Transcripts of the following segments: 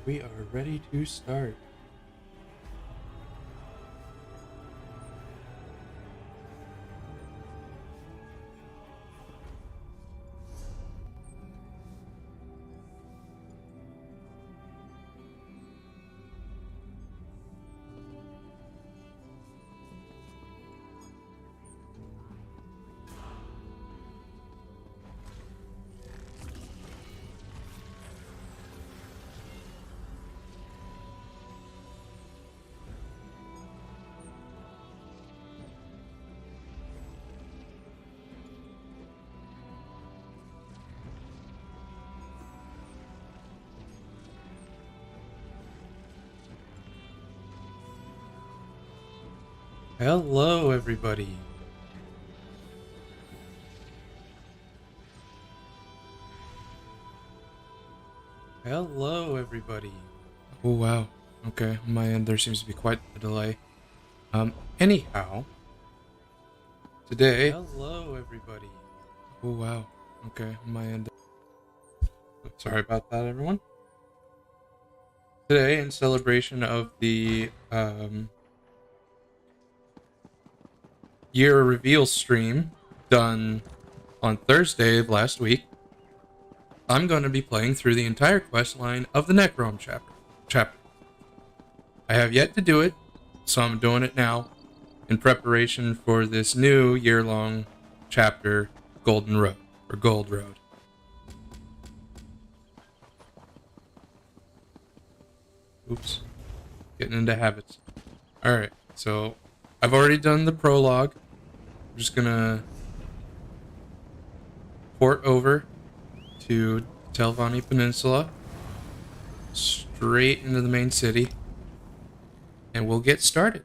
We are ready to start. Hello, everybody. Hello, everybody. Oh, wow. Okay, on my end, there seems to be quite a delay. Anyhow, today... Hello, everybody. Oh, wow. Okay, on my end... Sorry about that, everyone. Today, in celebration of the, year reveal stream done on Thursday of last week, I'm going to be playing through the entire quest line of the Necrom chapter. I have yet to do it, so I'm doing it now in preparation for this new year-long chapter, Golden Road, or Gold Road. Oops. Getting into habits. Alright, so I've already done the prologue. I'm just gonna port over to Telvanni Peninsula, straight into the main city, and we'll get started.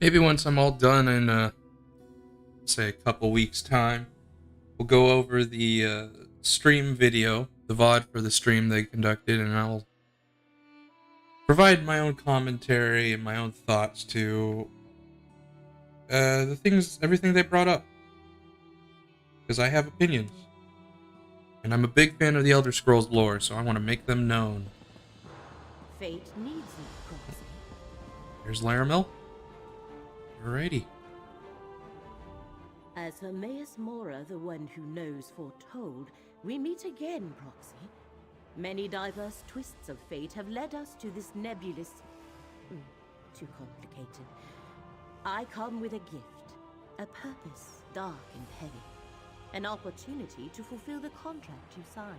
Maybe once I'm all done in, say, a couple weeks' time, we'll go over the stream video, the VOD for the stream they conducted, and I'll provide my own commentary and my own thoughts to everything they brought up. Because I have opinions. And I'm a big fan of the Elder Scrolls lore, so I want to make them known. Fate needs you, Proxy. Here's Laramil. Alrighty. As Hermaeus Mora, the one who knows foretold, we meet again, Proxy. Many diverse twists of fate have led us to this nebulous... too complicated. I come with a gift, a purpose dark and heavy, an opportunity to fulfill the contract you signed.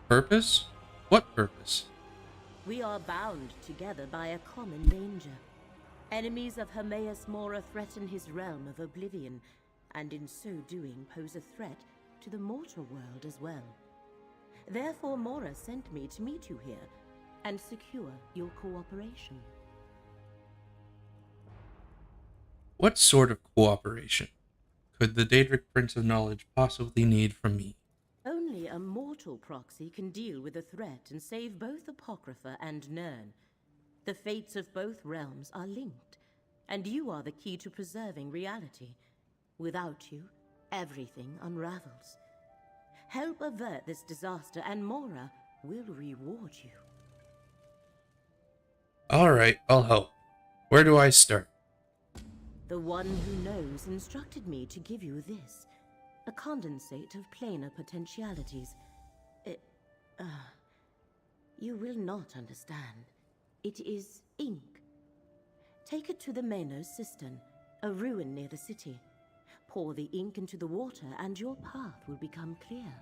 Purpose? What purpose? We are bound together by a common danger. Enemies of Hermaeus Mora threaten his realm of oblivion, and in so doing pose a threat to the mortal world as well. Therefore, Mora sent me to meet you here and secure your cooperation. What sort of cooperation could the Daedric Prince of Knowledge possibly need from me? Only a mortal Proxy can deal with the threat and save both Apocrypha and Nirn. The fates of both realms are linked, and you are the key to preserving reality. Without you, everything unravels. Help avert this disaster, and Mora will reward you. Alright, I'll help. Where do I start? The one who knows instructed me to give you this. A condensate of planar potentialities. You will not understand. It is ink. Take it to the Manos cistern, a ruin near the city. Pour the ink into the water and your path will become clear.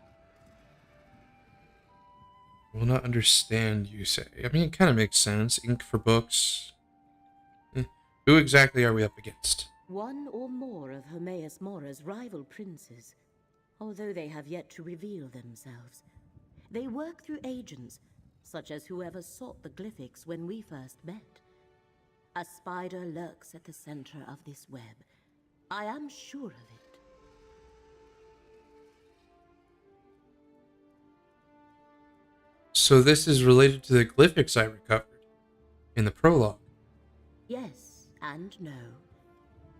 Will not understand, you say. I mean, it kind of makes sense. Ink for books. Who exactly are we up against? One or more of Hermaeus Mora's rival princes, although they have yet to reveal themselves. They work through agents, such as whoever sought the glyphics when we first met. A spider lurks at the center of this web. I am sure of it. So this is related to the glyphics I recovered. in the prologue. Yes and no.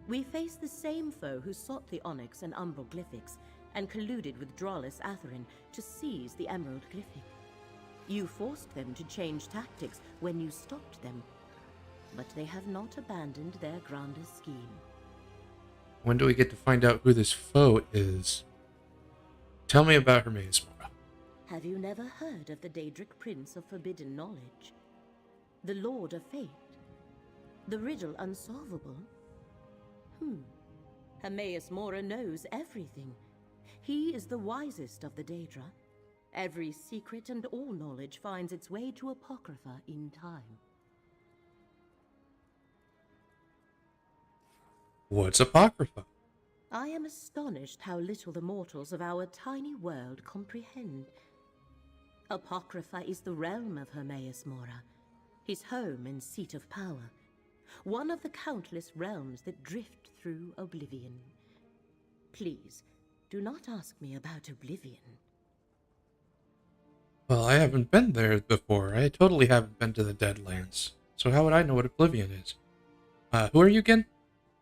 We face the same foe who sought the onyx and umbral glyphics and colluded with Drawless Atherin to seize the emerald glyphic. You forced them to change tactics when you stopped them, but they have not abandoned their grander scheme. When do we get to find out who this foe is? Tell me about her, Maesmora. Have you never heard of the Daedric Prince of Forbidden Knowledge? The Lord of Fate? The riddle unsolvable? Hermaeus Mora knows everything. He is the wisest of the Daedra. Every secret and all knowledge finds its way to Apocrypha in time. What's Apocrypha? I am astonished how little the mortals of our tiny world comprehend. Apocrypha is the realm of Hermaeus Mora, his home and seat of power, one of the countless realms that drift through oblivion. Please, do not ask me about oblivion. Well, I haven't been there before. I totally haven't been to the Deadlands. So how would I know what Oblivion is? Who are you again?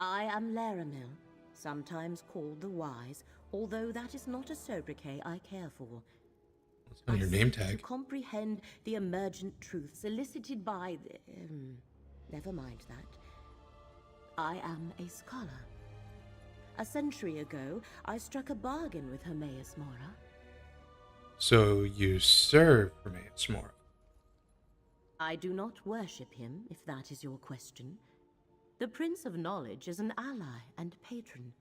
I am Laramil, sometimes called the Wise, although that is not a sobriquet I care for. That's on your name seek tag. to comprehend the emergent truths elicited by the... never mind that. I am a scholar. A century ago, I struck a bargain with Hermaeus Mora. So you serve Hermaeus Mora. I do not worship him, if that is your question. The Prince of Knowledge is an ally and patron.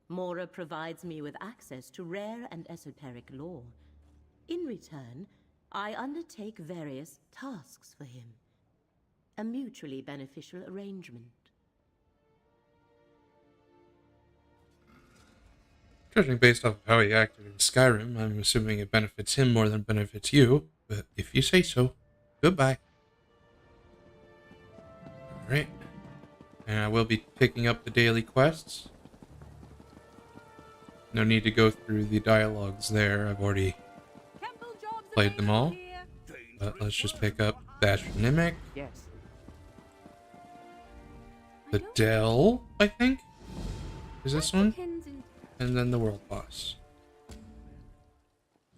Mora provides me with access to rare and esoteric lore. In return, I undertake various tasks for him. A mutually beneficial arrangement. Judging based off of how he acted in Skyrim, I'm assuming it benefits him more than benefits you. But if you say so, goodbye. Alright. And I will be picking up the daily quests. No need to go through the dialogues there. I've already played them all. But let's just pick up Bastronimic. Yes. The Dell, I think? Is this one? And then the world boss.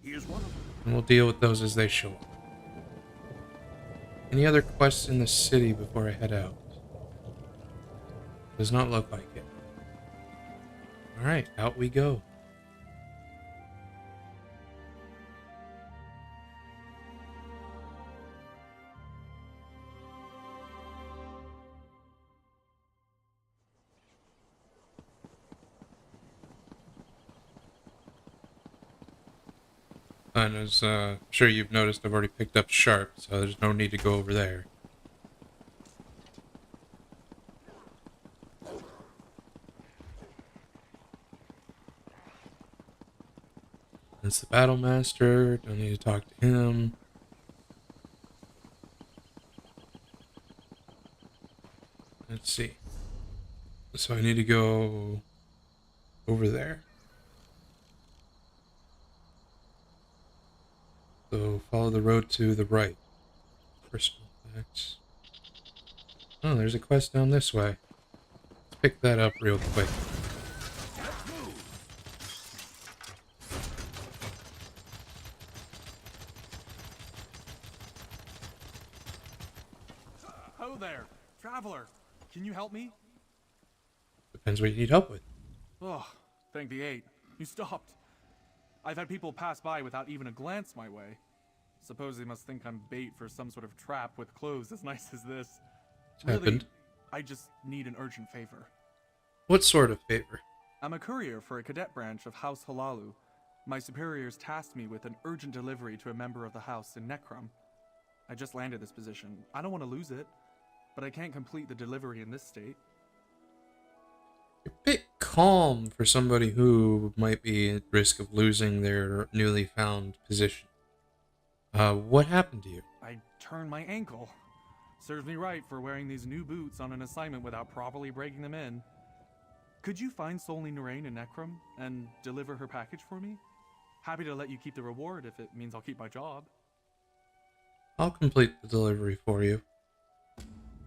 And we'll deal with those as they show up. Any other quests in the city before I head out? Does not look like it. Alright, out we go. And as sure you've noticed, I've already picked up Sharp, so there's no need to go over there. That's the Battle Master. Don't need to talk to him. Let's see. So I need to go over there. So follow the road to the right. Personal facts. Oh, there's a quest down this way. Let's pick that up real quick. Ho there, traveler. Can you help me? Depends what you need help with. Oh, thank the eight. You stopped. I've had people pass by without even a glance my way. Suppose they must think I'm bait for some sort of trap with clothes as nice as this. It's happened. I just need an urgent favor. What sort of favor? I'm a courier for a cadet branch of House Halalu. My superiors tasked me with an urgent delivery to a member of the house in Necrom. I just landed this position. I don't want to lose it, but I can't complete the delivery in this state. You're a bit calm for somebody who might be at risk of losing their newly found position. What happened to you? I turned my ankle. Serves me right for wearing these new boots on an assignment without properly breaking them in. Could you find Solny Narain in Necrom and deliver her package for me? Happy to let you keep the reward if it means I'll keep my job. I'll complete the delivery for you.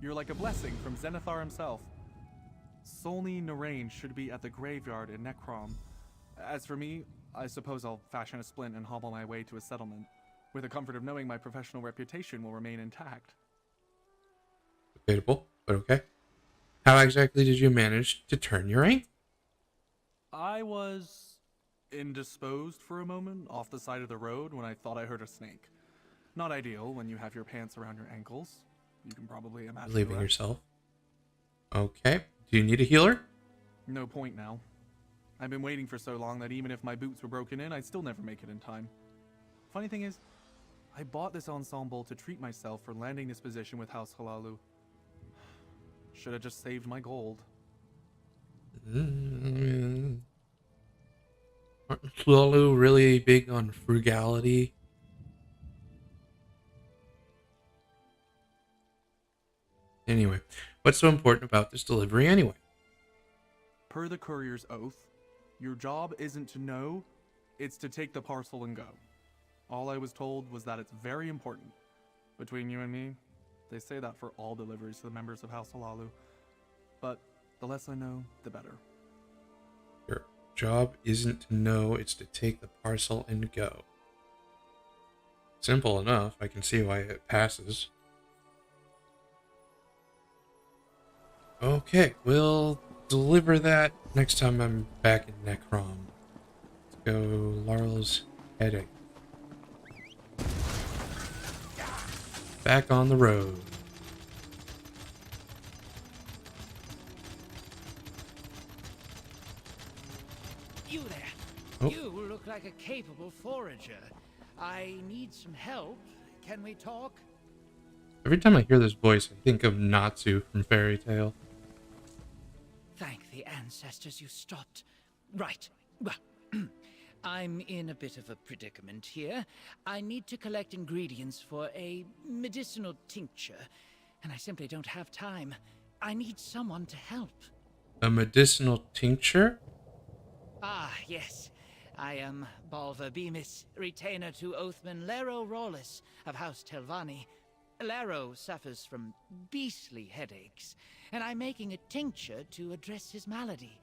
You're like a blessing from Zenithar himself. Solny Narain should be at the graveyard in Necrom. As for me, I suppose I'll fashion a splint and hobble my way to a settlement, with the comfort of knowing my professional reputation will remain intact. Debatable, but okay. How exactly did you manage to turn your ankle? I was indisposed for a moment off the side of the road when I thought I heard a snake. Not ideal when you have your pants around your ankles. You can probably imagine. Believing yourself. Okay. Do you need a healer? No point now. I've been waiting for so long that even if my boots were broken in, I'd still never make it in time. Funny thing is, I bought this ensemble to treat myself for landing this position with House Halalu. Should have just saved my gold. Aren't Lulu really big on frugality? Anyway, what's so important about this delivery anyway? Per the courier's oath, your job isn't to know, it's to take the parcel and go. All I was told was that it's very important. Between you and me, they say that for all deliveries to the members of House Halalu. But the less I know, the better. Your job isn't to know, it's to take the parcel and go. Simple enough. I can see why it passes. Okay, we'll deliver that next time I'm back in Necrom. Let's go Laurel's headache. Back on the road. You there. Oh. You look like a capable forager. I need some help. Can we talk? Every time I hear this voice, I think of Natsu from Fairy Tail. Thank the ancestors you stopped. Right. Well, I'm in a bit of a predicament here. I need to collect ingredients for a medicinal tincture, and I simply don't have time. I need someone to help. A medicinal tincture? Ah, yes. I am Balva Bemis, retainer to Oathman Lero Rawless of House Telvanni. Lero suffers from beastly headaches, and I'm making a tincture to address his malady.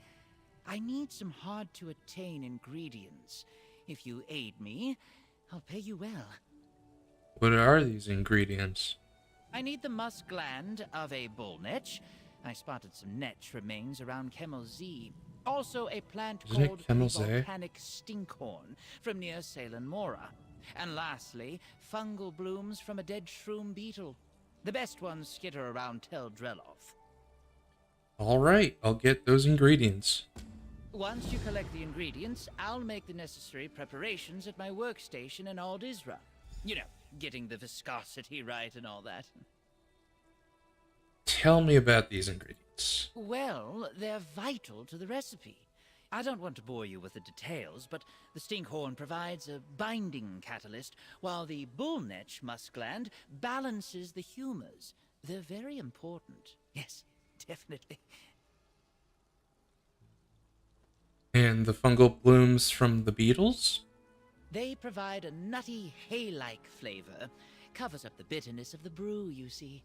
I need some hard-to-attain ingredients. If you aid me, I'll pay you well. What are these ingredients? I need the musk gland of a bull netch. I spotted some netch remains around Kemel Z. Also a plant Isn't it called the Kemel Z? volcanic stinkhorn from near Salem Mora. And lastly, fungal blooms from a dead shroom beetle. The best ones skitter around Tel Dreloth. Alright, I'll get those ingredients. Once you collect the ingredients, I'll make the necessary preparations at my workstation in Ald Isra. You know, getting the viscosity right and all that. Tell me about these ingredients. Well, they're vital to the recipe. I don't want to bore you with the details, but the stinkhorn provides a binding catalyst, while the bullnetch musk gland balances the humors. They're very important. Yes, definitely. And the fungal blooms from the beetles? They provide a nutty, hay-like flavor. Covers up the bitterness of the brew, you see.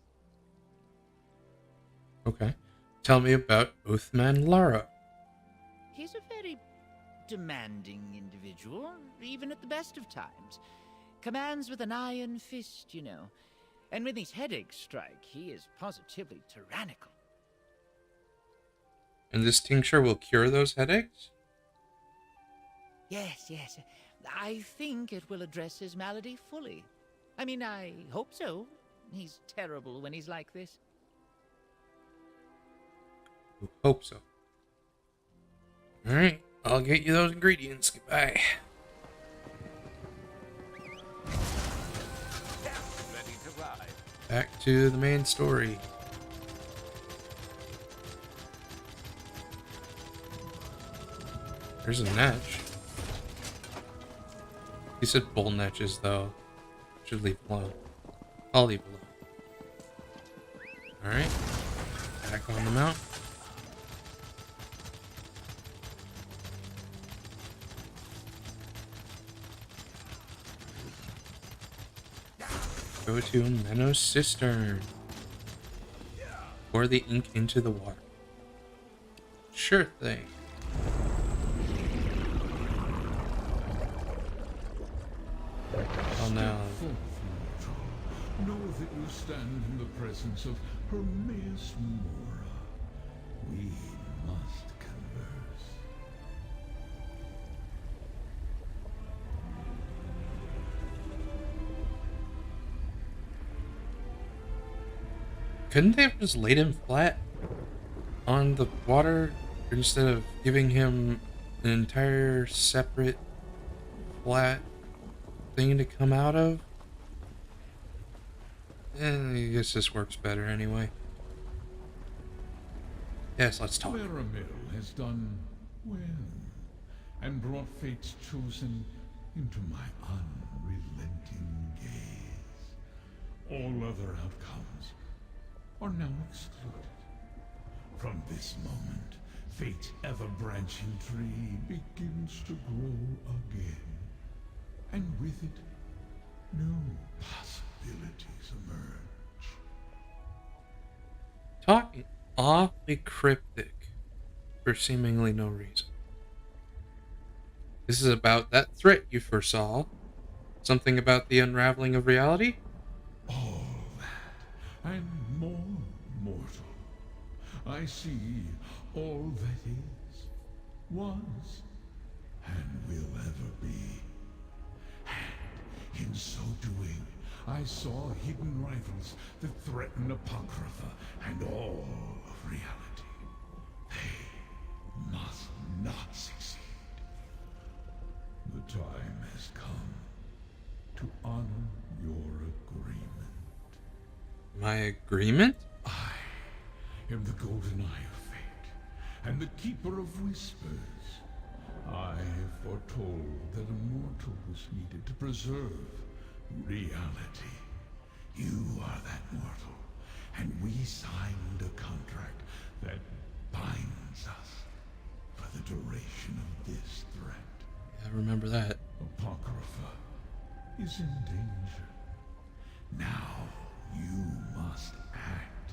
Okay. Tell me about Oathman Lara. He's a very demanding individual, even at the best of times. Commands with an iron fist, you know. And when these headaches strike, he is positively tyrannical. And this tincture will cure those headaches? Yes, yes. I think it will address his malady fully. I mean, I hope so. He's terrible when he's like this. Hope so. Alright, I'll get you those ingredients. Goodbye. Ready to ride. Back to the main story. There's a netch. He said bull netches, though. Should leave alone. I'll leave alone. Alright. Back on the mount. Go to Menno's cistern. Pour the ink into the water. Sure thing. Oh no. Know that you stand in the presence of Hermaeus Mora. We must converse. Couldn't they have just laid him flat on the water instead of giving him an entire separate flat thing to come out of? I guess this works better anyway. Yes, let's talk. Laramil has done well, and brought fate's chosen into my unrelenting gaze. All other outcomes are now excluded. From this moment, fate's ever-branching tree begins to grow again, and with it, new possibilities emerge. Talking awfully cryptic for seemingly no reason. This is about that threat you foresaw. Something about the unraveling of reality? All that, and more mortal. I see all that is, was, and will ever be. And in so doing, I saw hidden rivals that threaten Apocrypha and all of reality. They must not succeed. The time has come to honor your agreement. My agreement? I am the golden eye of fate, and the keeper of whispers. I foretold that a mortal was needed to preserve reality. You are that mortal, and we signed a contract that binds us for the duration of this threat. I remember that. Apocrypha is in danger. Now you must act.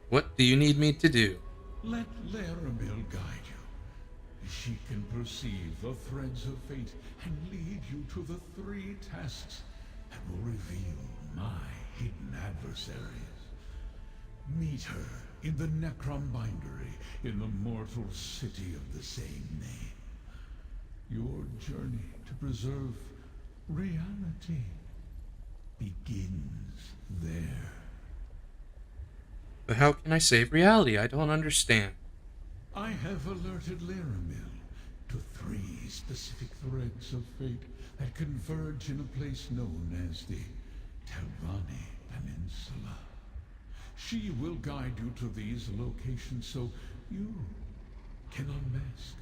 What do you need me to do? Let Laramil guide you. She can perceive the threads of fate and lead you to the 3 tasks that will reveal my hidden adversaries. Meet her in the Necrom Bindery in the mortal city of the same name. Your journey to preserve reality begins there. But how can I save reality? I don't understand. I have alerted Laramil to 3 specific threads of fate that converge in a place known as the Telvanni Peninsula. She will guide you to these locations so you can unmask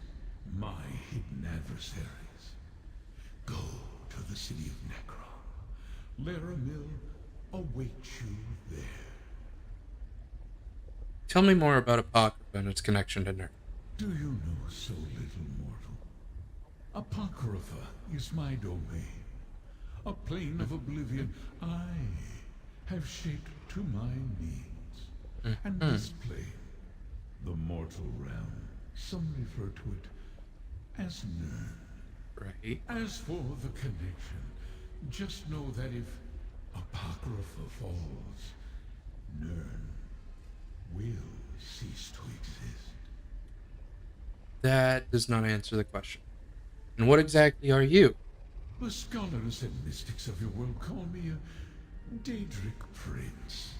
my hidden adversaries. Go to the city of Necrom. Laramil awaits you there. Tell me more about Apocrypha and its connection to Nerd. Do you know so little, mortal? Apocrypha is my domain. A plane of oblivion I have shaped to my needs. And this plane, the mortal realm, some refer to it as Nern. Right. As for the connection, just know that if Apocrypha falls, Nern will cease to exist. That does not answer the question. And what exactly are you? The scholars and mystics of your world call me a Daedric Prince.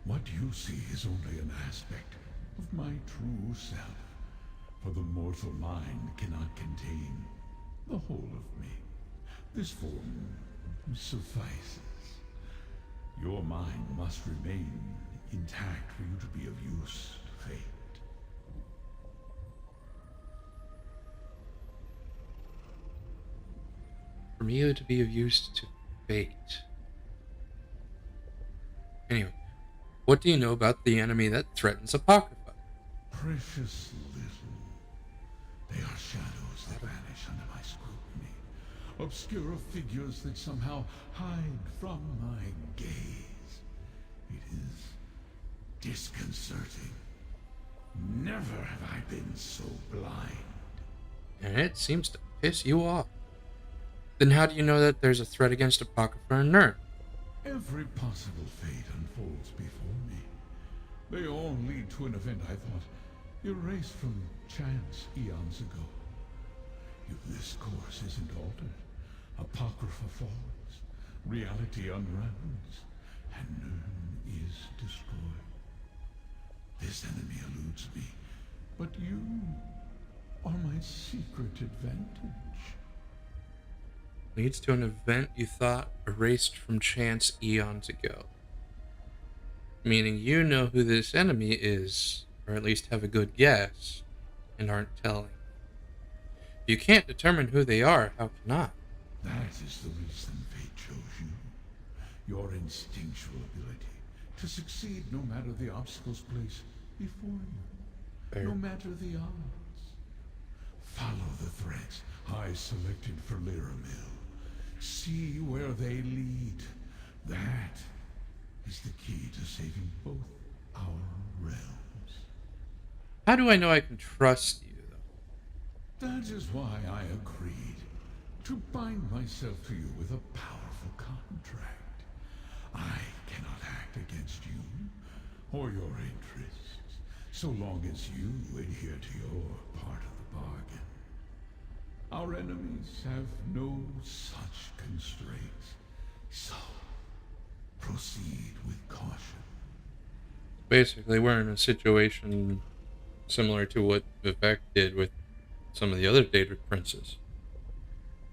What you see is only an aspect of my true self, for the mortal mind cannot contain the whole of me. This form suffices. Your mind must remain intact for you to be of use to fate. For me to be of use to fate. Anyway, what do you know about the enemy that threatens Apocrypha? Precious little. They are shadows that vanish under my scrutiny. Obscure figures that somehow hide from my gaze. It is disconcerting. Never have I been so blind. And it seems to piss you off. Then how do you know that there's a threat against Apocrypha and Nern? Every possible fate unfolds before me. They all lead to an event I thought erased from chance eons ago. If this course isn't altered, Apocrypha falls, reality unravels, and Nern is destroyed. This enemy eludes me, but you are my secret advantage. Leads to an event you thought erased from chance eons ago. Meaning you know who this enemy is, or at least have a good guess, and aren't telling. If you can't determine who they are, how can I? That is the reason fate chose you. Your instinctual ability to succeed no matter the obstacles placed before you. Fair. No matter the odds. Follow the threads I selected for Lyramil. See where they lead. That is the key to saving both our realms. How do I know I can trust you, though? That is why I agreed to bind myself to you with a powerful contract. I cannot act against you or your interests, so long as you adhere to your part of the bargain. Our enemies have no such constraints, so proceed with caution. Basically, we're in a situation similar to what Vivek did with some of the other Daedric princes.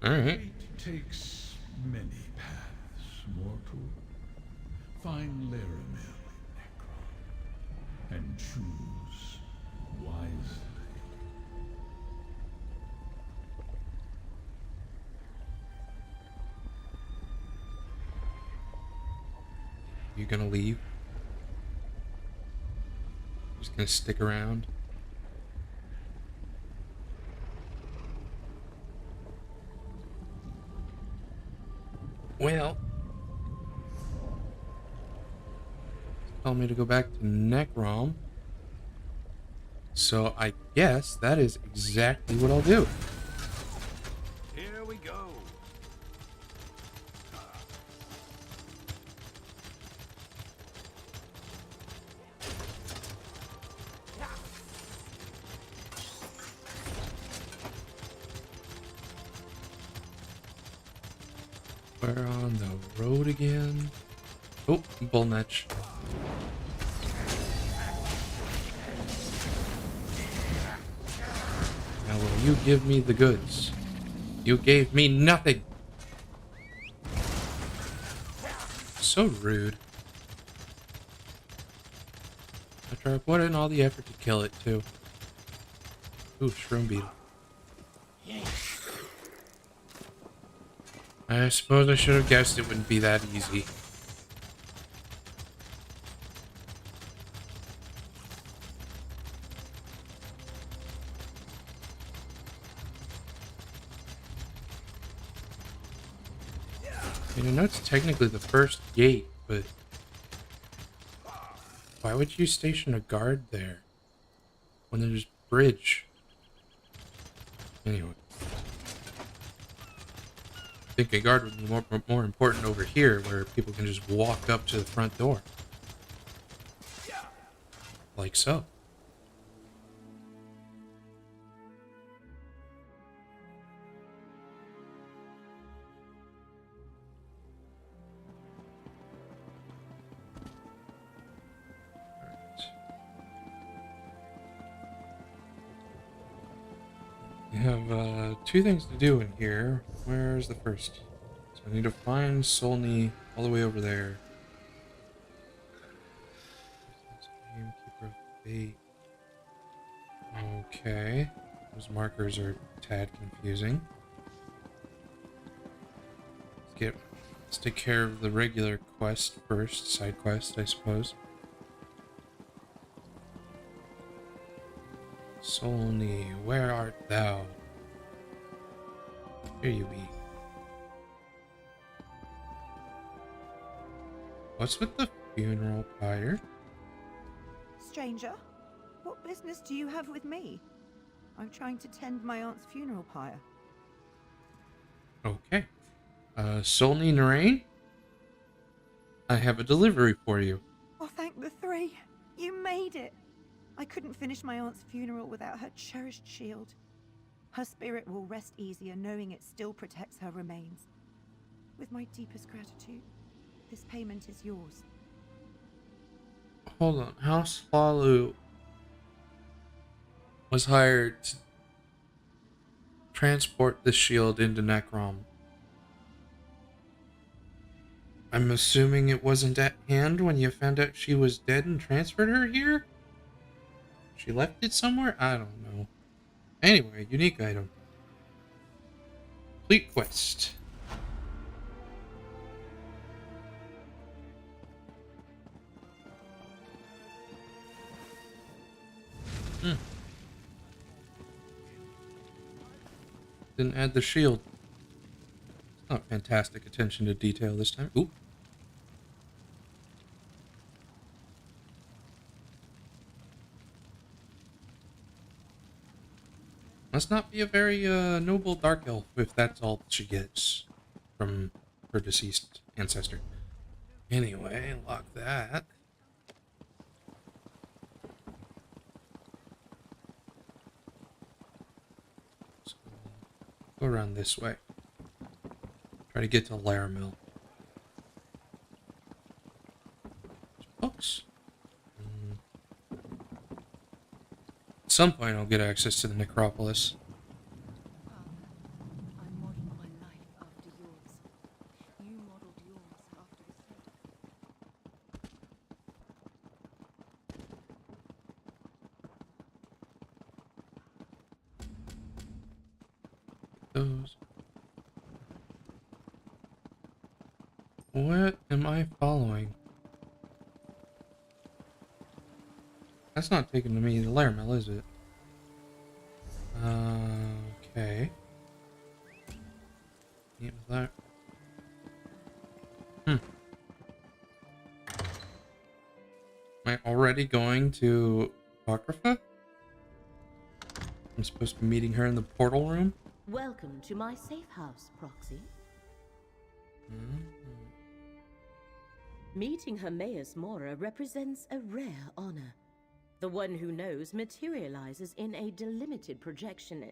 Alright. Fate takes many paths, mortal. Find Lyramil in Necrom, and choose wisely. You gonna leave? Just gonna stick around? Well, tell me to go back to Necrom. So I guess that is exactly what I'll do. Here we go. We're on the road again. Oh, Bullnetch. Now will you give me the goods? You gave me nothing. So rude. After I put in all the effort to kill it too. Ooh, Shroom Beetle. I suppose I should have guessed it wouldn't be that easy. I mean, I know it's technically the first gate, but why would you station a guard there when there's bridge? Anyway. I think a guard would be more important over here, where people can just walk up to the front door. Like so. We have two things to do in here. Where's the first? So I need to find Solny all the way over there. Gamekeeper of Fate. Okay. Those markers are a tad confusing. Let's take care of the regular quest first. Side quest, I suppose. Solny, where art thou? Here you be. What's with the funeral pyre. Stranger, what business do you have with me? I'm trying to tend my aunt's funeral pyre. Okay. Solney Narain? I have a delivery for you. Oh, thank the three. You made it. I couldn't finish my aunt's funeral without her cherished shield. Her spirit will rest easier knowing it still protects her remains. With my deepest gratitude, this payment is yours. Hold on. House Lalu was hired to transport the shield into Necrom. I'm assuming it wasn't at hand when you found out she was dead and transferred her here? She left it somewhere? I don't know. Anyway, unique item. Complete quest. Didn't add the shield. It's not fantastic attention to detail this time. Ooh. Must not be a very noble dark elf if that's all she gets from her deceased ancestor. Anyway, lock that. So, go around this way. Try to get to Laramil. Books. At some point I'll get access to the necropolis. I modeled my life after yours. You modeled yours after the fate. Those. What am I following? That's not taking me to Laramil, is it? Okay. Yeah, with that. Am I already going to Apocrypha? I'm supposed to be meeting her in the portal room? Welcome to my safe house, Proxy. Meeting Hermaeus Mora represents a rare honor. The one who knows materializes in a delimited projection.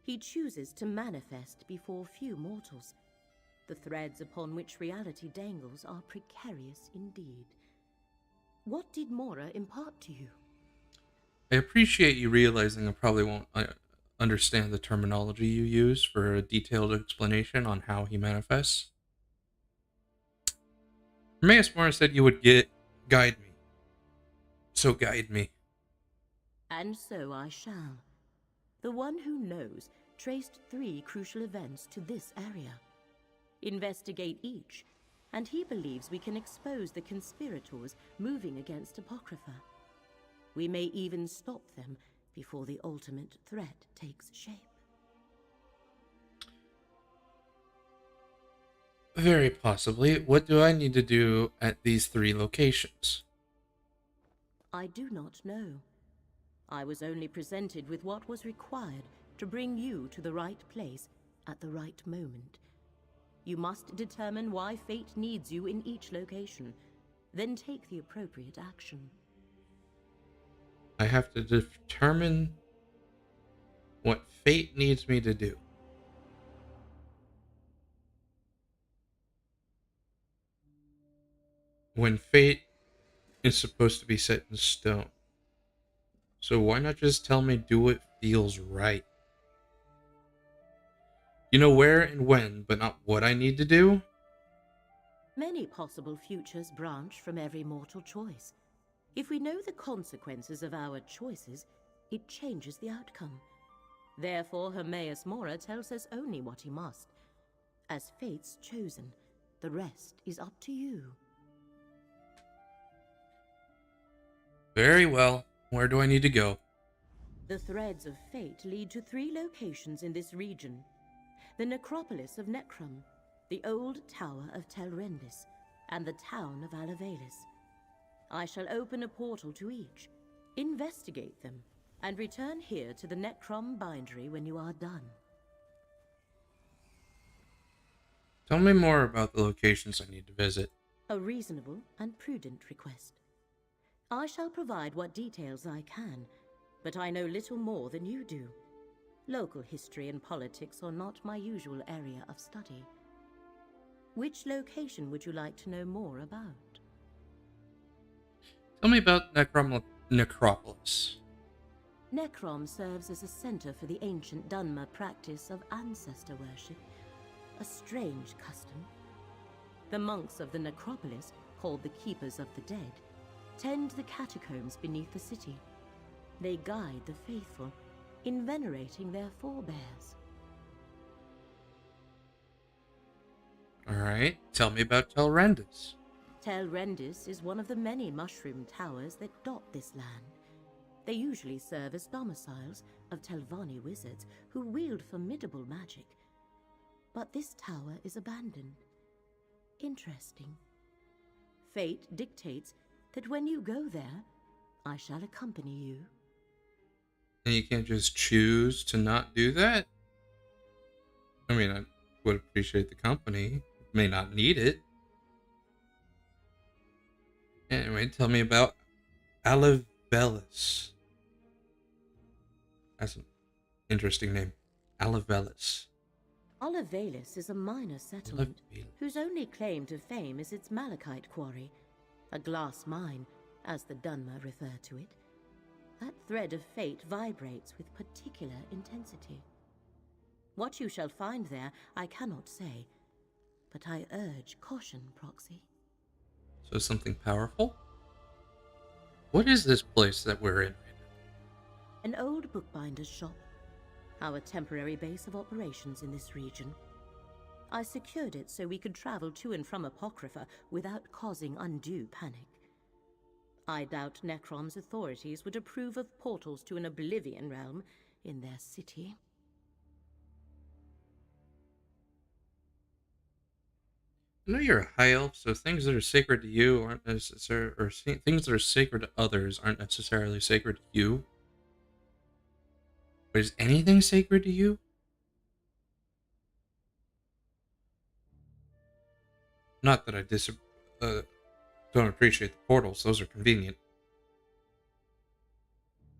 He chooses to manifest before few mortals. The threads upon which reality dangles are precarious indeed. What did Mora impart to you? I appreciate you realizing I probably won't understand the terminology you use for a detailed explanation on how he manifests. Hermaeus Mora said you would guide me. So guide me. And so I shall. The one who knows traced 3 crucial events to this area. Investigate each, and he believes we can expose the conspirators moving against Apocrypha. We may even stop them before the ultimate threat takes shape. Very possibly. What do I need to do at these 3 locations? I do not know. I was only presented with what was required to bring you to the right place at the right moment. You must determine why fate needs you in each location, then take the appropriate action. I have to determine what fate needs me to do. When fate is supposed to be set in stone. So why not just tell me do what feels right? You know where and when, but not what I need to do? Many possible futures branch from every mortal choice. If we know the consequences of our choices, it changes the outcome. Therefore, Hermaeus Mora tells us only what he must. As fate's chosen, the rest is up to you. Very well. Where do I need to go? The threads of fate lead to 3 locations in this region. The necropolis of Necrom, the old tower of Telrendis, and the town of Alavelis. I shall open a portal to each, investigate them, and return here to the Necrom Bindery when you are done. Tell me more about the locations I need to visit. A reasonable and prudent request. I shall provide what details I can, but I know little more than you do. Local history and politics are not my usual area of study. Which location would you like to know more about? Tell me about Necropolis. Necrom serves as a center for the ancient Dunmer practice of ancestor worship, a strange custom. The monks of the necropolis, called the Keepers of the Dead, tend the catacombs beneath the city. They guide the faithful in venerating their forebears. Alright, tell me about Telrendis. Telrendis is one of the many mushroom towers that dot this land. They usually serve as domiciles of Telvanni wizards who wield formidable magic. But this tower is abandoned. Interesting. Fate dictates that when you go there, I shall accompany you. And you can't just choose to not do that? I mean, I would appreciate the company. May not need it. Anyway, tell me about Alavelis. That's an interesting name. Alavelis. Alavelis is a minor settlement whose only claim to fame is its malachite quarry, a glass mine, as the Dunmer refer to it. That thread of fate vibrates with particular intensity. What you shall find there, I cannot say, but I urge caution, Proxy. So something powerful? What is this place that we're in? An old bookbinder's shop, our temporary base of operations in this region. I secured it so we could travel to and from Apocrypha without causing undue panic. I doubt Necrom's authorities would approve of portals to an Oblivion realm in their city. I know you're a high elf, so things that are sacred to you aren't necessary, or things that are sacred to others aren't necessarily sacred to you. But is anything sacred to you? Not that I don't appreciate the portals, those are convenient.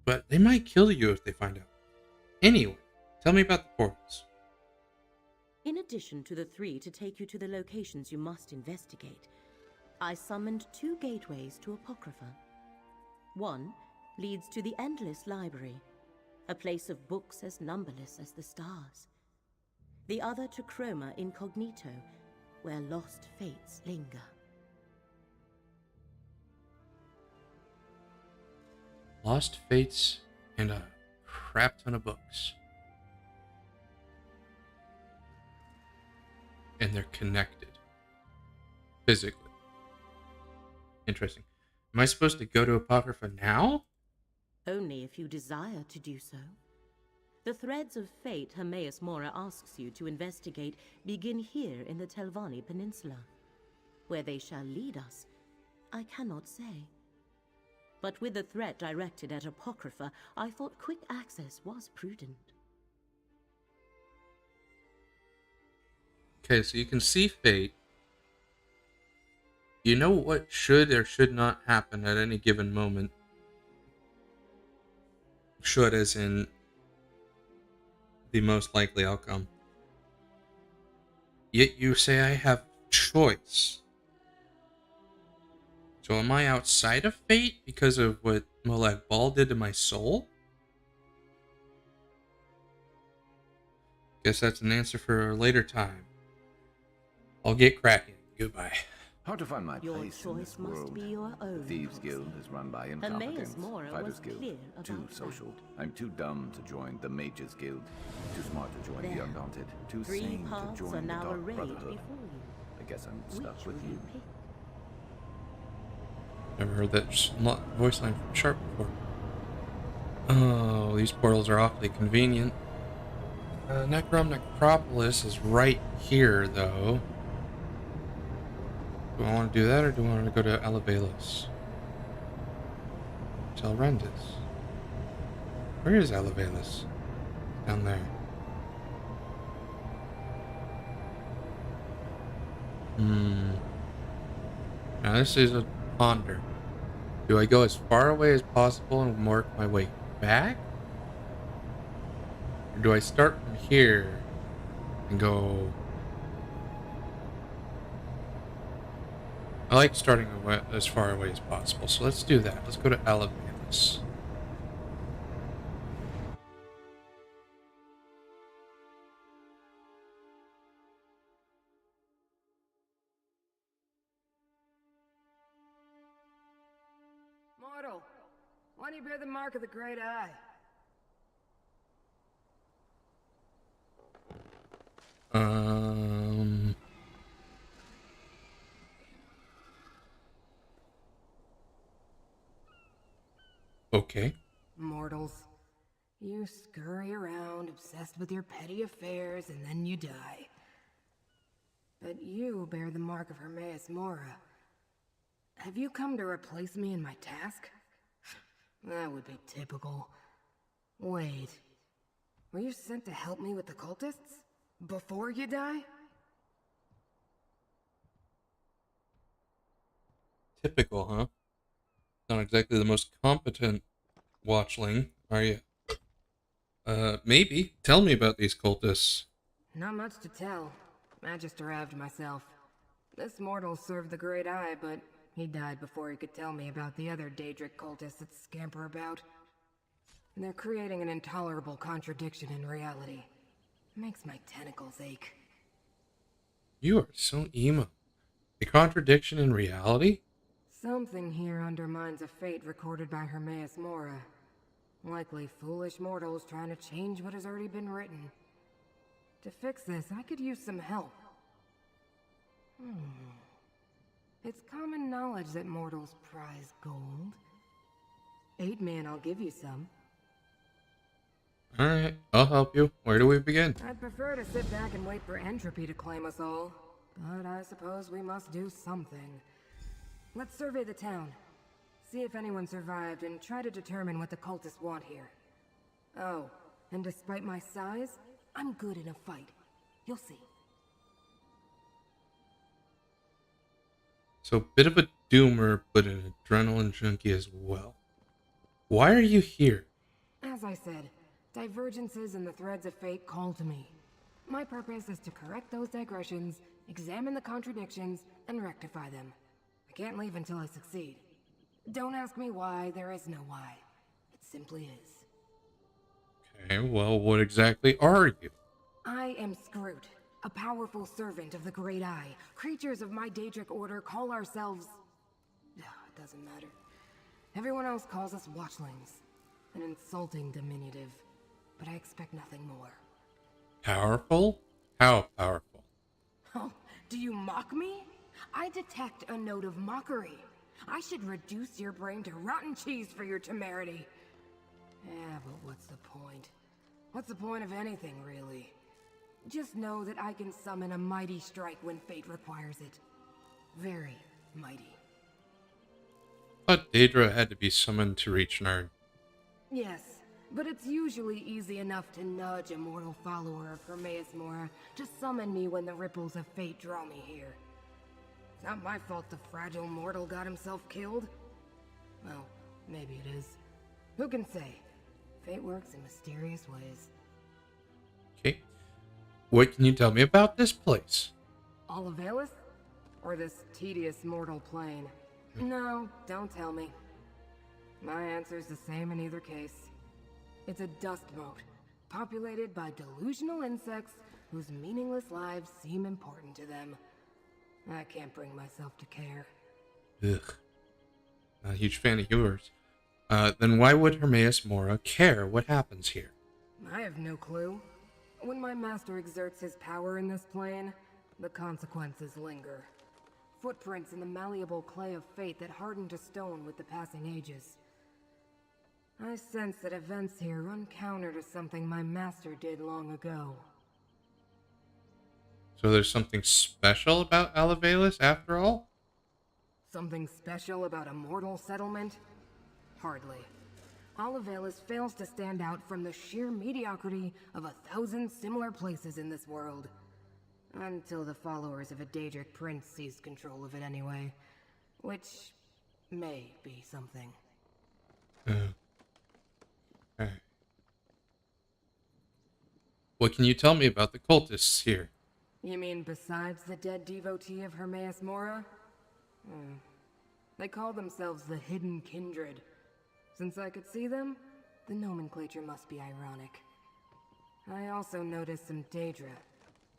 But they might kill you if they find out. Anyway, tell me about the portals. In addition to the 3 to take you to the locations you must investigate, I summoned 2 gateways to Apocrypha. One leads to the Endless Library, a place of books as numberless as the stars. The other to Chroma Incognito, where lost fates linger. Lost fates and a crap ton of books. And they're connected. Physically. Interesting. Am I supposed to go to Apocrypha now? Only if you desire to do so. The threads of fate Hermaeus Mora asks you to investigate begin here in the Telvanni Peninsula. Where they shall lead us, I cannot say. But with the threat directed at Apocrypha, I thought quick access was prudent. Okay, so you can see fate. You know what should or should not happen at any given moment. Should as in the most likely outcome. Yet you say I have choice. So am I outside of fate because of what Molag Bal did to my soul? Guess that's an answer for a later time. I'll get cracking. Goodbye. How to find my Your place in this choice must world? be your own. The Thieves Guild is run by incompetence. Mora Fighters was Guild, clear too about social. that. I'm too dumb to join the Mages Guild. Too smart to join the There. Undaunted. Too 3 sane to paths are join the now Dark arrayed Brotherhood. before you. I guess I'm Which stuck will with you you. pick? Never heard that voice line from Sharp before. Oh, these portals are awfully convenient. Necropolis is right here, though. Do I want to do that, or do I want to go to Alavelos? Telrendis. Where is Alavelos? Down there. Now this is a ponder. Do I go as far away as possible and work my way back? Or do I start from here and go... I like starting as far away as possible, so let's do that. Let's go to Alavelos. Mortal, why do you bear the mark of the Great Eye? Okay. Mortals, you scurry around obsessed with your petty affairs and then you die. But you bear the mark of Hermaeus Mora. Have you come to replace me in my task? That would be typical. Wait. Were you sent to help me with the cultists? Before you die? Typical, huh? Not exactly the most competent watchling, are you? Maybe. Tell me about these cultists. Not much to tell. I just arrived myself. This mortal served the Great Eye, but he died before he could tell me about the other Daedric cultists that scamper about. They're creating an intolerable contradiction in reality. Makes my tentacles ache. You are so emo. A contradiction in reality? Something here undermines a fate recorded by Hermaeus Mora. Likely foolish mortals trying to change what has already been written. To fix this, I could use some help. It's common knowledge that mortals prize gold. 8 men, I'll give you some. Alright, I'll help you. Where do we begin? I'd prefer to sit back and wait for entropy to claim us all. But I suppose we must do something. Let's survey the town. See if anyone survived and try to determine what the cultists want here. Oh, and despite my size, I'm good in a fight. You'll see. So, bit of a doomer, but an adrenaline junkie as well. Why are you here? As I said, divergences in the threads of fate call to me. My purpose is to correct those digressions, examine the contradictions, and rectify them. I can't leave until I succeed. Don't ask me why, there is no why. It simply is. Okay, well, what exactly are you? I am Scroot, a powerful servant of the Great Eye. Creatures of my Daedric order call ourselves... It doesn't matter. Everyone else calls us Watchlings. An insulting diminutive, but I expect nothing more. Powerful? How powerful? Oh, do you mock me? I detect a note of mockery. I should reduce your brain to rotten cheese for your temerity. Yeah, but what's the point? What's the point of anything, really? Just know that I can summon a mighty strike when fate requires it. Very mighty. But Daedra had to be summoned to reach Nern. Yes, but it's usually easy enough to nudge a mortal follower of Hermaeus Mora to summon me when the ripples of fate draw me here. It's not my fault the fragile mortal got himself killed. Well, maybe it is. Who can say? Fate works in mysterious ways. Okay. What can you tell me about this place? Olavelis? Or this tedious mortal plane? No, don't tell me. My answer's the same in either case. It's a dust mote, populated by delusional insects whose meaningless lives seem important to them. I can't bring myself to care. Ugh. Not a huge fan of yours. Then why would Hermaeus Mora care what happens here? I have no clue. When my master exerts his power in this plane, the consequences linger. Footprints in the malleable clay of fate that harden to stone with the passing ages. I sense that events here run counter to something my master did long ago. So there's something special about Alavelis after all? Something special about a mortal settlement? Hardly. Olivalis fails to stand out from the sheer mediocrity of 1,000 similar places in this world. Until the followers of a Daedric prince seize control of it anyway. Which may be something. Alright. What can you tell me about the cultists here? You mean besides the dead devotee of Hermaeus Mora? They call themselves the Hidden Kindred. Since I could see them, the nomenclature must be ironic. I also noticed some Daedra.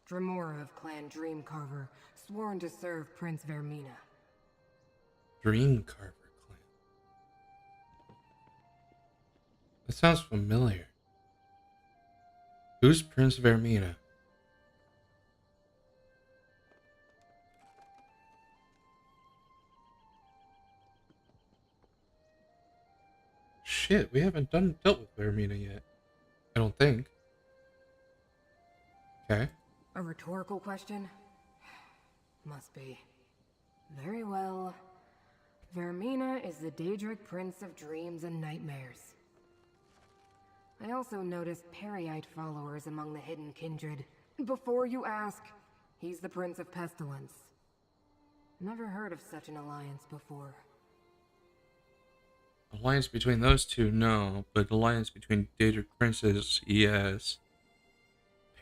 Dremora of Clan Dreamcarver, sworn to serve Prince Vermina. Dreamcarver clan. That sounds familiar. Who's Prince Vermina? Shit, we haven't dealt with Vermina yet. I don't think. Okay. A rhetorical question? Must be. Very well. Vermina is the Daedric Prince of Dreams and Nightmares. I also noticed Periite followers among the Hidden Kindred. Before you ask, he's the Prince of Pestilence. Never heard of such an alliance before. Alliance between those two, no. But alliance between Daedric princes, yes.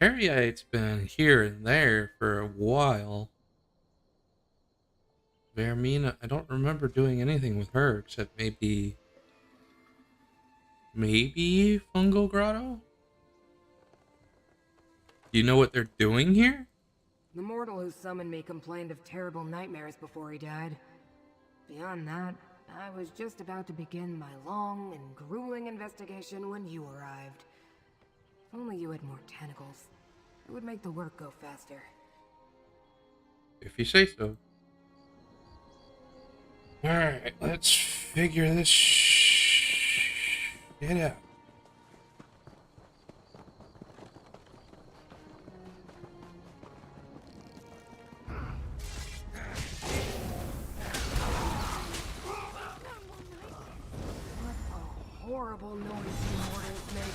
Periite's been here and there for a while. Vermina, I don't remember doing anything with her except maybe Fungal Grotto? Do you know what they're doing here? The mortal who summoned me complained of terrible nightmares before he died. Beyond that, I was just about to begin my long and grueling investigation when you arrived. If only you had more tentacles. It would make the work go faster. If you say so. Alright, let's figure this shit out. Horrible noise you mortals make.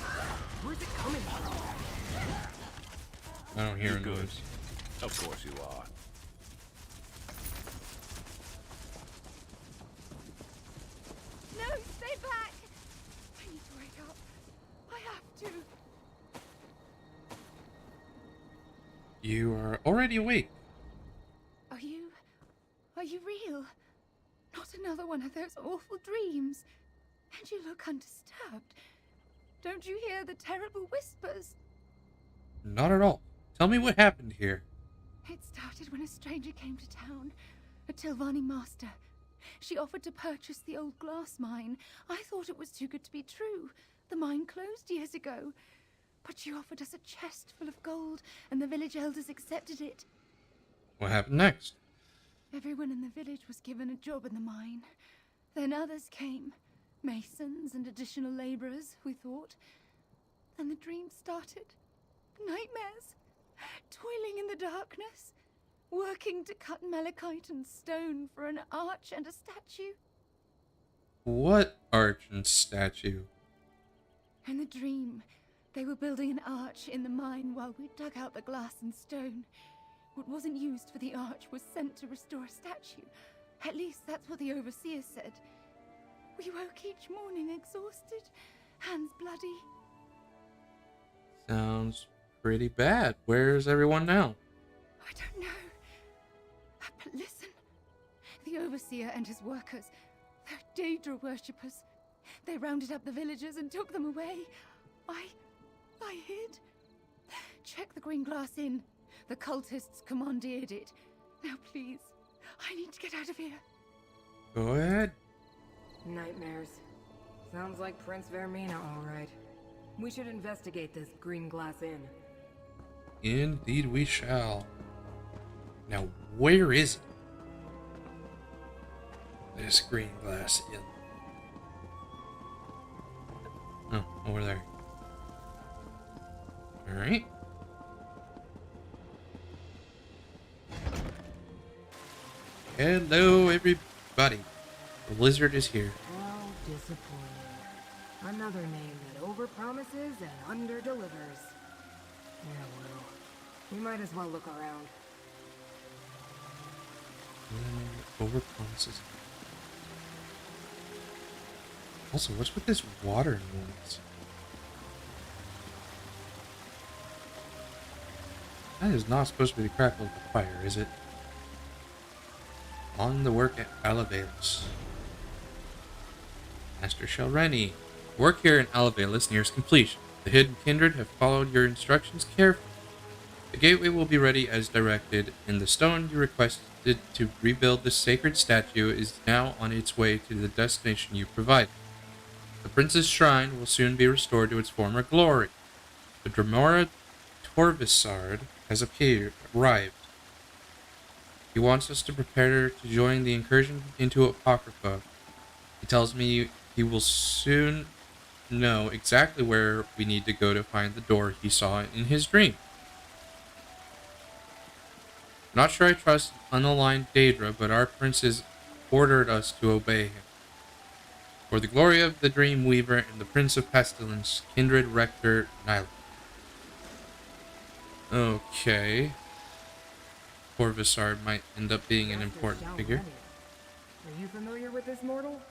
Where's it coming from? I don't hear a noise. Of course you are. No, stay back! I need to wake up. I have to. You are already awake. Are you real? Not another one of those awful dreams. And you look undisturbed. Don't you hear the terrible whispers? Not at all. Tell me what happened here. It started when a stranger came to town, a Tilvani master. She offered to purchase the old glass mine. I thought it was too good to be true. The mine closed years ago. But she offered us a chest full of gold, and the village elders accepted it. What happened next? Everyone in the village was given a job in the mine. Then others came. Masons and additional laborers, we thought. Then the dream started. Nightmares. Toiling in the darkness. Working to cut malachite and stone for an arch and a statue. What arch and statue? In the dream, they were building an arch in the mine while we dug out the glass and stone. What wasn't used for the arch was sent to restore a statue. At least that's what the overseer said. We woke each morning exhausted, hands bloody. Sounds pretty bad. Where's everyone now? I don't know. But listen. The overseer and his workers, they're Daedra worshippers. They rounded up the villagers and took them away. I hid. Check the green glass inn. The cultists commandeered it. Now please, I need to get out of here. Go ahead. Nightmares. Sounds like Prince Vermina, all right. We should investigate this green glass inn. Indeed we shall. Now, where is it? This green glass inn. Oh, over there. Alright. Hello, everybody. Buddy, the lizard is here. How disappointing. Another name that overpromises and underdelivers. Yeah, well, we might as well look around. Overpromises. Also, what's with this water noise? That is not supposed to be the crackle of the fire, is it? On the work at Alavelis. Master Shelreni. Work here in Alavelis nears completion. The hidden kindred have followed your instructions carefully. The gateway will be ready as directed, and the stone you requested to rebuild the sacred statue is now on its way to the destination you provided. The prince's shrine will soon be restored to its former glory. The Dremora Torvisard has arrived. He wants us to prepare to join the incursion into Apocrypha. He tells me he will soon know exactly where we need to go to find the door he saw in his dream. I'm not sure I trust unaligned Daedra, but our prince has ordered us to obey him. For the glory of the Dream Weaver and the Prince of Pestilence, Kindred Rector Nyla. Okay. Corvisard might end up being an important figure. Are you familiar with this mortal?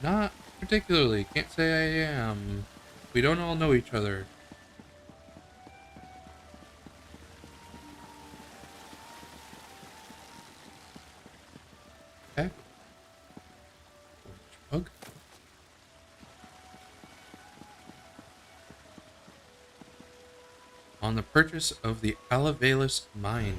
Not particularly. Can't say I am. We don't all know each other. Okay. Bug. On the purchase of the Alavelis mine.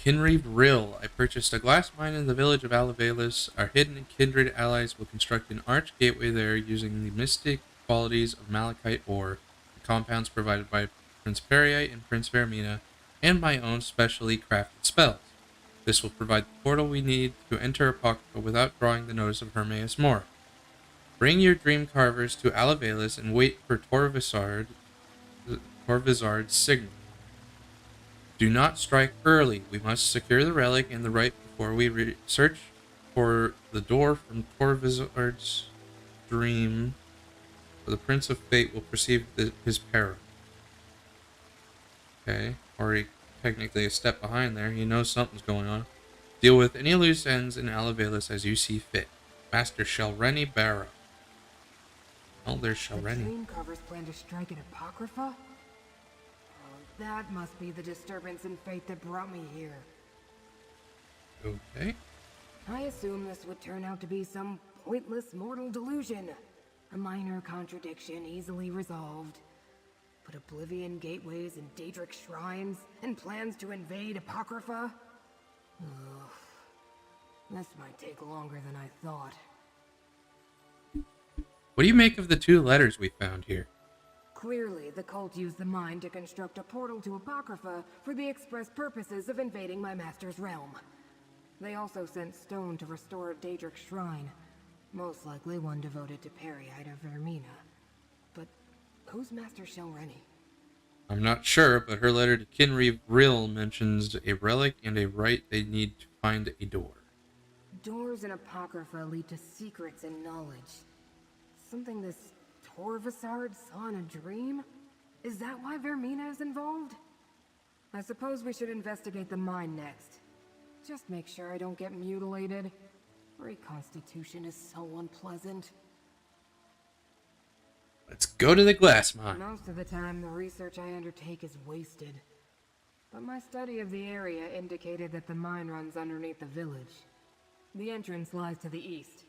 Kinreeve Rill. I purchased a glass mine in the village of Alavelis. Our hidden and kindred allies will construct an arch gateway there using the mystic qualities of malachite ore, the compounds provided by Prince Periite and Prince Vermina, and my own specially crafted spells. This will provide the portal we need to enter Apocrypha without drawing the notice of Hermaeus Mora. Bring your dream carvers to Alavelis and wait for Torvisard's signal. Do not strike early. We must secure the relic and the rite before we search for the door from Torvisard's dream. For the Prince of Fate will perceive his peril. Okay, already technically a step behind there. He knows something's going on. Deal with any loose ends in Alavelis as you see fit. Master Shelreni Barrow. Oh, there's Shelreni. The dream carvers plan to strike at Apocrypha? That must be the disturbance in fate that brought me here. Okay. I assume this would turn out to be some pointless mortal delusion. A minor contradiction easily resolved. But Oblivion gateways and Daedric shrines, and plans to invade Apocrypha? Ugh. This might take longer than I thought. What do you make of the two letters we found here? Clearly, the cult used the mine to construct a portal to Apocrypha for the express purposes of invading my master's realm. They also sent stone to restore a Daedric shrine, most likely one devoted to Periite of Vermina. But who's Master Shelreni? I'm not sure, but her letter to Kinreeve Rill mentions a relic and a rite they need to find a door. Doors in Apocrypha lead to secrets and knowledge. Something this Torvisard saw in a dream? Is that why Vermina is involved? I suppose we should investigate the mine next. Just make sure I don't get mutilated. Reconstitution is so unpleasant. Let's go to the glass mine. Most of the time, the research I undertake is wasted. But my study of the area indicated that the mine runs underneath the village. The entrance lies to the east.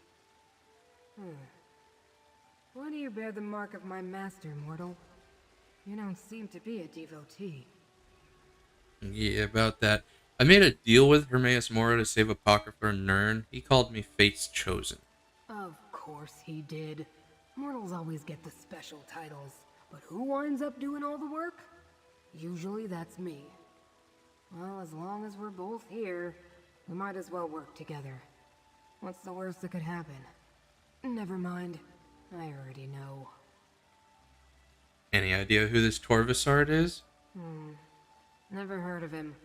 Why do you bear the mark of my master, mortal? You don't seem to be a devotee. Yeah, about that. I made a deal with Hermaeus Mora to save Apocrypha and Nirn. He called me Fate's Chosen. Of course he did. Mortals always get the special titles. But who winds up doing all the work? Usually that's me. Well, as long as we're both here, we might as well work together. What's the worst that could happen? Never mind. I already know. Any idea who this Torvisard is? Never heard of him.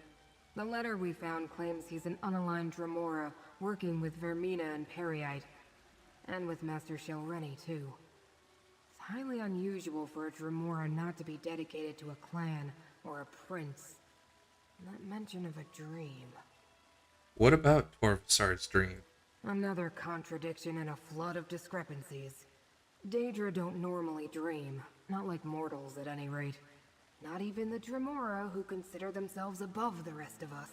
The letter we found claims he's an unaligned Dremora, working with Vermina and Periite. And with Master Shelreni, too. It's highly unusual for a Dremora not to be dedicated to a clan or a prince. Not mention of a dream. What about Torvsard's dream? Another contradiction and a flood of discrepancies. Daedra don't normally dream. Not like mortals, at any rate. Not even the Dremora, who consider themselves above the rest of us.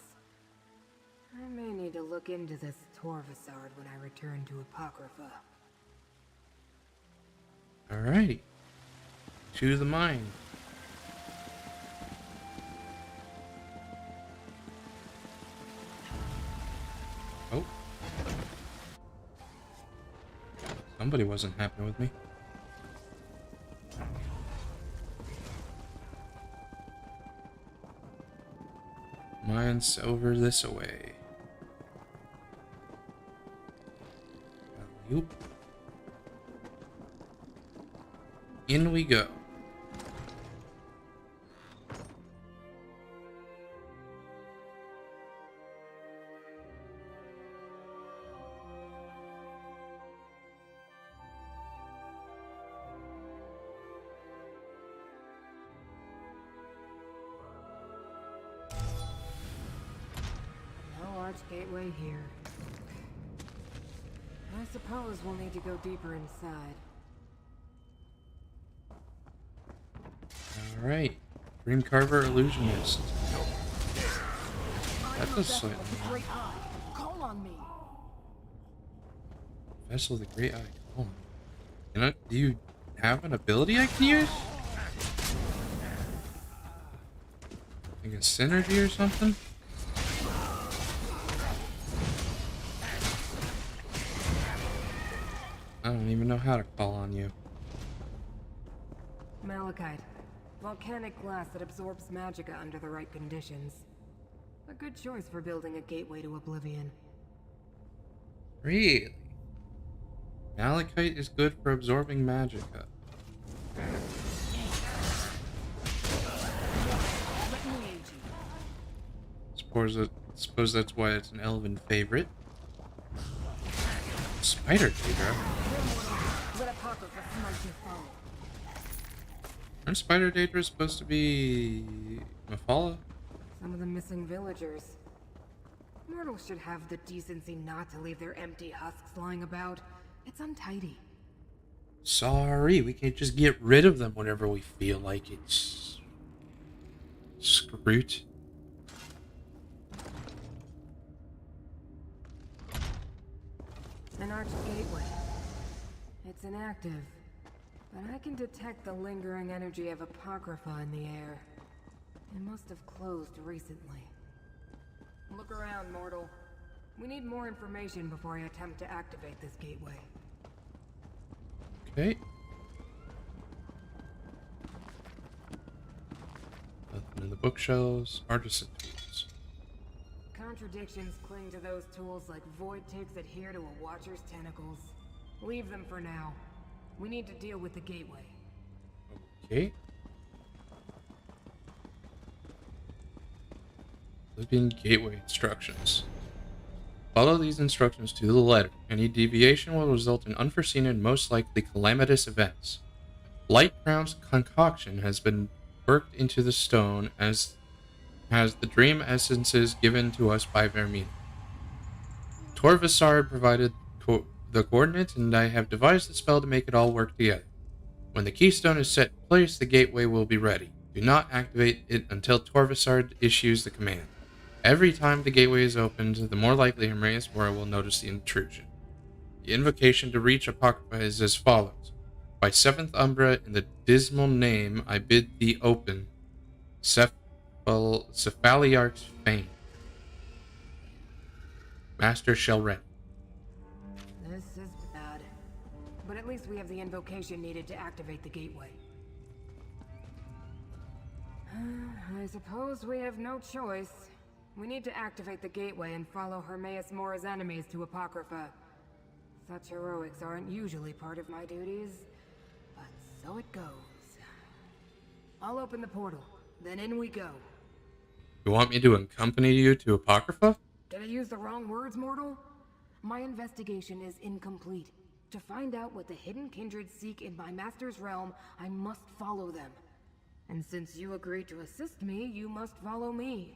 I may need to look into this Torvsard when I return to Apocrypha. Alrighty. To the mine. Oh. Somebody wasn't happy with me. Mine's over this away. Alley-oop. In we go. No arch gateway here. I suppose we'll need to go deeper inside. Alright. Dream Carver Illusionist. That does slightly. Call on me. Vessel of the Great Eye. Oh. Do you have an ability I can use? Like a synergy or something? I don't even know how to call on you. Malachite. Volcanic glass that absorbs magicka under the right conditions. A good choice for building a gateway to oblivion. Really? Malachite is good for absorbing magicka. Suppose that's why it's an elven favorite. Spider Daedra? Aren't Spider Daedra supposed to be Mephala? Some of the missing villagers. Mortals should have the decency not to leave their empty husks lying about. It's untidy. Sorry, we can't just get rid of them whenever we feel like it's... Scroot. An arch gateway. It's inactive, but I can detect the lingering energy of Apocrypha in the air. It must have closed recently. Look around, mortal. We need more information before I attempt to activate this gateway. Okay. Nothing in the bookshelves. Artisan tools. Contradictions cling to those tools like void ticks adhere to a watcher's tentacles. Leave them for now. We need to deal with the gateway. Okay. Oblivion Gateway instructions. Follow these instructions to the letter. Any deviation will result in unforeseen and most likely calamitous events. Light Crown's concoction has been worked into the stone as has the dream essences given to us by Vermina. Torvsard provided the coordinates, and I have devised a spell to make it all work together. When the keystone is set in place, the gateway will be ready. Do not activate it until Torvsard issues the command. Every time the gateway is opened, the more likely Hermaeus Mora will notice the intrusion. The invocation to reach Apocrypha is as follows. By seventh Umbra, in the dismal name, I bid thee open. Cephaliarch's fane. Master Shelreni. This is bad. But at least we have the invocation needed to activate the gateway. I suppose we have no choice. We need to activate the gateway and follow Hermaeus Mora's enemies to Apocrypha. Such heroics aren't usually part of my duties, but so it goes. I'll open the portal, then in we go. You want me to accompany you to Apocrypha? Did I use the wrong words, mortal? My investigation is incomplete. To find out what the hidden kindred seek in my master's realm, I must follow them. And since you agreed to assist me, you must follow me.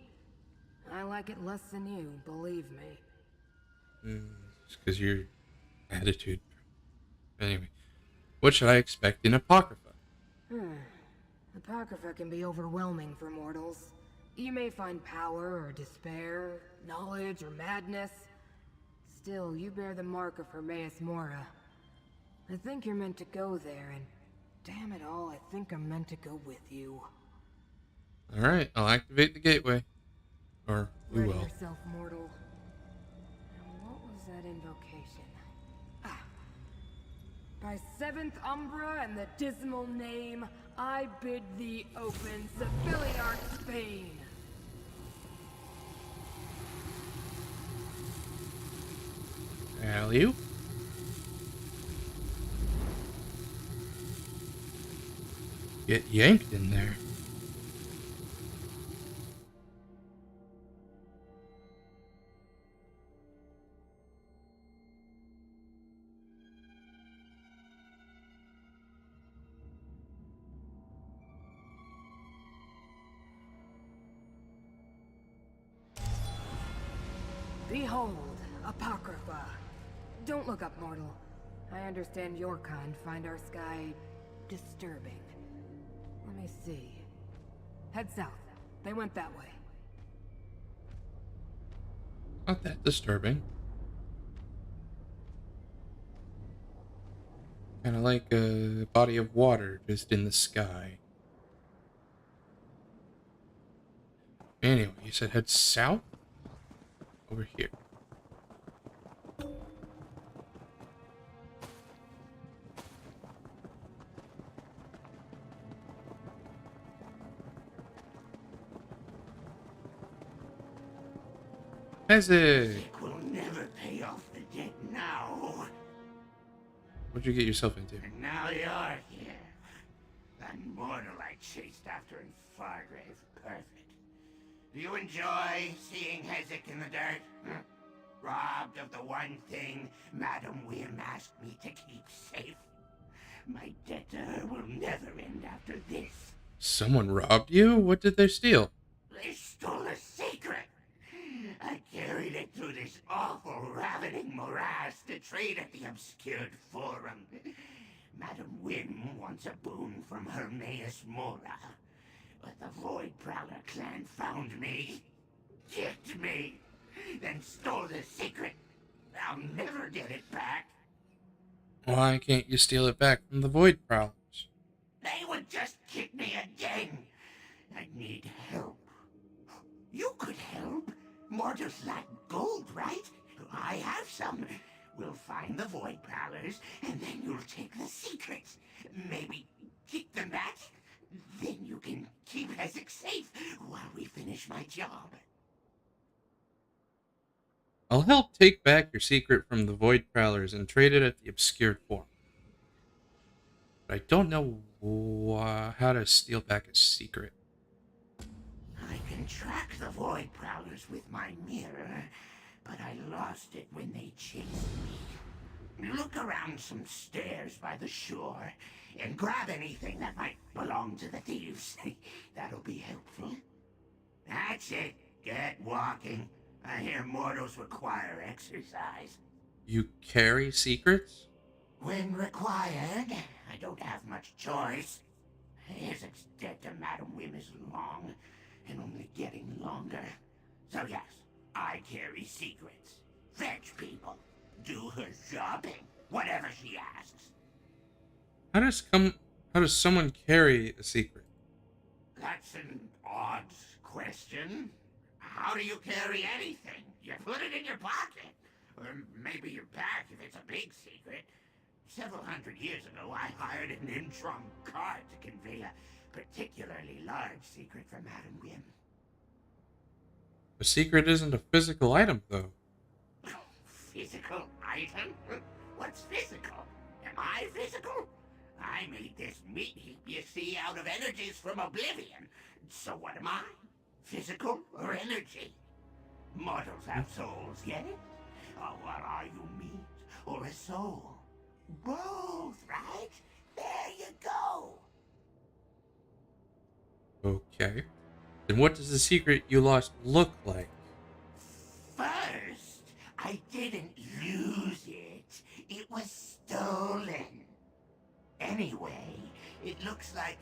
I like it less than you, believe me. It's because your attitude. Anyway, what should I expect in Apocrypha? Apocrypha can be overwhelming for mortals. You may find power or despair, knowledge or madness. Still, you bear the mark of Hermaeus Mora. I think you're meant to go there, and damn it all, I think I'm meant to go with you. Alright, I'll activate the gateway. Or you Ready will. yourself, mortal. Now, what was that invocation? By 7th Umbra and the dismal name, I bid thee open Civiliar Spain. Alley-oop. Get yanked in there. Behold, Apocrypha. Don't look up, mortal. I understand your kind find our sky disturbing. Let me see. Head south. They went that way. Not that disturbing. Kind of like a body of water just in the sky. Anyway, you said head south? Over here. Isaac! Will never pay off the debt now. What'd you get yourself into? And now you're here. That mortal I chased after in Fargrave. Perfect. Do you enjoy seeing Hezek in the dirt? Robbed of the one thing Madam Wim asked me to keep safe. My debt to her will never end after this. Someone robbed you? What did they steal? They stole a secret. I carried it through this awful, ravening morass to trade at the obscured forum. Madam Wim wants a boon from Hermaeus Mora. But the Void Prowler clan found me, kicked me, then stole the secret. I'll never get it back. Why can't you steal it back from the Void Prowlers? They would just kick me again. I need help. You could help. Mortals lack gold, right? I have some. We'll find the Void Prowlers, and then you'll take the secrets. Maybe kick them back. Then you can keep Hezek safe while we finish my job. I'll help take back your secret from the Void Prowlers and trade it at the obscured form. But I don't know how to steal back a secret. I can track the Void Prowlers with my mirror, but I lost it when they chased me. Look around some stairs by the shore and grab anything that might belong to the thieves. That'll be helpful. That's it. Get walking. I hear mortals require exercise. You carry secrets? When required, I don't have much choice. Hezek's debt to Madam Wim is long, and only getting longer. So yes, I carry secrets. Fetch people. Do her shopping. Whatever she asks. How does someone carry a secret? That's an odd question. How do you carry anything? You put it in your pocket. Or maybe your back if it's a big secret. Several hundred years ago, I hired an Intron cart to convey a particularly large secret from Madam Wim. A secret isn't a physical item, though. Physical item? What's physical? Am I physical? I made this meat heap you see out of energies from oblivion. So what am I? Physical or energy? Mortals have souls, get it? Or what are you, meat or a soul? Both, right? There you go. Okay. Then what does the secret you lost look like? First, I didn't lose it. It was stolen. Anyway, it looks like,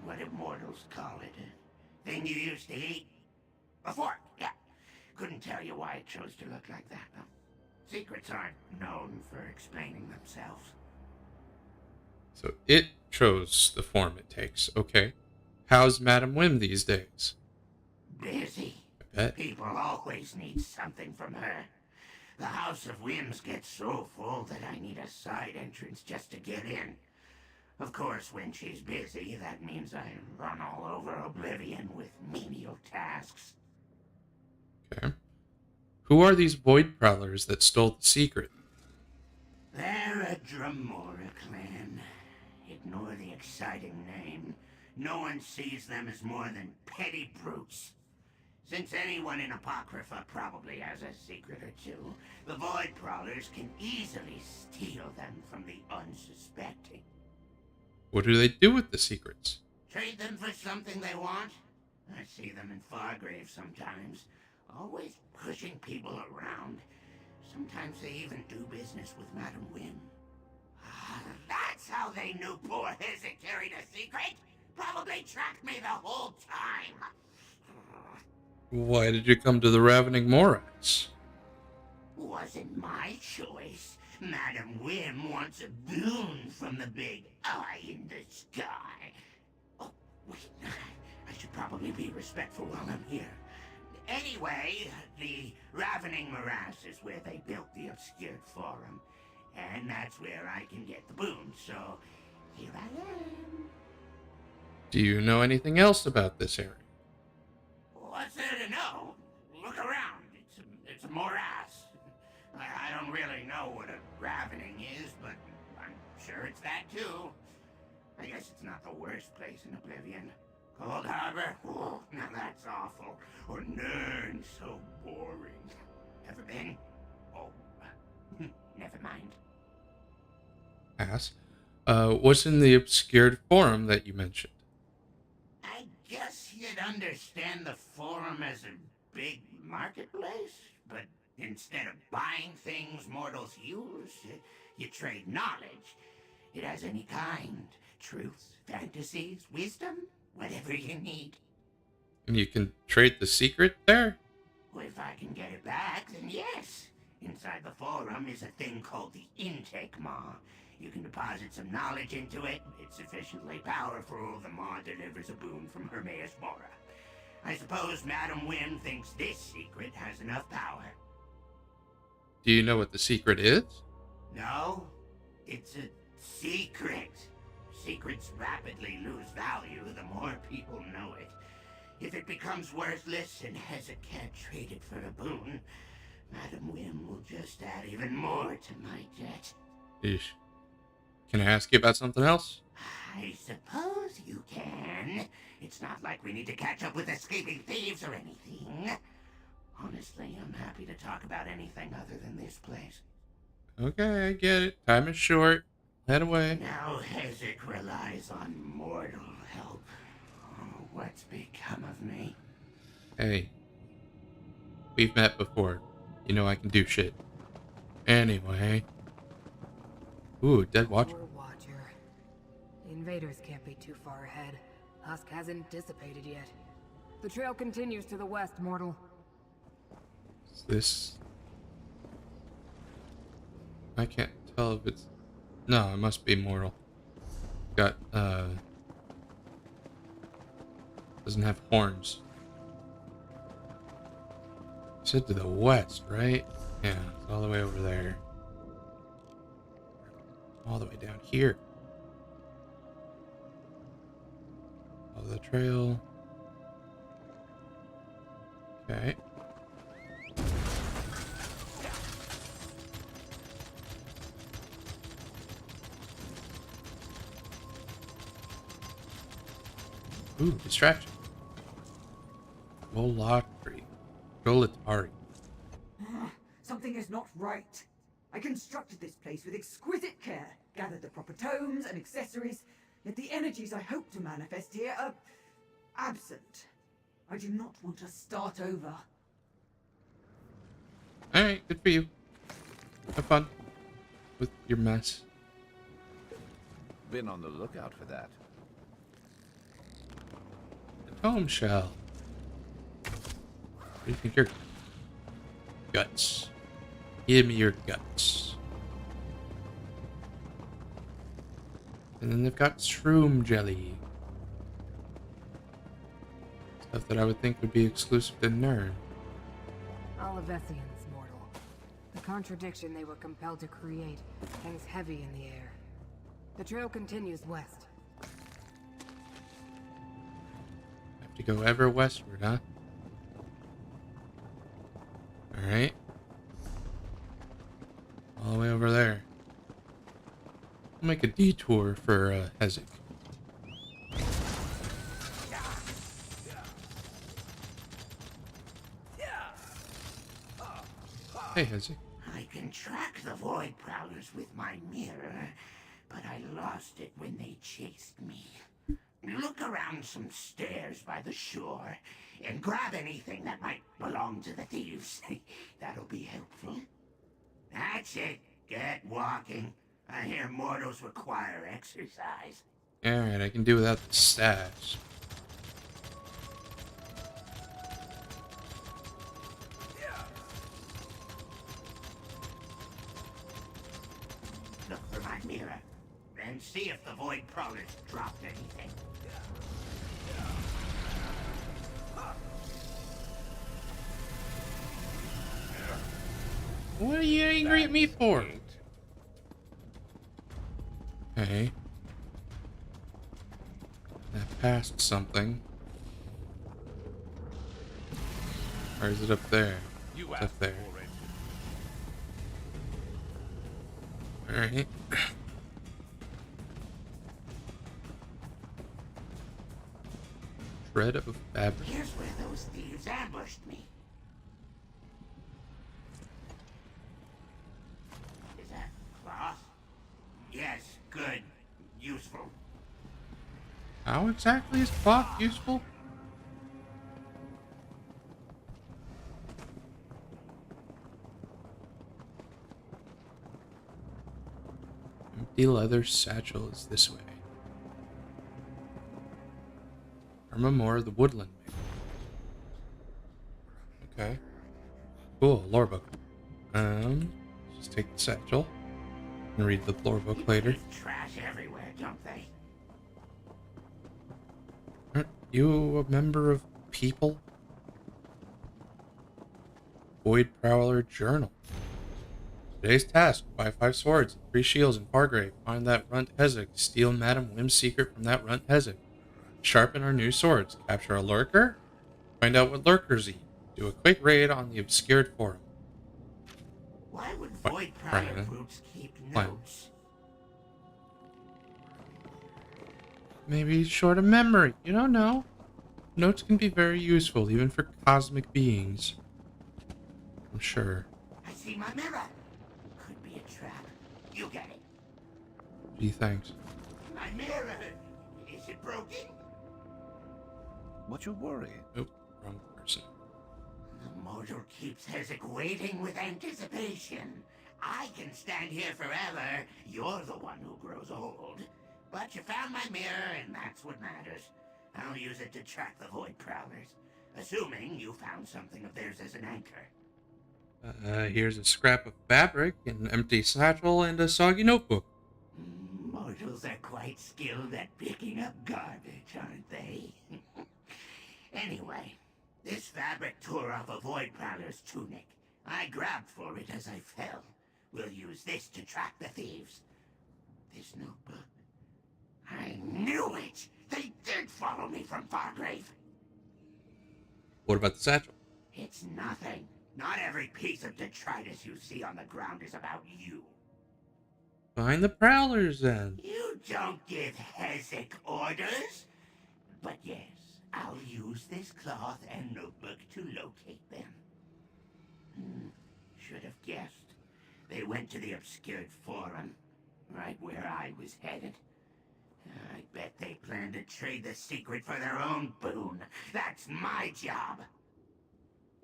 what do mortals call it? A thing you used to eat? A fork, yeah. Couldn't tell you why it chose to look like that, though. Secrets aren't known for explaining themselves. So it chose the form it takes. Okay. How's Madam Wim these days? Busy. I bet. People always need something from her. The House of Whims gets so full that I need a side entrance just to get in. Of course, when she's busy, that means I run all over Oblivion with menial tasks. Okay. Who are these void prowlers that stole the secret? They're a Dremora clan. Ignore the exciting name. No one sees them as more than petty brutes. Since anyone in Apocrypha probably has a secret or two, the Void Prowlers can easily steal them from the unsuspecting. What do they do with the secrets? Trade them for something they want? I see them in Fargrave sometimes, always pushing people around. Sometimes they even do business with Madam Wim. That's how they knew poor Hezek carried a secret? Probably tracked me the whole time. Why did you come to the Ravening Morass? Wasn't my choice. Madam Wim wants a boon from the big eye in the sky. Oh, wait. I should probably be respectful while I'm here. Anyway, the Ravening Morass is where they built the obscured forum. And that's where I can get the boon, so here I am. Do you know anything else about this area? What's there to know? Look around. It's a morass. I don't really know what a ravening is, but I'm sure it's that too. I guess it's not the worst place in Oblivion. Cold Harbor? Oh, now that's awful. Or Nern, so boring. Ever been? Oh, never mind. Ass. What's in the obscured forum that you mentioned? I guess you'd understand the forum as a big marketplace, but instead of buying things mortals use, you trade knowledge. It has any kind. Truth, fantasies, wisdom, whatever you need. And you can trade the secret there? Well, if I can get it back, then yes. Inside the forum is a thing called the intake maw. You can deposit some knowledge into it. It's sufficiently powerful, the maw delivers a boon from Hermaeus Mora. I suppose Madam Wim thinks this secret has enough power. Do you know what the secret is? No, it's a secret. Secrets rapidly lose value the more people know it. If it becomes worthless and Hezek can't trade it for a boon, Madam Wim will just add even more to my debt. Eesh. Can I ask you about something else? I suppose you can. It's not like we need to catch up with escaping thieves or anything. Honestly, I'm happy to talk about anything other than this place. Okay, I get it. Time is short. Head away. Now Hezek relies on mortal help. Oh, what's become of me? Hey. We've met before. You know I can do shit. Anyway. Ooh, dead watcher. Poor Watcher. The invaders can't be too far ahead. Husk hasn't dissipated yet. The trail continues to the west, mortal. Is this... I can't tell if it's... No, it must be mortal. Got, doesn't have horns. You said to the west, right? Yeah, it's all the way over there. All the way down here. Follow the trail. Okay. Ooh, distraction. Golatri. Golatari. Something is not right. I constructed this place with exquisite care, gathered the proper tomes and accessories, yet the energies I hope to manifest here are absent. I do not want to start over. Alright, good for you. Have fun with your mess. Been on the lookout for that. The tome shell. What do you think you're? Guts. Give me your guts. And then they've got shroom jelly. Stuff that I would think would be exclusive to Nern. Olivesians, mortal. The contradiction they were compelled to create hangs heavy in the air. The trail continues west. Have to go ever westward, huh? Alright. All the way over there. We'll make a detour for Hezek. Hey, Hezek. I can track the Void Prowlers with my mirror, but I lost it when they chased me. Look around some stairs by the shore and grab anything that might belong to the thieves. That'll be helpful. That's it. Get walking. I hear mortals require exercise. Alright, I can do without the stash. Look for my mirror, and see if the Void Prowlers dropped anything. What are you angry at me for? Okay. That passed something. Or is it up there? It's up there. Alright. Shred of fabric. Here's where those thieves ambushed me. Is that cloth? Yes, good. Useful. How exactly is cloth useful? Empty leather satchel is this way. Armor of the Woodland Man. Okay. Cool, lore book. Just take the satchel and read the lore book later. Leave trash everywhere, don't they? Aren't you a member of People? Void Prowler Journal. Today's task: buy 5 swords, 3 shields in Fargrave. Find that runt Hezek. Steal Madam Wim's secret from that runt Hezek. Sharpen our new swords. Capture a lurker. Find out what lurkers eat. Do a quick raid on the obscured forum. Why would Void Prowler brutes keep notes? Maybe he's short of memory. You don't know. Notes can be very useful, even for cosmic beings. I'm sure. I see my mirror. Could be a trap. You get it. Gee, thanks. My mirror. Is it broken? What's your worry? Nope, wrong person. The mortal keeps Hezek waiting with anticipation. I can stand here forever. You're the one who grows old. But you found my mirror, and that's what matters. I'll use it to track the Void Prowlers, assuming you found something of theirs as an anchor. Here's a scrap of fabric, an empty satchel, and a soggy notebook. Mortals are quite skilled at picking up garbage, aren't they? Anyway, this fabric tore off a Void Prowler's tunic. I grabbed for it as I fell. We'll use this to track the thieves. This notebook. I knew it! They did follow me from Fargrave. What about the satchel? It's nothing. Not every piece of detritus you see on the ground is about you. Find the Prowlers, then. You don't give Hezek orders. But yes, I'll use this cloth and notebook to locate them. Should have guessed. They went to the obscured forum, right where I was headed. I bet they plan to trade the secret for their own boon. That's my job.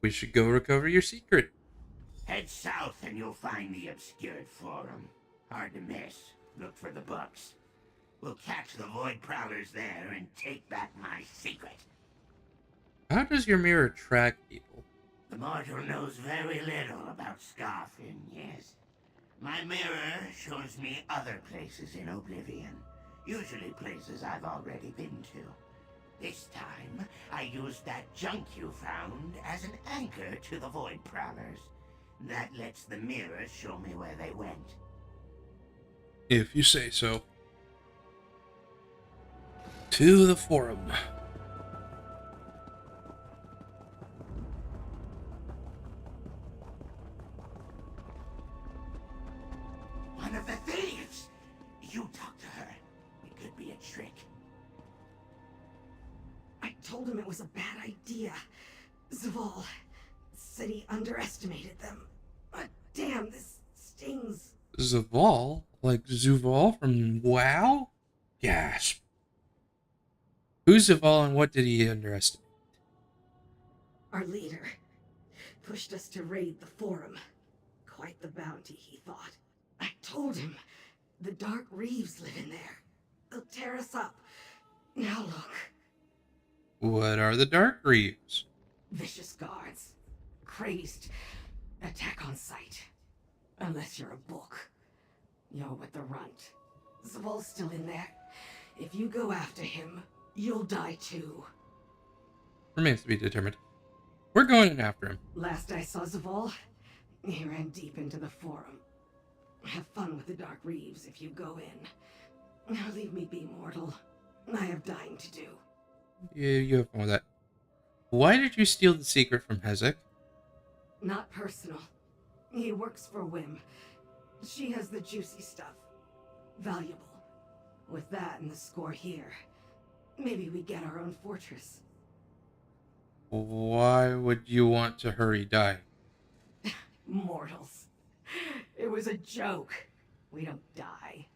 We should go recover your secret. Head south and you'll find the obscured forum. Hard to miss. Look for the books. We'll catch the Void Prowlers there and take back my secret. How does your mirror track people? The mortal knows very little about Scarfin, yes. My mirror shows me other places in Oblivion. Usually places I've already been to. This time, I used that junk you found as an anchor to the Void Prowlers. That lets the mirror show me where they went. If you say so. To the forum. One of the thieves! You talk to her. It could be a trick. I told him it was a bad idea. Zaval said he underestimated them. But damn, this stings. Zaval? Like Zuval from WoW? Gasp. Who's Zaval and what did he underestimate? Our leader pushed us to raid the forum. Quite the bounty, he thought. I told him the Dark Reeves live in there. They'll tear us up. Now look. What are the Dark Reeves? Vicious guards. Crazed. Attack on sight. Unless you're a book. You're with the runt. Zaval's still in there. If you go after him, you'll die too. Remains to be determined. We're going in after him. Last I saw Zaval, he ran deep into the forum. Have fun with the Dark Reeves if you go in. Now leave me be, mortal. I have dying to do. Yeah, you have fun with that. Why did you steal the secret from Hezek? Not personal. He works for Wim. She has the juicy stuff. Valuable. With that and the score here, maybe we get our own fortress. Why would you want to hurry die? Mortals. It was a joke. We don't die.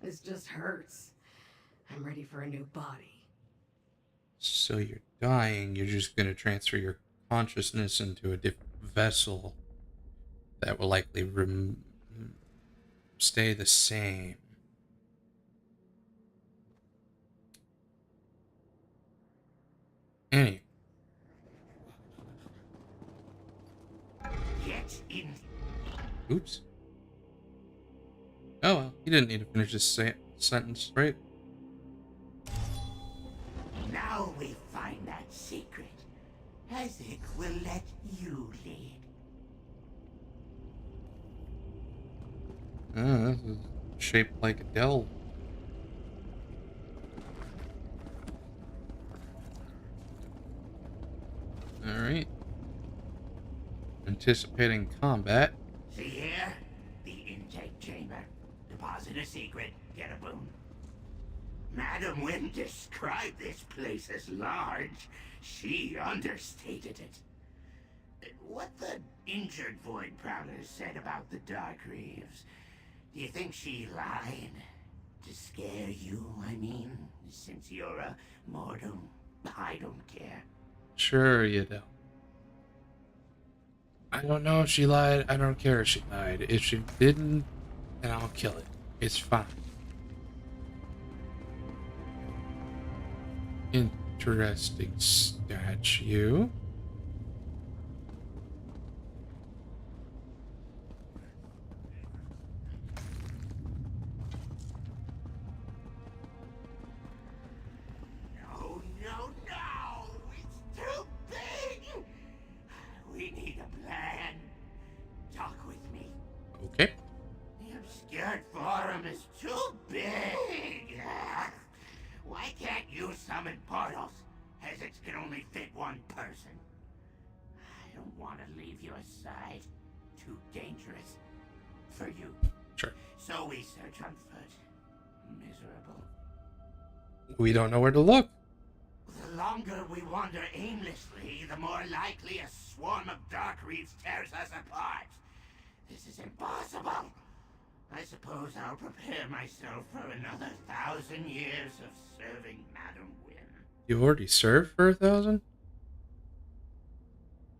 This just hurts. I'm ready for a new body. So you're dying, you're just going to transfer your consciousness into a different vessel that will likely stay the same. Anyway. Get in. Oops. Oh well, he didn't need to finish this sentence, right? Now we find that secret. Hezek will let you lead. This is shaped like a delve. Alright. Anticipating combat. See here? The intake chamber. Deposit a secret, get a boon. Madam Wynn described this place as large. She understated it. What the injured Void Prowler said about the Dark Reeves, do you think she lied? To scare you, I mean? Since you're a mortal, I don't care. Sure you don't. I don't know if she lied. I don't care if she lied. If she didn't, then I'll kill it. It's fine. Interesting statue. No, no, no! It's too big! We need a plan. Talk with me. Okay. The obscured forum is too big. Why can't you summon portals? Hezek can only fit one person. I don't want to leave you aside. Too dangerous. For you. Sure. So we search on foot. Miserable. We don't know where to look. The longer we wander aimlessly, the more likely a swarm of dark reeds tears us apart. This is impossible. I suppose I'll prepare myself for another 1,000 years of serving Madam Wynn. You already served for 1,000?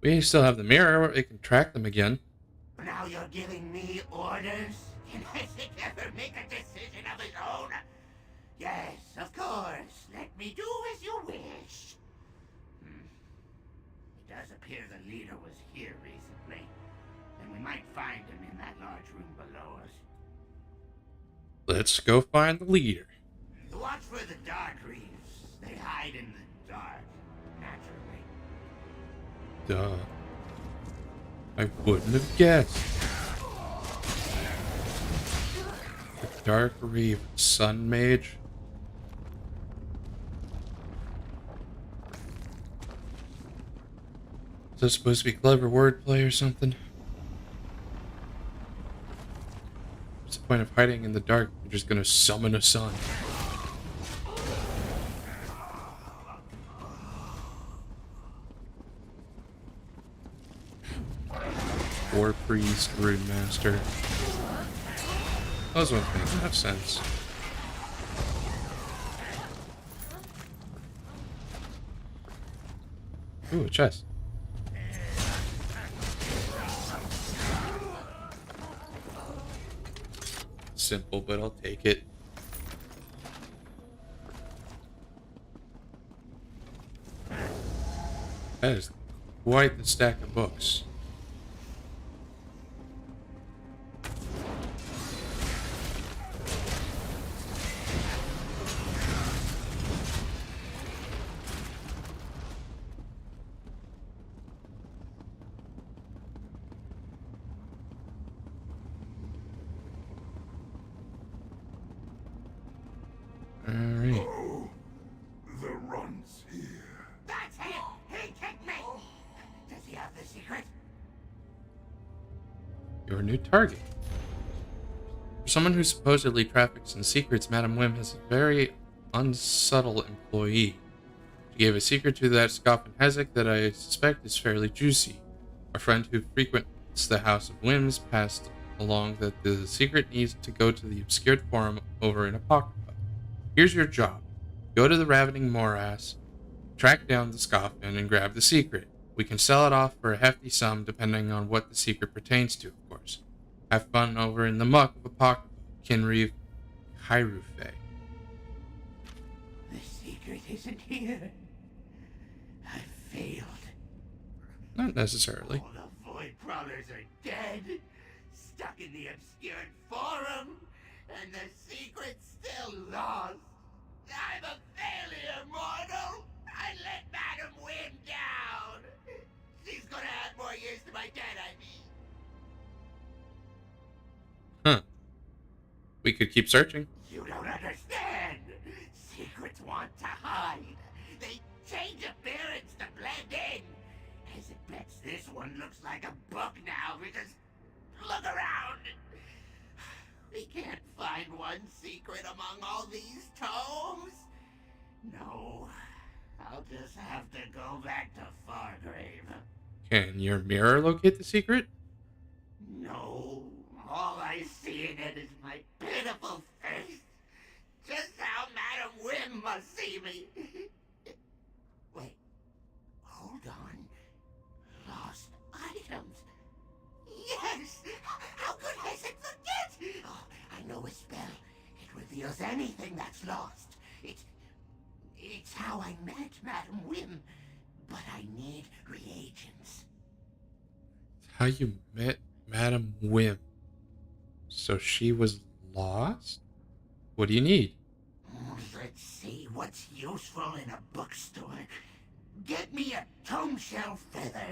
We still have the mirror. It can track them again. Now you're giving me orders? Can Isaac ever make a decision of his own? Yes, of course. Let me do as you wish. It does appear the leader was here recently, and we might find him in that large room below us. Let's go find the leader. Watch for the dark reeds. They hide in the dark, naturally. Duh. I wouldn't have guessed. The Dark Reeve Sun Mage. Is this supposed to be clever wordplay or something? What's the point of hiding in the dark? You're just gonna summon a sun. War Priest, Rune Master. Those ones make enough sense. Ooh, a chest. Simple, but I'll take it. That is quite the stack of books. Alright. Oh, the run's here. That's him! He kicked me! Does he have the secret? Your new target. For someone who supposedly traffics in secrets, Madam Wim has a very unsubtle employee. She gave a secret to that Scoffin Hezek that I suspect is fairly juicy. A friend who frequents the House of Whims passed along that the secret needs to go to the obscured forum over in Apocrypha. Here's your job. Go to the Ravening Morass, track down the Scoffin, and grab the secret. We can sell it off for a hefty sum depending on what the secret pertains to, of course. Have fun over in the muck of Apocrypha, Kinreeve, Hyrule. The secret isn't here. I failed. Not necessarily. All the Void Prowlers are dead, stuck in the obscured forum, and the secret's still lost. I'm a failure, mortal! I let Madam Wynn down! She's gonna add more years to my debt, I mean. Huh. We could keep searching. You don't understand! Secrets want to hide. They change appearance to blend in. As it bets this one looks like a book now because look around. We can't find one secret among all these tomes. No, I'll just have to go back to Fargrave. Can your mirror locate the secret? No, all I see in it is my pitiful face. Just how Madam Wim must see me. Wait, hold on. Lost items. Yes! How could Isaac forget? Oh, I know a spell. It reveals anything that's lost. It's how I met Madam Wim, but I need reagents. How you met Madam Wim. So she was lost? What do you need? Let's see what's useful in a bookstore. Get me a tome shell feather,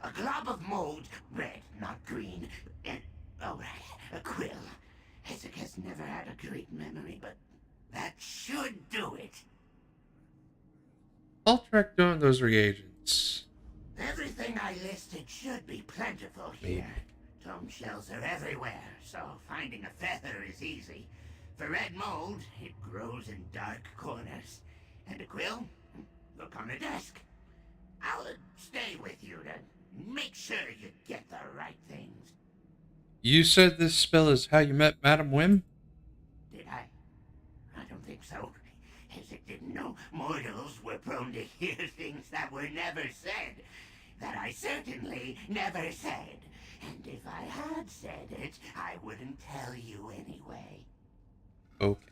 a glob of mold, red, not green, and, oh right, a quill. Isaac has never had a great memory, but that should do it. I'll track down those reagents. Everything I listed should be plentiful here. Tome shells are everywhere, so finding a feather is easy. For red mold, it grows in dark corners. And a quill? Look on the desk. I'll stay with you to make sure you get the right things. You said this spell is how you met Madam Wim? Did I? I don't think so. Hezek didn't know mortals were prone to hear things that were never said. That I certainly never said. And if I had said it, I wouldn't tell you anyway. Okay.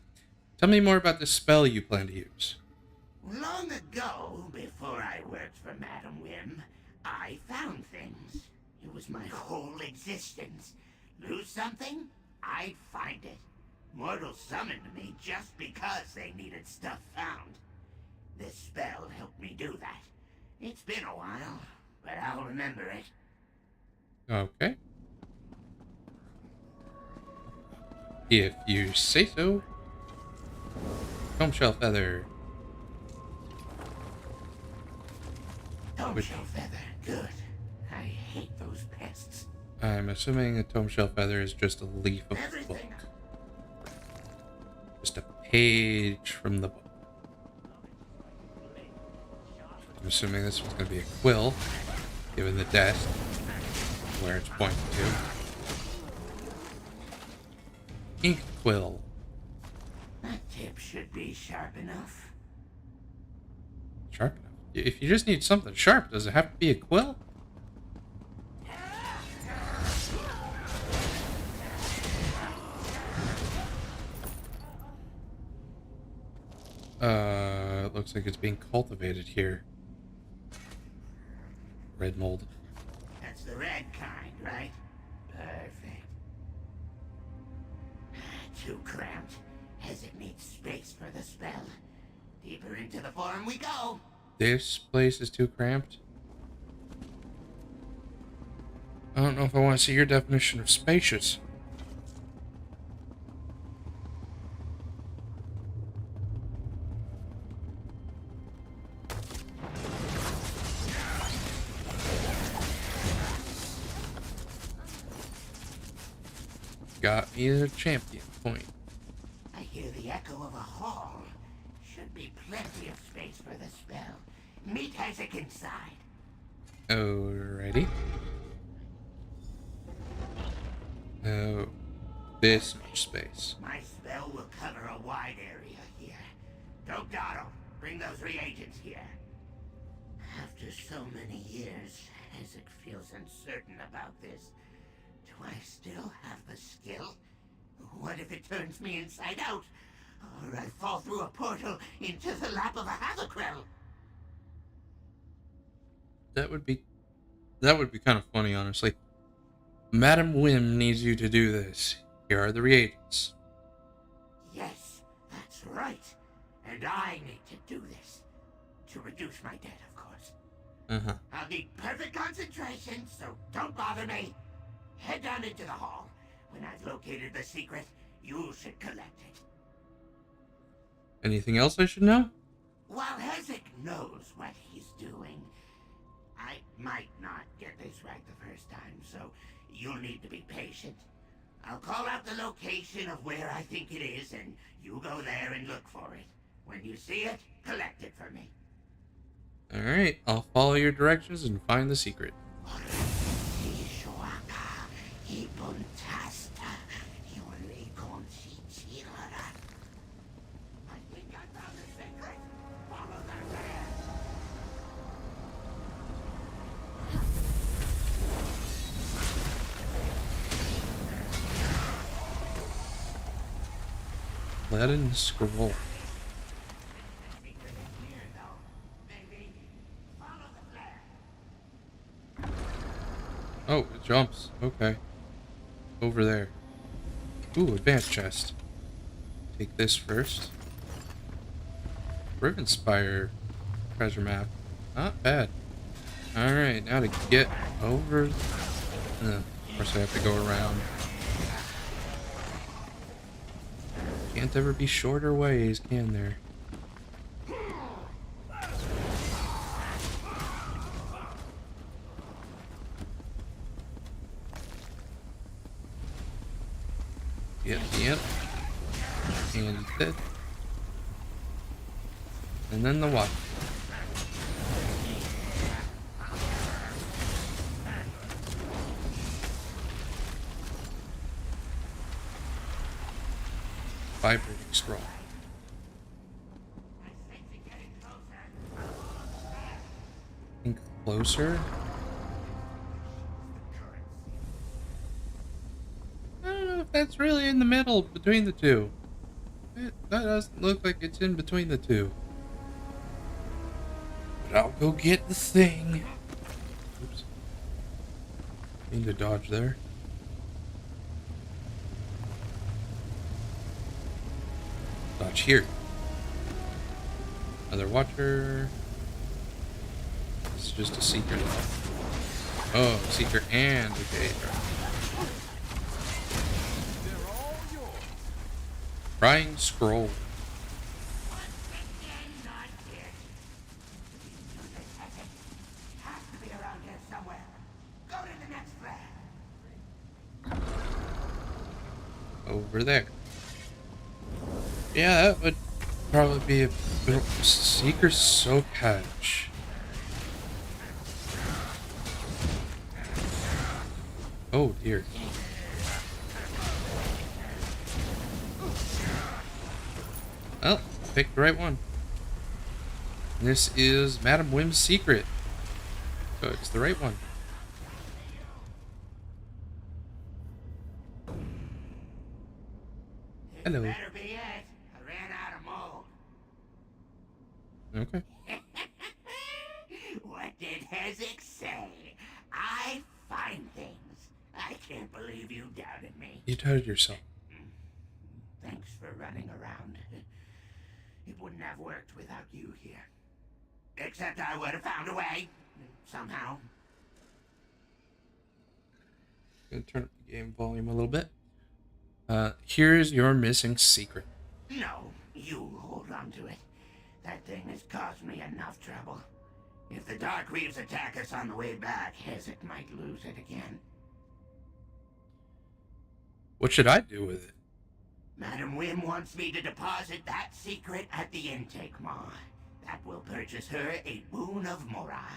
Tell me more about the spell you plan to use. Long ago, before I worked for Madam Wim, I found things. It was my whole existence. Lose something, I'd find it. Mortals summoned me just because they needed stuff found. This spell helped me do that. It's been a while, but I'll remember it. Okay. If you say so. Comb shell feather. Comb shell feather, good. I hate those pests. I'm assuming a tome shell feather is just a leaf of the book. Just a page from the book. I'm assuming this one's going to be a quill, given the desk, where it's pointing to. Ink quill. That tip should be sharp enough. Sharp enough? If you just need something sharp, does it have to be a quill? It looks like it's being cultivated here. Red mold. That's the red kind, right? Perfect. Too cramped. Hezek needs space for the spell. Deeper into the form we go. This place is too cramped. I don't know if I want to see your definition of spacious. Got me a champion point. I hear the echo of a hall. Should be plenty of space for the spell. Meet Hezek inside. Alrighty. Oh, this much space. My spell will cover a wide area here. Don't dawdle. Bring those reagents here. After so many years, Hezek feels uncertain about this. Do I still have the skill? What if it turns me inside out? Or I fall through a portal into the lap of a Hathacrell? That would be kind of funny, honestly. Madam Wim needs you to do this. Here are the reagents. Yes, that's right. And I need to do this. To reduce my debt, of course. Uh-huh. I'll need perfect concentration, so don't bother me. Head down into the hall. When I've located the secret, you should collect it. Anything else I should know? While Hezek knows what he's doing, I might not get this right the first time, so you'll need to be patient. I'll call out the location of where I think it is, and you go there and look for it. When you see it, collect it for me. Alright, I'll follow your directions and find the secret. Latin scroll. Oh, it jumps. Okay. Over there. Ooh, advanced chest. Take this first. Rivenspire treasure map. Not bad. Alright, now to get over... of course I have to go around. Can't ever be shorter ways, can there? Yep. And dead. And then the water. vibrating scroll. Think closer? I don't know if that's really in the middle between the two. That doesn't look like it's in between the two. But I'll go get the thing. Oops. Need to dodge there. Dodge here. Another watcher. It's just a seeker. Oh, seeker and a Daedra. Crying scroll. Over there. Yeah, that would probably be a seeker soak hatch. Oh dear. Well, picked the right one. This is Madam Wim's secret. So it's the right one. Hello. Better be it. I ran out of mold. Okay. What did Hezek say? I find things. I can't believe you doubted me. You doubted yourself. Thanks for running around. It wouldn't have worked without you here. Except I would have found a way. Somehow. Gonna turn up the game volume a little bit. Here's your missing secret. No, you hold on to it. That thing has caused me enough trouble. If the Dark Reaves attack us on the way back, Hezek might lose it again. What should I do with it? Madam Wim wants me to deposit that secret at the intake maw. That will purchase her a boon of Mora.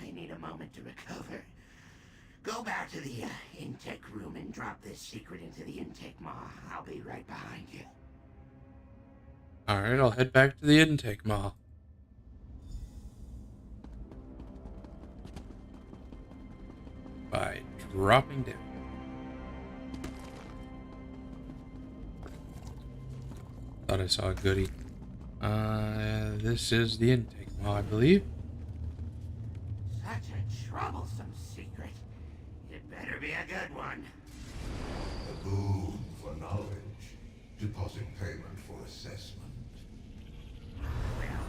I need a moment to recover. Go back to the intake room and drop this secret into the intake maw. I'll be right behind you. Alright, I'll head back to the intake maw. By dropping down. Thought I saw a goodie. This is the intake maw, I believe. Such a troublesome secret. It better be a good one. A boon for knowledge. Deposit payment for assessment. Well,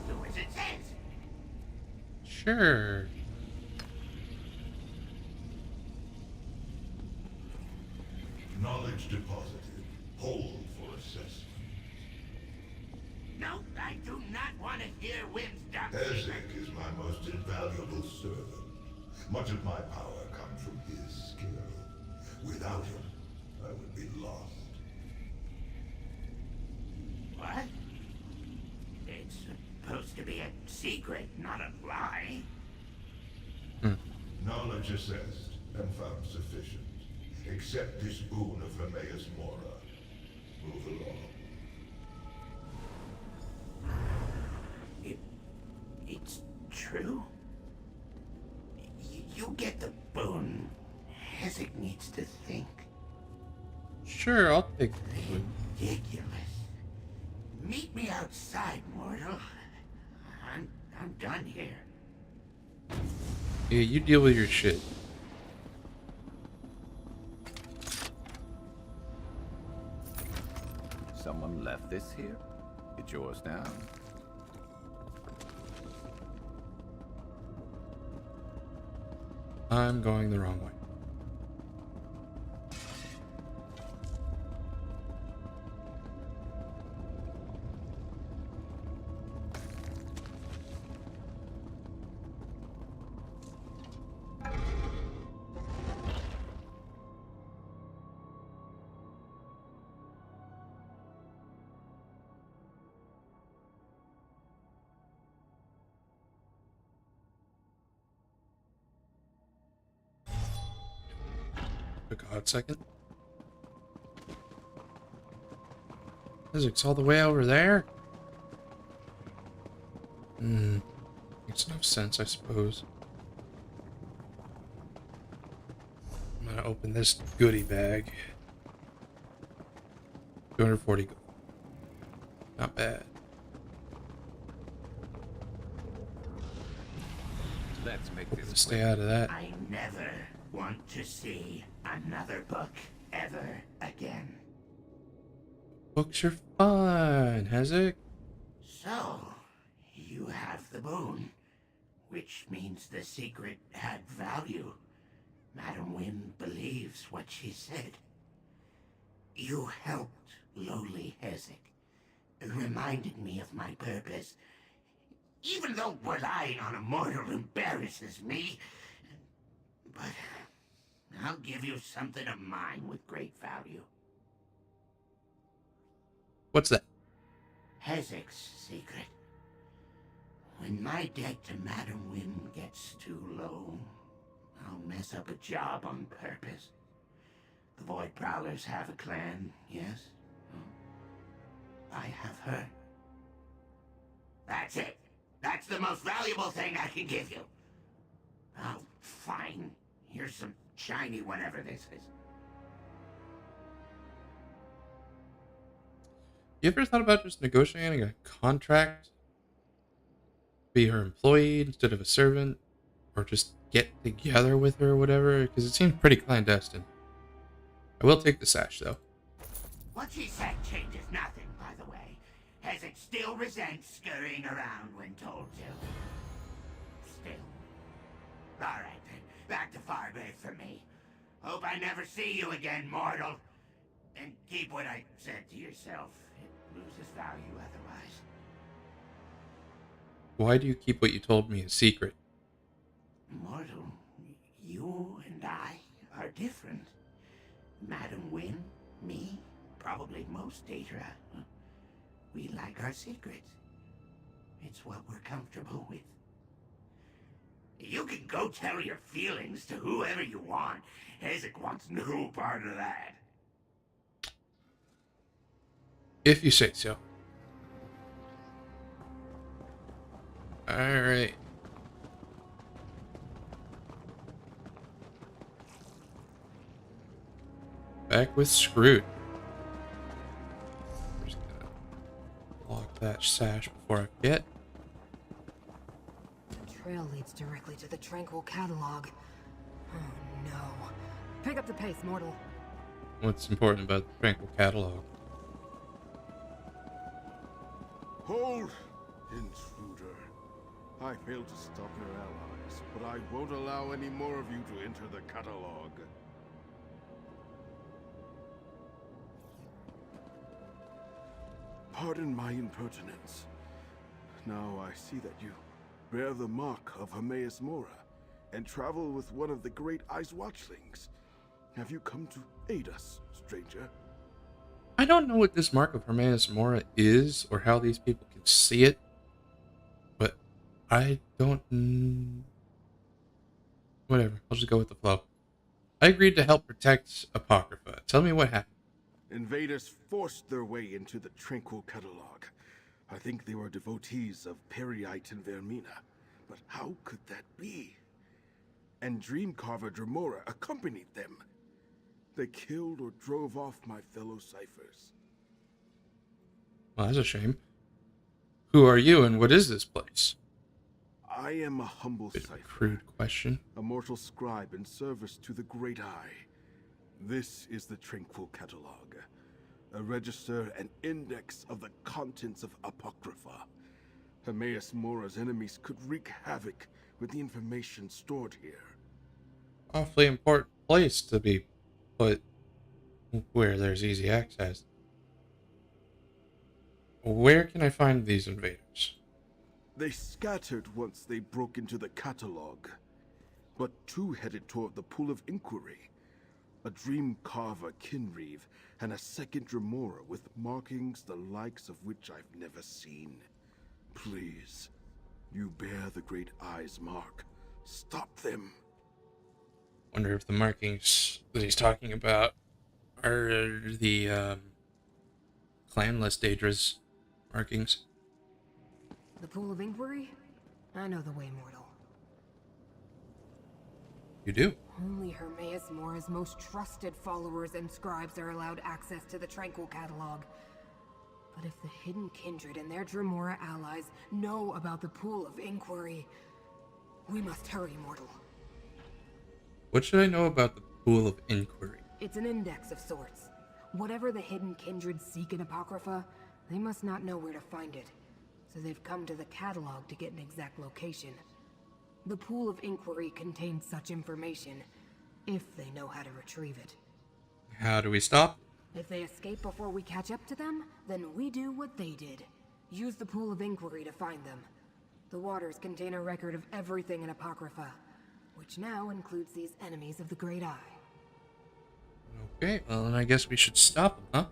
do as it says. Sure. Knowledge deposited. Hold for assessment. No, I do not want to hear Wim's dark Hezek secret. is my most invaluable servant. Much of my power comes from his skill. Without him, I would be lost. What? It's supposed to be a secret, not a lie. Knowledge assessed and found sufficient. Accept this boon of Hermaeus Mora. Move along. It's true? You get the boon. Hezek needs to think. Sure, I'll take it. Ridiculous. Meet me outside, mortal. I'm done here. Yeah, you deal with your shit. Someone left this here? It's yours now. I'm going the wrong way. Took a hot second. Physics all the way over there? Makes no sense, I suppose. I'm gonna open this goodie bag. 240 gold. Not bad. Let's make Hoping this to stay out of that. I never want to see another book ever again. Books are fun, Hezek. So, you have the boon, which means the secret had value. Madam Wynne believes what she said. You helped lowly Hezek. It reminded me of my purpose. Even though relying on a mortal embarrasses me. But I'll give you something of mine with great value. What's that? Hezek's secret. When my debt to Madam Wynne gets too low, I'll mess up a job on purpose. The Void Prowlers have a clan, yes? I have her. That's it. That's the most valuable thing I can give you. Oh, fine. Here's some shiny whatever this is. You ever thought about just negotiating a contract? Be her employee instead of a servant? Or just get together with her or whatever? Because it seems pretty clandestine. I will take the sash, though. What she said changes nothing, by the way. Hezek still resents scurrying around when told to. Still. Alright then, back to Fargrave for me. Hope I never see you again, mortal. And keep what I said to yourself. It loses value otherwise. Why do you keep what you told me a secret? Mortal, you and I are different. Madam Wynne, me, probably most Daedra. We like our secrets. It's what we're comfortable with. You can go tell your feelings to whoever you want. Hezek wants no part of that. If you say so. Alright. Back with Screwed. I'm just gonna lock that sash before I forget. The trail leads directly to the Tranquil Catalog. Oh no. Pick up the pace, mortal. What's important about the Tranquil Catalog? Hold, intruder. I failed to stop your allies, but I won't allow any more of you to enter the catalog. Pardon my impertinence. Now I see that you bear the mark of Hermaeus Mora and travel with one of the great Ice Watchlings. Have you come to aid us, stranger? I don't know what this mark of Hermaeus Mora is or how these people can see it, but I don't. Whatever, I'll just go with the flow. I agreed to help protect Apocrypha. Tell me what happened. Invaders forced their way into the Tranquil Catalog. I think they were devotees of Periite and Vermina. But how could that be? And Dreamcarver Dremora accompanied them. They killed or drove off my fellow ciphers. Well, that's a shame. Who are you and what is this place? I am a humble Bit of a cipher. crude question. A mortal scribe in service to the Great Eye. This is the Tranquil Catalog. A register and index of the contents of Apocrypha. Hermaeus Mora's enemies could wreak havoc with the information stored here. Awfully important place to be put where there's easy access. Where can I find these invaders? They scattered once they broke into the catalog, but two headed toward the Pool of Inquiry. A Dreamcarver Kinreeve and a second Dremora with markings the likes of which I've never seen. Please, you bear the Great Eye's mark. Stop them. Wonder if the markings that he's talking about are the clanless Daedra's markings. The Pool of Inquiry? I know the way, mortal. You do? Only Hermaeus Mora's most trusted followers and scribes are allowed access to the Tranquil Catalog. But if the Hidden Kindred and their Dremora allies know about the Pool of Inquiry, we must hurry, mortal. What should I know about the Pool of Inquiry? It's an index of sorts. Whatever the Hidden Kindred seek in Apocrypha, they must not know where to find it. So they've come to the catalog to get an exact location. The Pool of Inquiry contains such information, if they know how to retrieve it. How do we stop? If they escape before we catch up to them, then we do what they did. Use the Pool of Inquiry to find them. The waters contain a record of everything in Apocrypha, which now includes these enemies of the Great Eye. Okay, well then I guess we should stop them, huh?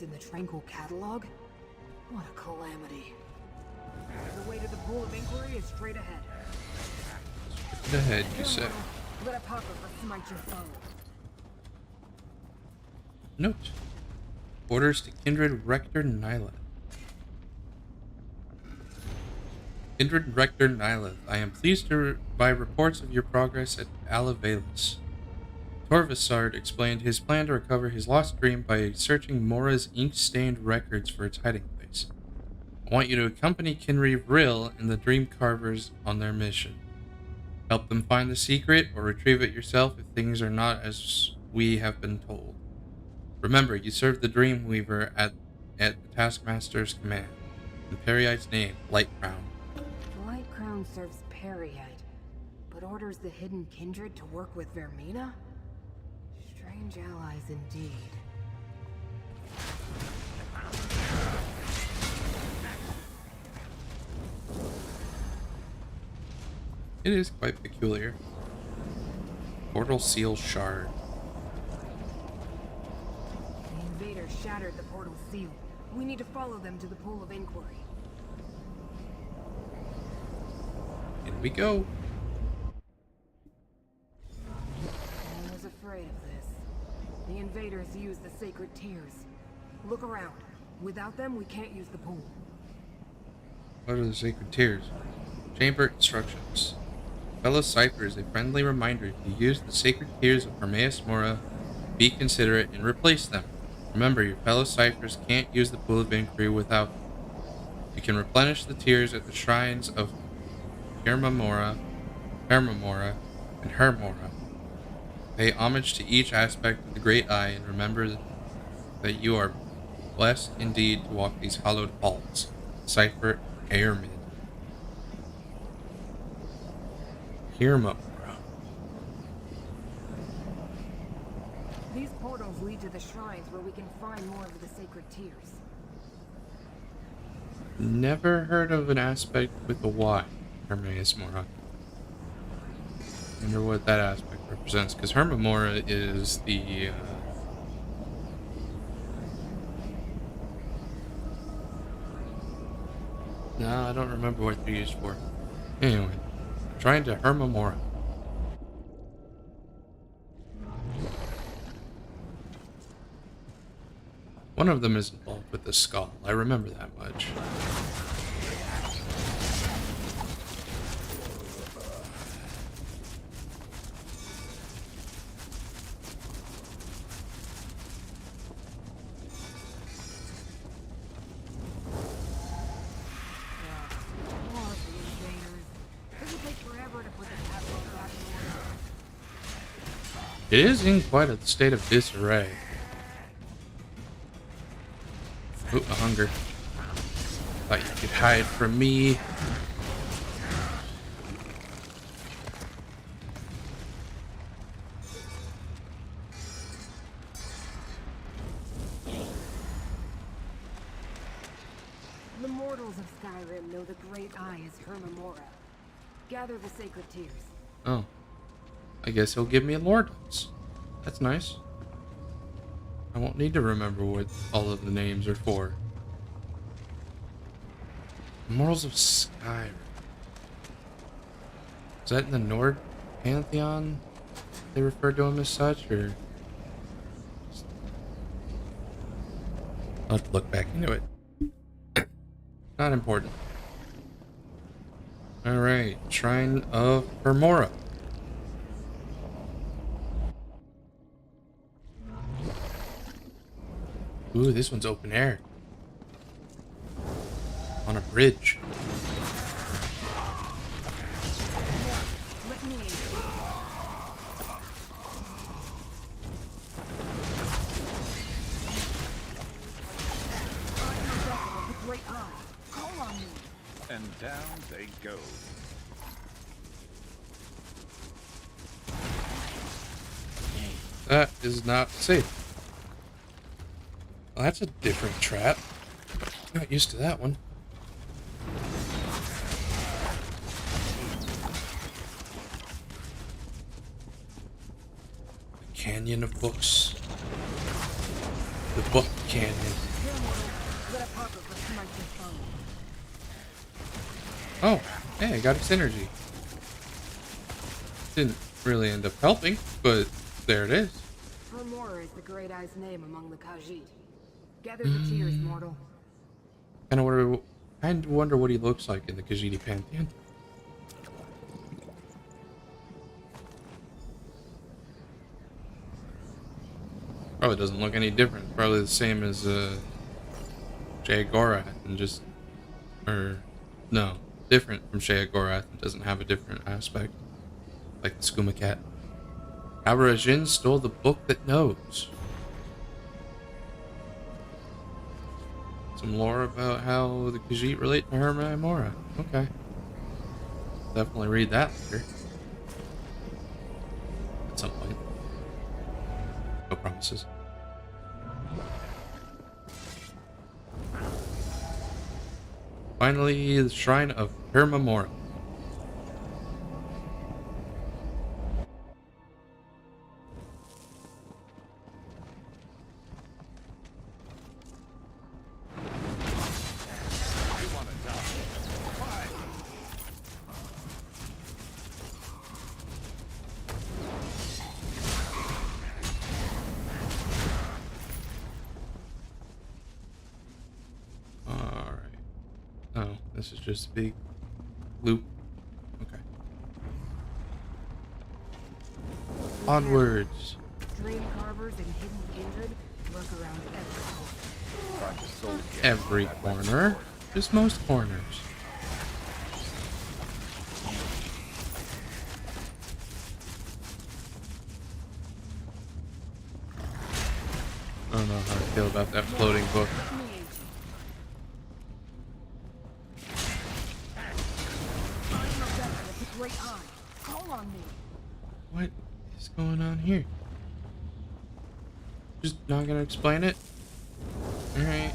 In the Tranquil Catalog? What a calamity. The way to the Pool of Inquiry is straight ahead. Straight ahead, you say. Let Apocrypha smite your foe. Note. Orders to Kindred Rector Nyleth. Kindred Rector Nyleth, I am pleased by reports of your progress at Alavelis. Torvasard explained his plan to recover his lost dream by searching Mora's ink-stained records for its hiding place. I want you to accompany Kinri Vril and the Dream Carvers on their mission. Help them find the secret or retrieve it yourself if things are not as we have been told. Remember, you served the Dream Weaver at the Taskmaster's command. In Periite's name, Light Crown. Light Crown serves Periite, but orders the Hidden Kindred to work with Vermina? Strange allies indeed. It is quite peculiar. Portal Seal Shard. The invaders shattered the portal seal. We need to follow them to the Pool of Inquiry. In we go. I was afraid of this. The invaders use the sacred tears. Look around. Without them, we can't use the pool. What are the sacred tears? Chamber instructions. Fellow ciphers, a friendly reminder: if you use the sacred tears of Hermaeus Mora, be considerate and replace them. Remember, your fellow ciphers can't use the Pool of Inquiry without them. You can replenish the tears at the shrines of Hermamora, and Hermora. Pay homage to each aspect of the Great Eye and remember that you are blessed indeed to walk these hallowed halls. Cipher Airmid. Hermamora. These portals lead to the shrines where we can find more of the sacred tears. Never heard of an aspect with a Y. Hermaeus Mora. Wonder what that aspect represents, because Hermamora is the no, I don't remember what they're used for. Anyway, trying to Hermamora. One of them is involved with the skull. I remember that much. It is in quite a state of disarray. Ooh, a hunger. Thought you could hide from me. The mortals have Skyrim know the Great Eye is Hermamora. Gather the sacred tears. Oh. I guess he'll give me a lore dice. That's nice. I won't need to remember what all of the names are for. Immortals of Skyrim. Is that in the Nord pantheon? They refer to him as such, or I'll have to look back into it. Not important. Alright, Shrine of Hermora. Ooh, this one's open air. On a bridge. Let me aid you. I'm the vessel of the Great Eye. Call on me. And down they go. That is not safe. Well, that's a different trap. Not used to that one. The Canyon of Books. The Book Canyon. Oh, hey, I got its energy. Didn't really end up helping, but there it is. Hermora is the Great Eye's name among the Khajiit. Gather the tears, mortal. Kind of wonder what he looks like in the Khajiit pantheon. Probably doesn't look any different. Probably the same as Sheogorath, and just, or no, different from Sheogorath. It doesn't have a different aspect, like the Skooma Cat. Aborigine stole the book that knows. Some lore about how the Khajiit relate to Hermamora. Okay. Definitely read that later. At some point. No promises. Finally, the Shrine of Hermamora. This is just a big loop. Okay. Onwards. Dream carvers and hidden kindred lurk around Every corner. Just most corners. I don't know how I feel about that floating book. What is going on here? Just not gonna explain it? Alright.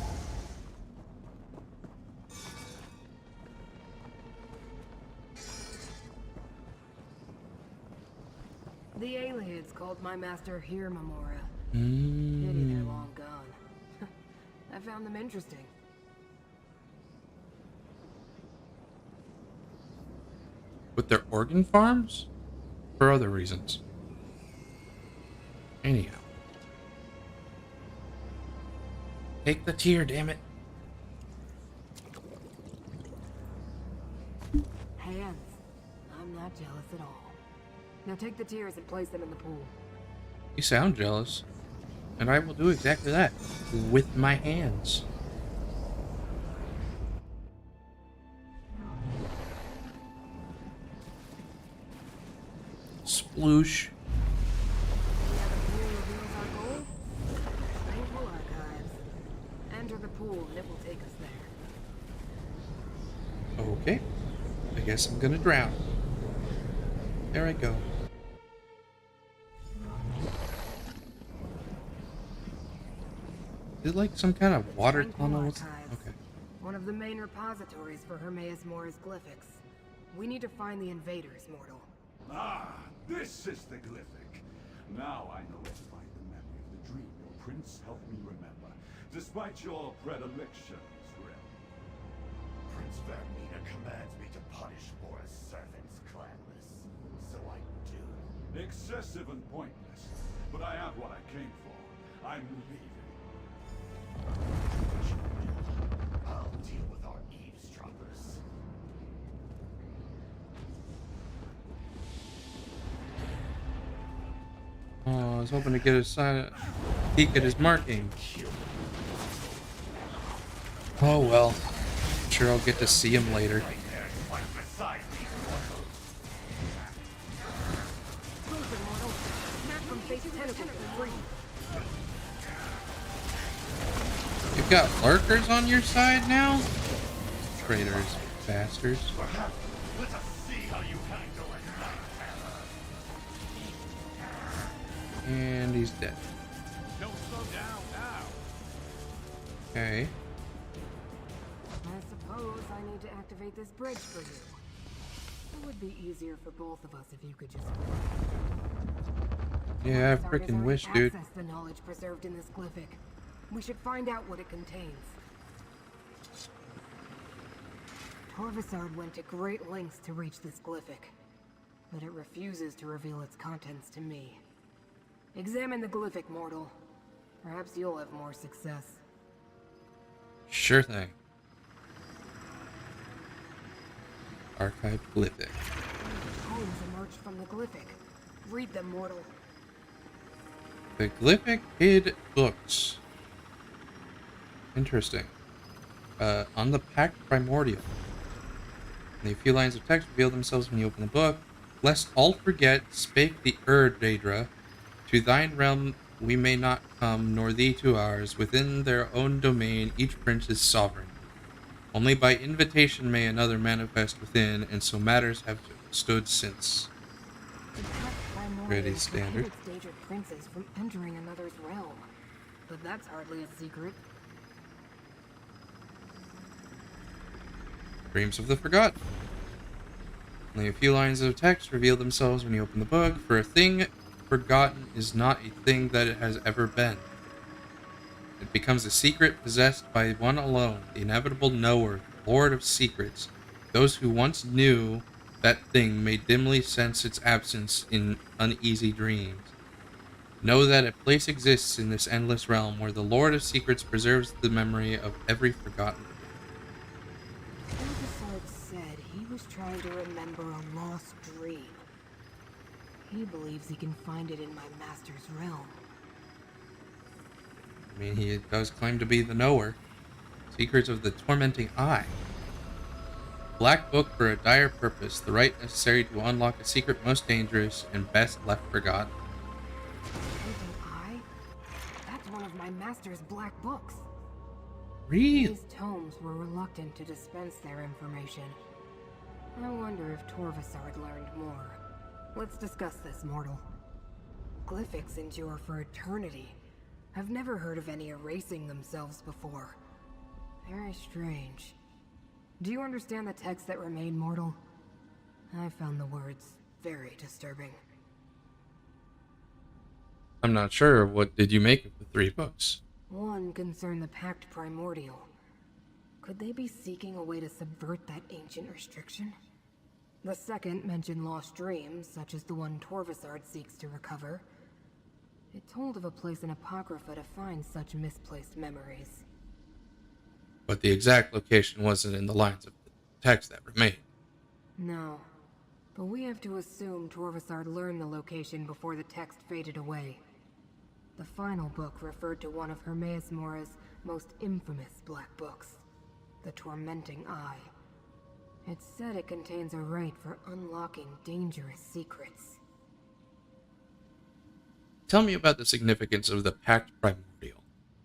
The aliens called my master Hermamora. Pity they're long gone. I found them interesting. With their organ farms? For other reasons. Anyhow. Take the tear, damn it. Hands. I'm not jealous at all. Now take the tears and place them in the pool. You sound jealous. And I will do exactly that. With my hands. Sploosh. Enter the pool and it will take us there. Okay. I guess I'm gonna drown. There I go. Is it like some kind of water tunnel? Okay. One of the main repositories for Hermaeus Mora's glyphics. We need to find the invaders, mortal. Ah, this is the glyphic. Now I know where to find the memory of the dream your prince helped me remember, despite your predilections, Grim. Prince Vermina commands me to punish Mora's servants, clanless. So I do. Excessive and pointless, but I have what I came for. I'm leaving. I'll deal with our eavesdroppers. Oh, I was hoping to get a peek at his marking. Oh well. I'm sure I'll get to see him later. You've got lurkers on your side now? Traitors, bastards. Let us see how you handle it. And he's dead. Don't slow down now. Okay. I suppose I need to activate this bridge for you. It would be easier for both of us if you could just... Yeah, I frickin' wish, dude. Access the knowledge preserved in this glyphic. We should find out what it contains. Torvasard went to great lengths to reach this glyphic, but it refuses to reveal its contents to me. Examine the glyphic, mortal. Perhaps you'll have more success. Sure thing. Archived glyphic. Poems emerged from the glyphic. Read them, mortal. The glyphic hid books. Interesting. On the Pact Primordial. And a few lines of text reveal themselves when you open the book. Lest all forget, spake the Daedra, to thine realm we may not come, nor thee to ours. Within their own domain each prince is sovereign. Only by invitation may another manifest within, and so matters have stood since. Pretty standard. Daedric princes from entering another's realm. But that's hardly a secret. Dreams of the Forgotten. Only a few lines of text reveal themselves when you open the book. For a thing forgotten is not a thing that it has ever been. It becomes a secret possessed by one alone, the inevitable knower, the Lord of Secrets. Those who once knew that thing may dimly sense its absence in uneasy dreams. Know that a place exists in this endless realm where the Lord of Secrets preserves the memory of every forgotten. Torvasard said he was trying to remember a lost dream. He believes he can find it in my master's realm. I mean, he does claim to be the knower. Secrets of the Tormenting Eye. Black book for a dire purpose, the right necessary to unlock a secret most dangerous and best left forgotten. Tormenting Eye? That's one of my master's black books. Really? These tomes were reluctant to dispense their information. I wonder if Torvasard learned more. Let's discuss this, mortal. Glyphics endure for eternity. I've never heard of any erasing themselves before. Very strange. Do you understand the text that remain, mortal? I found the words very disturbing. I'm not sure. What did you make of the 3 books? One concerned the Pact Primordial. Could they be seeking a way to subvert that ancient restriction? The second mentioned lost dreams, such as the one Torvasard seeks to recover. It told of a place in Apocrypha to find such misplaced memories. But the exact location wasn't in the lines of the text that remained. No. But we have to assume Torvasard learned the location before the text faded away. The final book referred to one of Hermaeus Mora's most infamous black books, The Tormenting Eye. It said it contains a rite for unlocking dangerous secrets. Tell me about the significance of the Pact Primordial.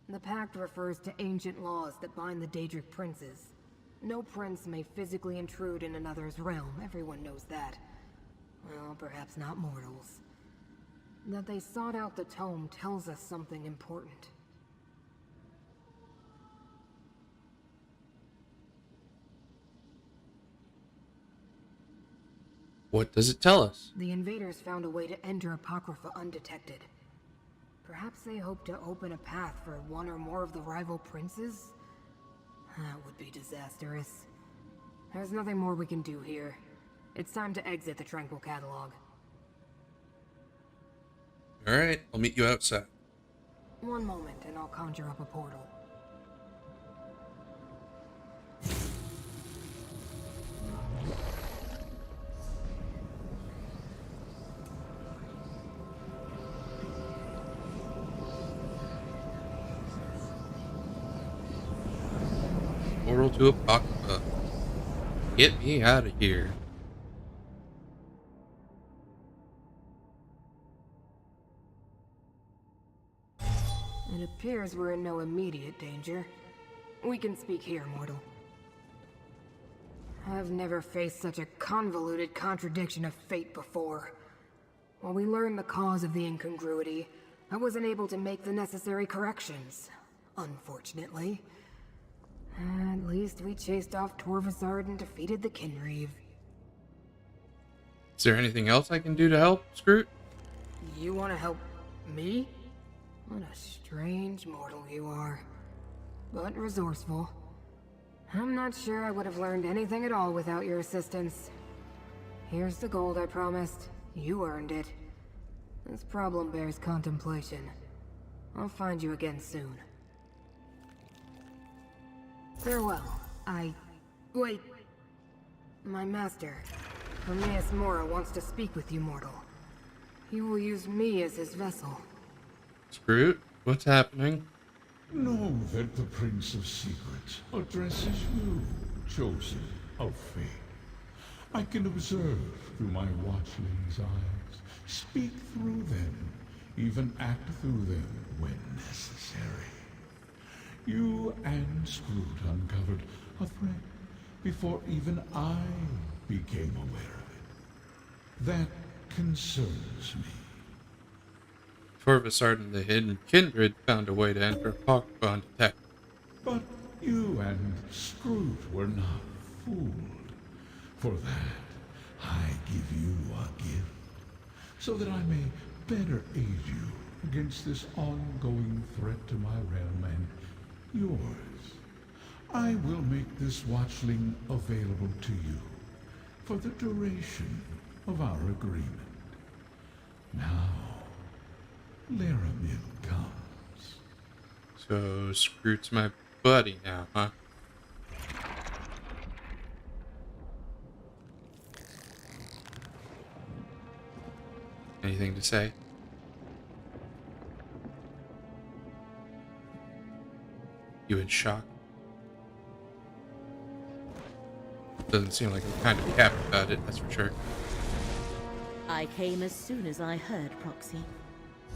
The Pact refers to ancient laws that bind the Daedric princes. No prince may physically intrude in another's realm, everyone knows that. Well, perhaps not mortals. That they sought out the tome tells us something important. What does it tell us? The invaders found a way to enter Apocrypha undetected. Perhaps they hope to open a path for one or more of the rival princes? That would be disastrous. There's nothing more we can do here. It's time to exit the Tranquil Catalog. Alright, I'll meet you outside. One moment and I'll conjure up a portal. Portal to Apocrypha. Get me out of here. It appears we're in no immediate danger. We can speak here, mortal. I've never faced such a convoluted contradiction of fate before. While we learned the cause of the incongruity, I wasn't able to make the necessary corrections, unfortunately. At least we chased off Torvasard and defeated the Kinreeve. Is there anything else I can do to help, Scroot? You want to help me? What a strange mortal you are. But resourceful. I'm not sure I would have learned anything at all without your assistance. Here's the gold I promised. You earned it. This problem bears contemplation. I'll find you again soon. Farewell. Wait. My master, Hermaeus Mora, wants to speak with you, mortal. He will use me as his vessel. Scroot, what's happening? Know that the Prince of Secrets addresses you, chosen of fate. I can observe through my watchling's eyes, speak through them, even act through them when necessary. You and Scroot uncovered a threat before even I became aware of it. That concerns me. Torvasard and the Hidden Kindred found a way to enter Apocrypha undetected. But you and Scroot were not fooled. For that, I give you a gift, so that I may better aid you against this ongoing threat to my realm and yours. I will make this watchling available to you for the duration of our agreement. Now, Laramil comes. So Scroot's my buddy now, huh? Anything to say? You in shock? Doesn't seem like you're kind of happy about it, that's for sure. I came as soon as I heard Proxy.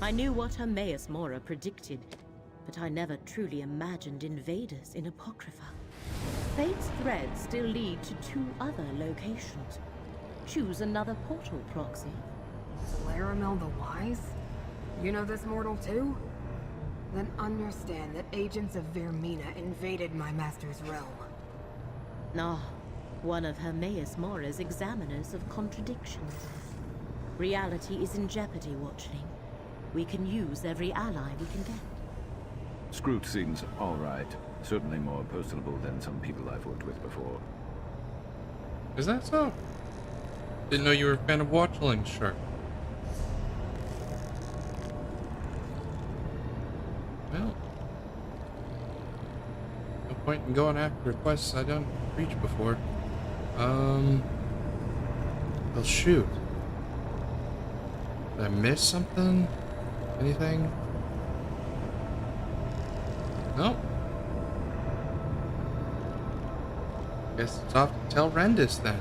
I knew what Hermaeus Mora predicted, but I never truly imagined invaders in Apocrypha. Fate's threads still lead to 2 other locations. Choose another portal, Proxy. Laramil the Wise? You know this mortal too? Then understand that agents of Vermina invaded my master's realm. Ah, one of Hermaeus Mora's examiners of contradictions. Reality is in jeopardy, Watchling. We can use every ally we can get. Scroot seems alright. Certainly more personable than some people I've worked with before. Is that so? Didn't know you were a fan of Watchlings, sure. Well, no point in going after quests I don't reach before. Well, shoot. Did I miss something? Anything? Nope. Guess it's off to tell Rendis then.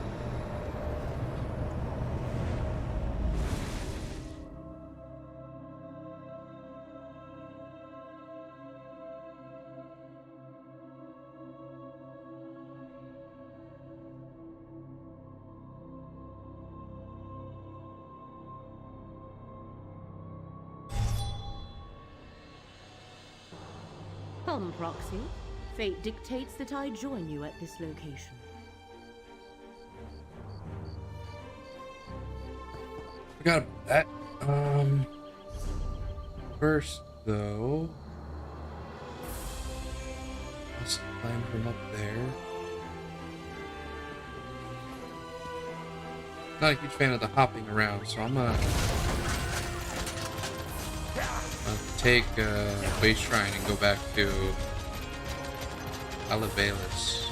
Come, Proxy. Fate dictates that I join you at this location. Forgot about that. First though, let's climb from up there. Not a huge fan of the hopping around, so I'm gonna take Waste Shrine and go back to Alavelis.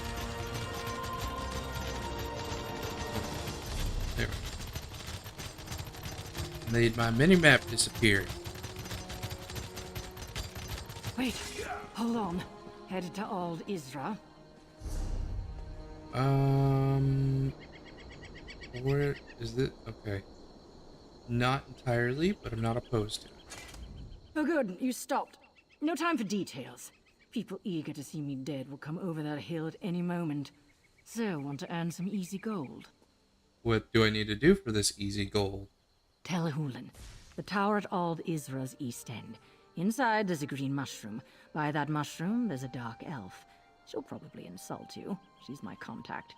There we go. Made my mini-map disappear. Wait, hold on. Headed to Old Isra. Where is it? Okay. Not entirely, but I'm not opposed to it. Oh good, you stopped. No time for details. People eager to see me dead will come over that hill at any moment. So, want to earn some easy gold? What do I need to do for this easy gold? Telhulen, the tower at Ald Isra's east end. Inside there's a green mushroom. By that mushroom there's a dark elf. She'll probably insult you. She's my contact.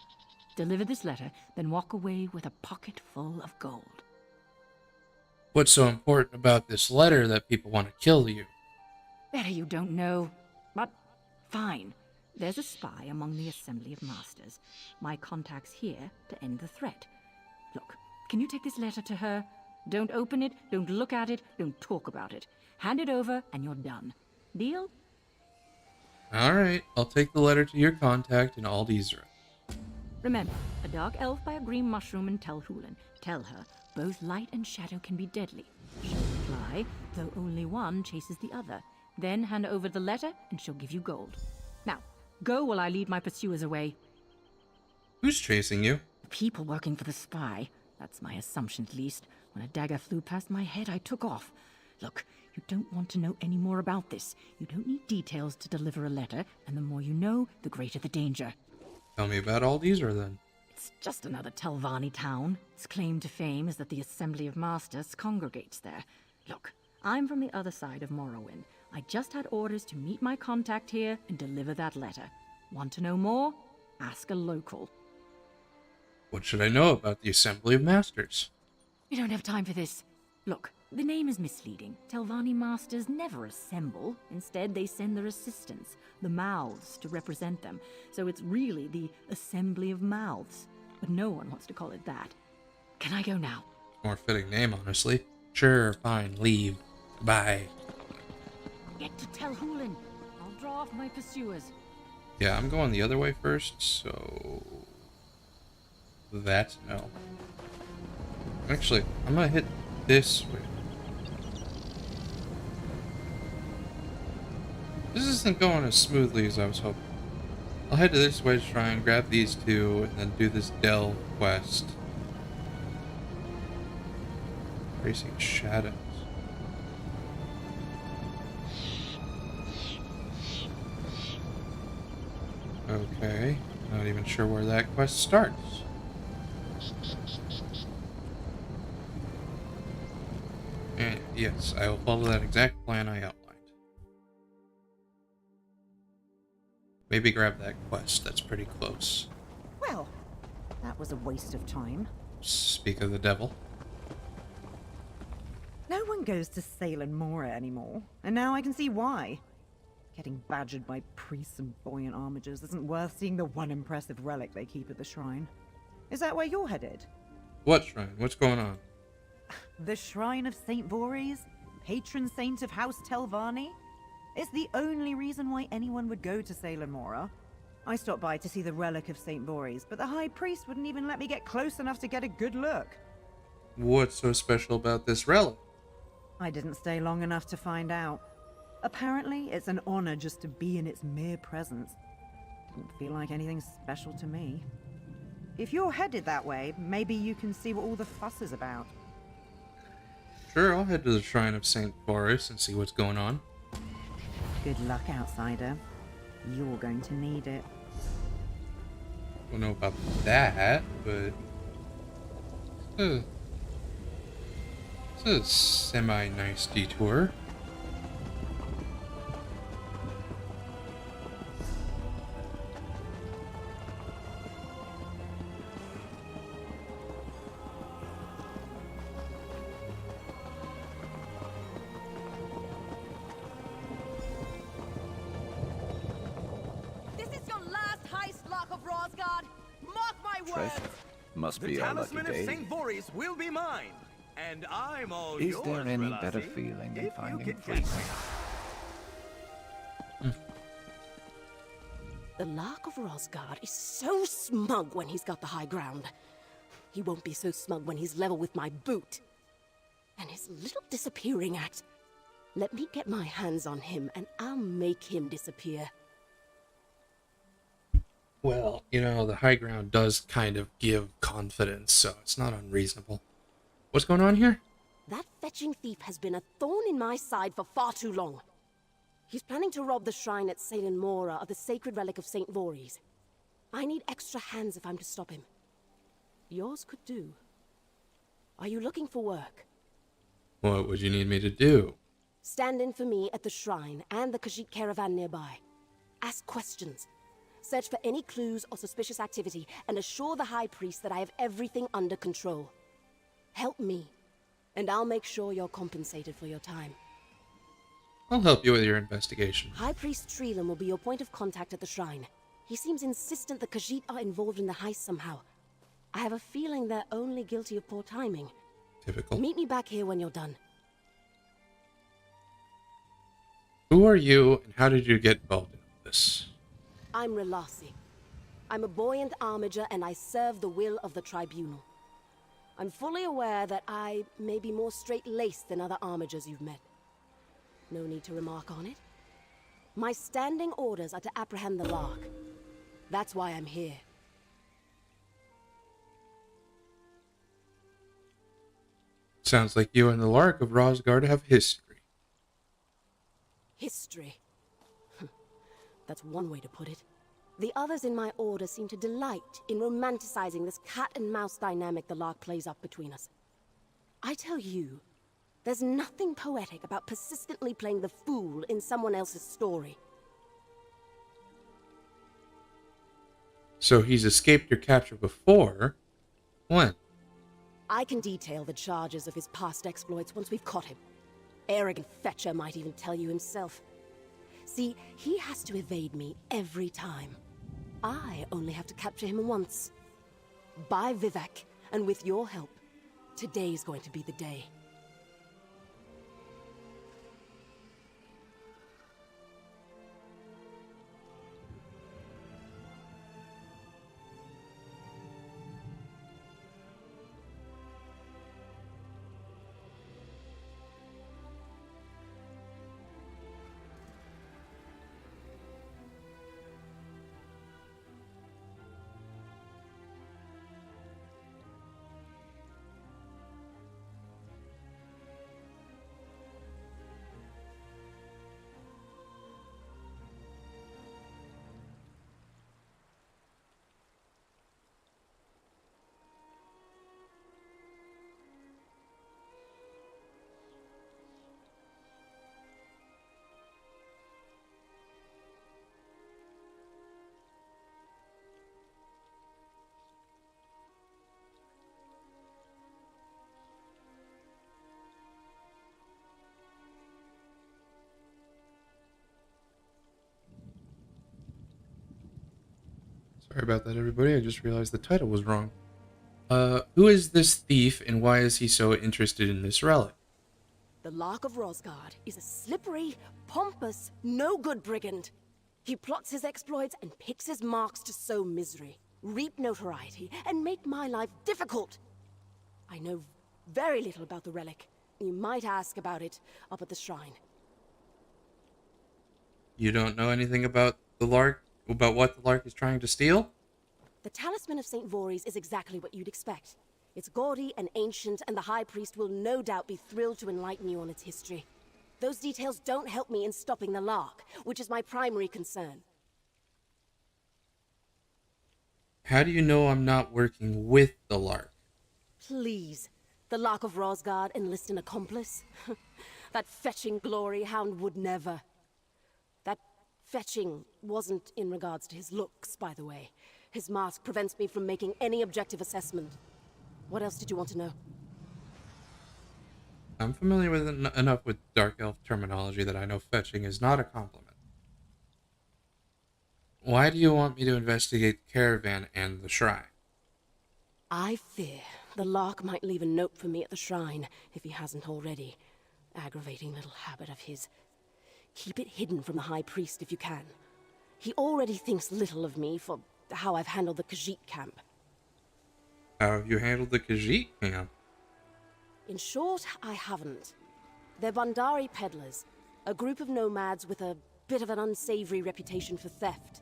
Deliver this letter, then walk away with a pocket full of gold. What's so important about this letter that people want to kill you? Better you don't know. But fine. There's a spy among the Assembly of Masters. My contact's here to end the threat. Look, can you take this letter to her? Don't open it, don't look at it, don't talk about it. Hand it over and you're done. Deal? Alright, I'll take the letter to your contact in Ald Isra. Remember, a dark elf by a green mushroom in Telhulen. Tell her, both light and shadow can be deadly. She'll reply, though only one chases the other. Then hand over the letter and she'll give you gold. Now, go while I lead my pursuers away. Who's chasing you? People working for the spy. That's my assumption at least. When a dagger flew past my head, I took off. Look, you don't want to know any more about this. You don't need details to deliver a letter, and the more you know, the greater the danger. Tell me about Ald Isra then. It's just another Telvanni town. Its claim to fame is that the Assembly of Masters congregates there. Look, I'm from the other side of Morrowind. I just had orders to meet my contact here and deliver that letter. Want to know more? Ask a local. What should I know about the Assembly of Masters? We don't have time for this. Look, the name is misleading. Telvanni Masters never assemble. Instead, they send their assistants, the mouths, to represent them. So it's really the Assembly of Mouths. But no one wants to call it that. Can I go now? More fitting name, honestly. Sure, fine, leave. Bye. Get to Telhulen. I'll draw off my pursuers. Yeah, I'm going the other way first, so... That's no. Actually, I'm gonna hit this way. This isn't going as smoothly as I was hoping. I'll head to this way to try and grab these two, and then do this Dell quest. Tracing shadows. Okay, not even sure where that quest starts. And yes, I will follow that exact plan I outlined. Maybe grab that quest, that's pretty close. Well, that was a waste of time. Speak of the devil. No one goes to Salem Mora anymore, and now I can see why. Getting badgered by priests and buoyant armigers isn't worth seeing the one impressive relic they keep at the shrine. Is that where you're headed? What shrine? What's going on? The Shrine of St. Voorhees, patron saint of House Telvanni. It's the only reason why anyone would go to Salem Mora. I stopped by to see the relic of St. Voorhees, but the High Priest wouldn't even let me get close enough to get a good look. What's so special about this relic? I didn't stay long enough to find out. Apparently, it's an honor just to be in its mere presence. Didn't feel like anything special to me. If you're headed that way, maybe you can see what all the fuss is about. Sure, I'll head to the Shrine of St. Boris and see what's going on. Good luck, outsider. You're going to need it. Don't know about that, but... It's a semi-nice detour. Rosgard! Mark my words! Treasure. Must The be our lucky talisman of day. St. Voorhees will be mine, and I'm all Is yours, there any better Relassie, feeling than if you finding can freedom? catch me. The Lark of Rosgard is so smug when he's got the high ground. He won't be so smug when he's level with my boot. And his little disappearing act. Let me get my hands on him, and I'll make him disappear. Well, you know, the high ground does kind of give confidence, so it's not unreasonable. What's going on here? That fetching thief has been a thorn in my side for far too long. He's planning to rob the shrine at Salem Mora of the sacred relic of St. Voorhees. I need extra hands if I'm to stop him. Yours could do. Are you looking for work? What would you need me to do? Stand in for me at the shrine and the Khajiit caravan nearby. Ask questions. Search for any clues or suspicious activity and assure the High Priest that I have everything under control. Help me, and I'll make sure you're compensated for your time. I'll help you with your investigation. High Priest Treelan will be your point of contact at the shrine. He seems insistent the Khajiit are involved in the heist somehow. I have a feeling they're only guilty of poor timing. Typical. Meet me back here when you're done. Who are you, and how did you get involved in this? I'm Relassie. I'm a buoyant armiger, and I serve the will of the Tribunal. I'm fully aware that I may be more straight-laced than other armigers you've met. No need to remark on it. My standing orders are to apprehend the Lark. That's why I'm here. Sounds like you and the Lark of Rosgard have history. History. That's one way to put it. The others in my order seem to delight in romanticizing this cat-and-mouse dynamic the Lark plays up between us. I tell you, there's nothing poetic about persistently playing the fool in someone else's story. So he's escaped your capture before? When? I can detail the charges of his past exploits once we've caught him. Arrogant Fetcher might even tell you himself. See, he has to evade me every time. I only have to capture him once. By Vivek, and with your help, today's going to be the day. Sorry about that, everybody. I just realized the title was wrong. Who is this thief, and why is he so interested in this relic? The Lark of Rosgard is a slippery, pompous, no-good brigand. He plots his exploits and picks his marks to sow misery, reap notoriety, and make my life difficult. I know very little about the relic. You might ask about it up at the shrine. You don't know anything about the Lark? About what the Lark is trying to steal? The Talisman of St. Voorhees is exactly what you'd expect. It's gaudy and ancient, and the High Priest will no doubt be thrilled to enlighten you on its history. Those details don't help me in stopping the Lark, which is my primary concern. How do you know I'm not working with the Lark? Please, the Lark of Rosgard enlist an accomplice? That fetching glory hound would never. That fetching wasn't in regards to his looks, by the way. His mask prevents me from making any objective assessment. What else did you want to know? I'm familiar with enough with Dark Elf terminology that I know fetching is not a compliment. Why do you want me to investigate the caravan and the shrine? I fear the Lark might leave a note for me at the shrine, if he hasn't already. Aggravating little habit of his. Keep it hidden from the High Priest if you can. He already thinks little of me for how I've handled the Khajiit camp. How have you handled the Khajiit camp? In short, I haven't. They're Bandari peddlers, a group of nomads with a bit of an unsavory reputation for theft.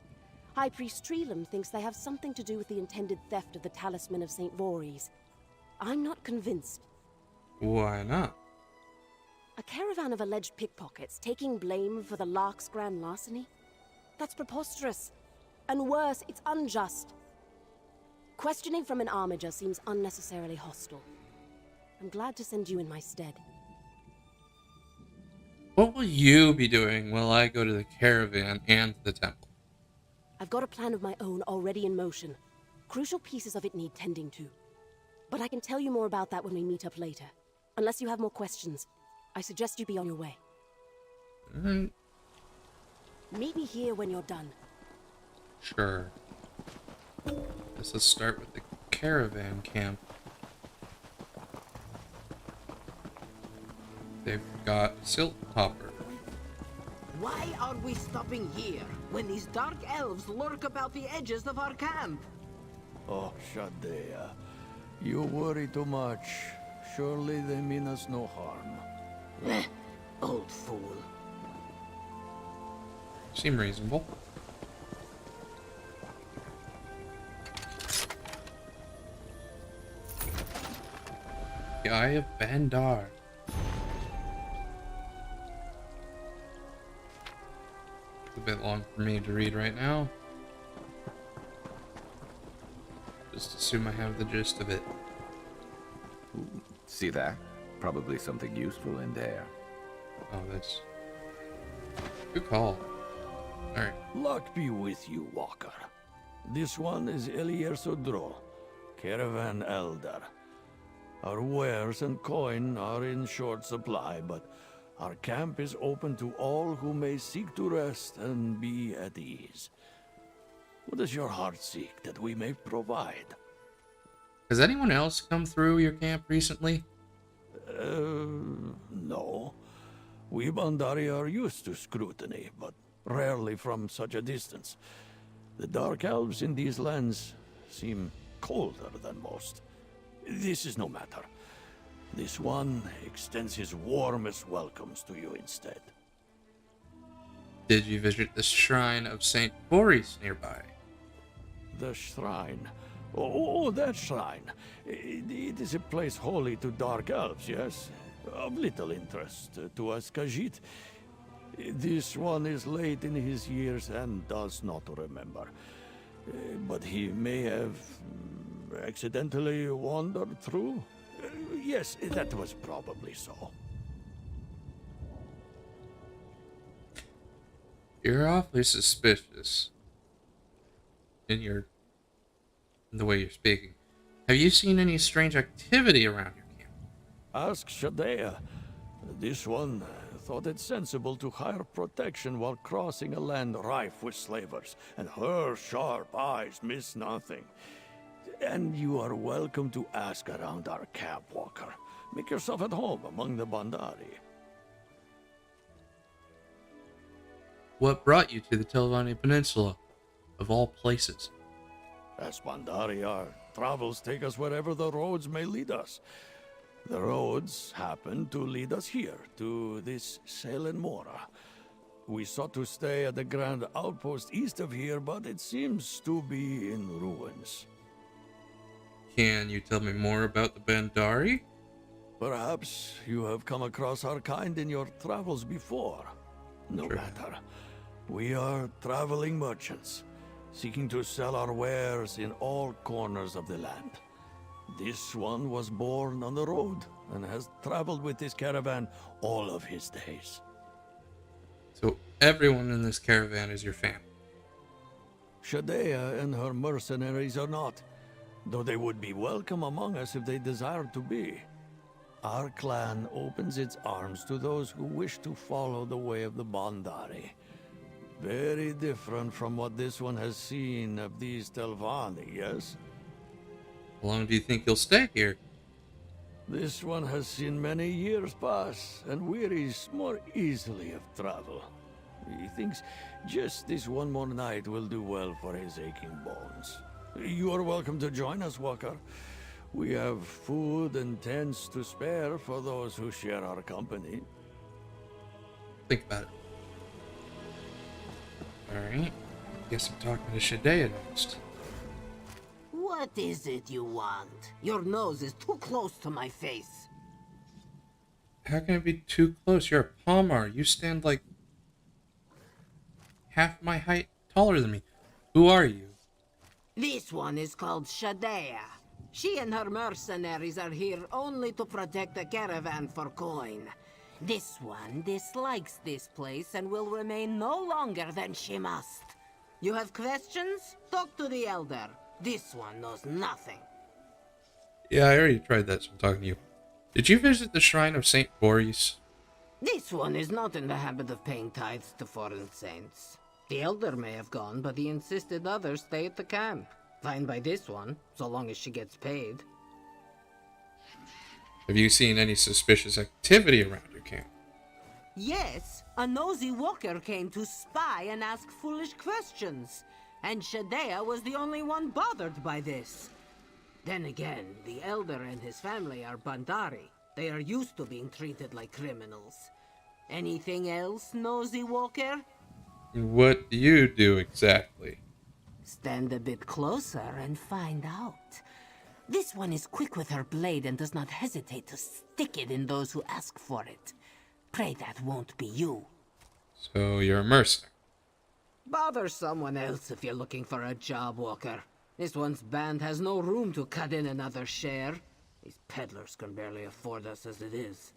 High Priest Treelam thinks they have something to do with the intended theft of the talisman of St. Voorhees. I'm not convinced. Why not? A caravan of alleged pickpockets taking blame for the Lark's grand larceny? That's preposterous. And worse, it's unjust. Questioning from an armiger seems unnecessarily hostile. I'm glad to send you in my stead. What will you be doing while I go to the caravan and the temple? I've got a plan of my own already in motion. Crucial pieces of it need tending to. But I can tell you more about that when we meet up later. Unless you have more questions, I suggest you be on your way. Meet me here when you're done. Sure. Let's start with the caravan camp. They've got a silt hopper. Why are we stopping here when these dark elves lurk about the edges of our camp? Oh, Shadea. You worry too much. Surely they mean us no harm. Old fool. Seem reasonable. The Eye of Bandar. It's a bit long for me to read right now. Just assume I have the gist of it. Ooh, see that? Probably something useful in there. Oh, that's... Good call. Alright. Luck be with you, Walker. This one is Elier Sodro, Caravan Elder. Our wares and coin are in short supply, but our camp is open to all who may seek to rest and be at ease. What does your heart seek that we may provide? Has anyone else come through your camp recently? No. We Bandari are used to scrutiny, but rarely from such a distance. The dark elves in these lands seem colder than most. This is no matter. This one extends his warmest welcomes to you instead. Did you visit the shrine of St. Voorhees nearby? The shrine? Oh, that shrine. It is a place holy to dark elves, yes? Of little interest to us Khajiit. This one is late in his years and does not remember. But he may have accidentally wandered through? Yes, that was probably so. You're awfully suspicious in the way you're speaking. Have you seen any strange activity around your camp? Ask Shadea. This one thought it sensible to hire protection while crossing a land rife with slavers, and her sharp eyes miss nothing. And you are welcome to ask around our camp, Walker. Make yourself at home among the Bandari. What brought you to the Telvanni Peninsula, of all places? As Bandari, our travels take us wherever the roads may lead us. The roads happen to lead us here, to this Selen Mora. We sought to stay at the grand outpost east of here, but it seems to be in ruins. Can you tell me more about the Bandari? Perhaps you have come across our kind in your travels before. No matter. We are traveling merchants, seeking to sell our wares in all corners of the land. This one was born on the road and has traveled with this caravan all of his days. So everyone in this caravan is your family? Shadea and her mercenaries are not, though they would be welcome among us if they desired to be. Our clan opens its arms to those who wish to follow the way of the Bandari. Very different from what this one has seen of these Telvanni, yes? How long do you think you'll stay here? This one has seen many years pass, and wearies more easily of travel. He thinks just this one more night will do well for his aching bones. You are welcome to join us, Walker. We have food and tents to spare for those who share our company. Think about it. Alright. Guess I'm talking to Shadea next. What is it you want? Your nose is too close to my face. How can it be too close? You're a Palmar. You stand like half my height taller than me. Who are you? This one is called Shadea. She and her mercenaries are here only to protect the caravan for coin. This one dislikes this place and will remain no longer than she must. You have questions? Talk to the elder. This one knows nothing. Yeah, I already tried that, so I'm talking to you. Did you visit the shrine of St. Boris? This one is not in the habit of paying tithes to foreign saints. The elder may have gone, but he insisted others stay at the camp. Fine by this one, so long as she gets paid. Have you seen any suspicious activity around your camp? Yes, a nosy walker came to spy and ask foolish questions. And Shadea was the only one bothered by this. Then again, the elder and his family are Bandari. They are used to being treated like criminals. Anything else, nosy walker? What do you do exactly? Stand a bit closer and find out. This one is quick with her blade and does not hesitate to stick it in those who ask for it. Pray that won't be you. So you're a mercenary. Bother someone else if you're looking for a job, Walker. This one's band has no room to cut in another share. These peddlers can barely afford us as it is.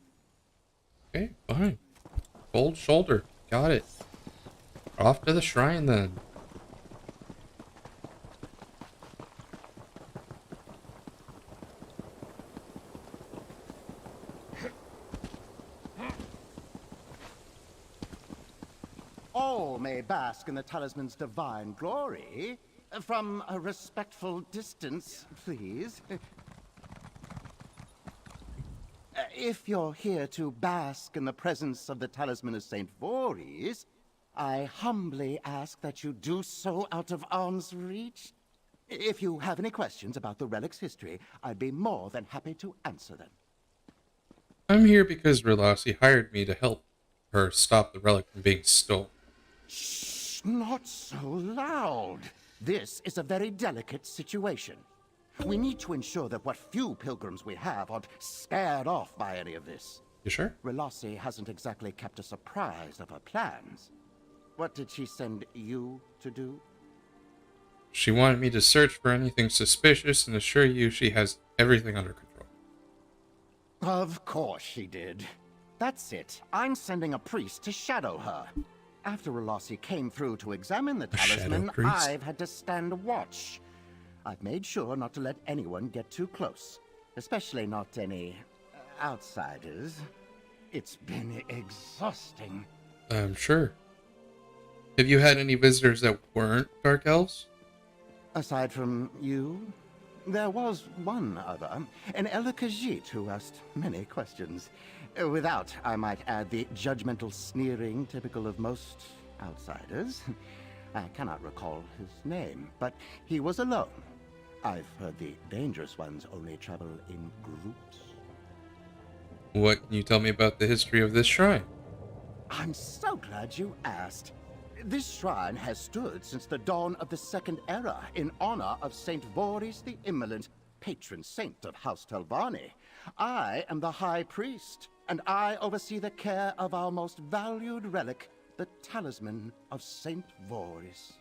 Okay, fine. Cold shoulder. Got it. Off to the shrine then. All may bask in the talisman's divine glory. From a respectful distance, please. If you're here to bask in the presence of the talisman of St. Voorhees, I humbly ask that you do so out of arm's reach. If you have any questions about the relic's history, I'd be more than happy to answer them. I'm here because Relasi hired me to help her stop the relic from being stolen. Shh, not so loud. This is a very delicate situation. We need to ensure that what few pilgrims we have aren't scared off by any of this. You sure? Relasi hasn't exactly kept us apprised of her plans. What did she send you to do? She wanted me to search for anything suspicious and assure you she has everything under control. Of course she did. That's it. I'm sending a priest to shadow her. After Relasi came through to examine the talisman, I've had to stand watch. I've made sure not to let anyone get too close, especially not any outsiders. It's been exhausting. I'm sure. Have you had any visitors that weren't Dark Elves? Aside from you, there was one other, an Elakajit who asked many questions. Without, I might add, the judgmental sneering typical of most outsiders. I cannot recall his name, but he was alone. I've heard the dangerous ones only travel in groups. What can you tell me about the history of this shrine? I'm so glad you asked. This shrine has stood since the dawn of the Second Era in honor of St. Voorhees the Immolent, patron saint of House Telvanni. I am the High Priest, and I oversee the care of our most valued relic, the Talisman of St. Voorhees.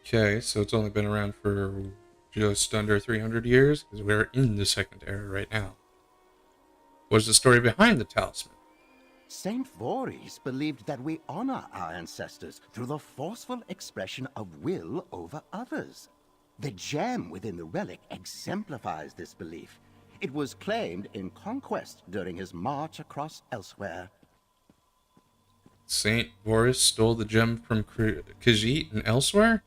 Okay, so it's only been around for just under 300 years, because we're in the Second Era right now. What's the story behind the talisman? St. Voorhees believed that we honor our ancestors through the forceful expression of will over others. The gem within the relic exemplifies this belief. It was claimed in conquest during his march across elsewhere. Saint Boris stole the gem from Khajiit and elsewhere?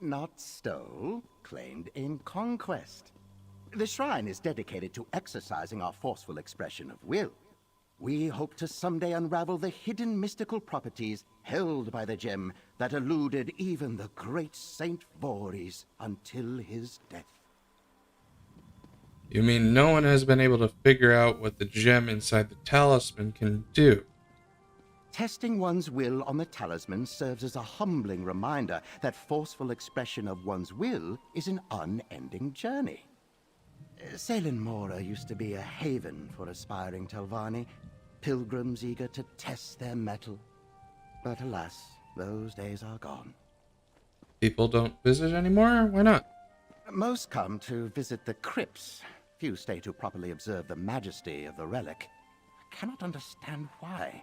Not stole, claimed in conquest. The shrine is dedicated to exercising our forceful expression of will. We hope to someday unravel the hidden mystical properties held by the gem that eluded even the great Saint Boris until his death. You mean no one has been able to figure out what the gem inside the talisman can do? Testing one's will on the talisman serves as a humbling reminder that forceful expression of one's will is an unending journey. Selen Mora used to be a haven for aspiring Telvanni, pilgrims eager to test their mettle. But alas, those days are gone. People don't visit anymore? Why not? Most come to visit the crypts. Few stay to properly observe the majesty of the relic. I cannot understand why.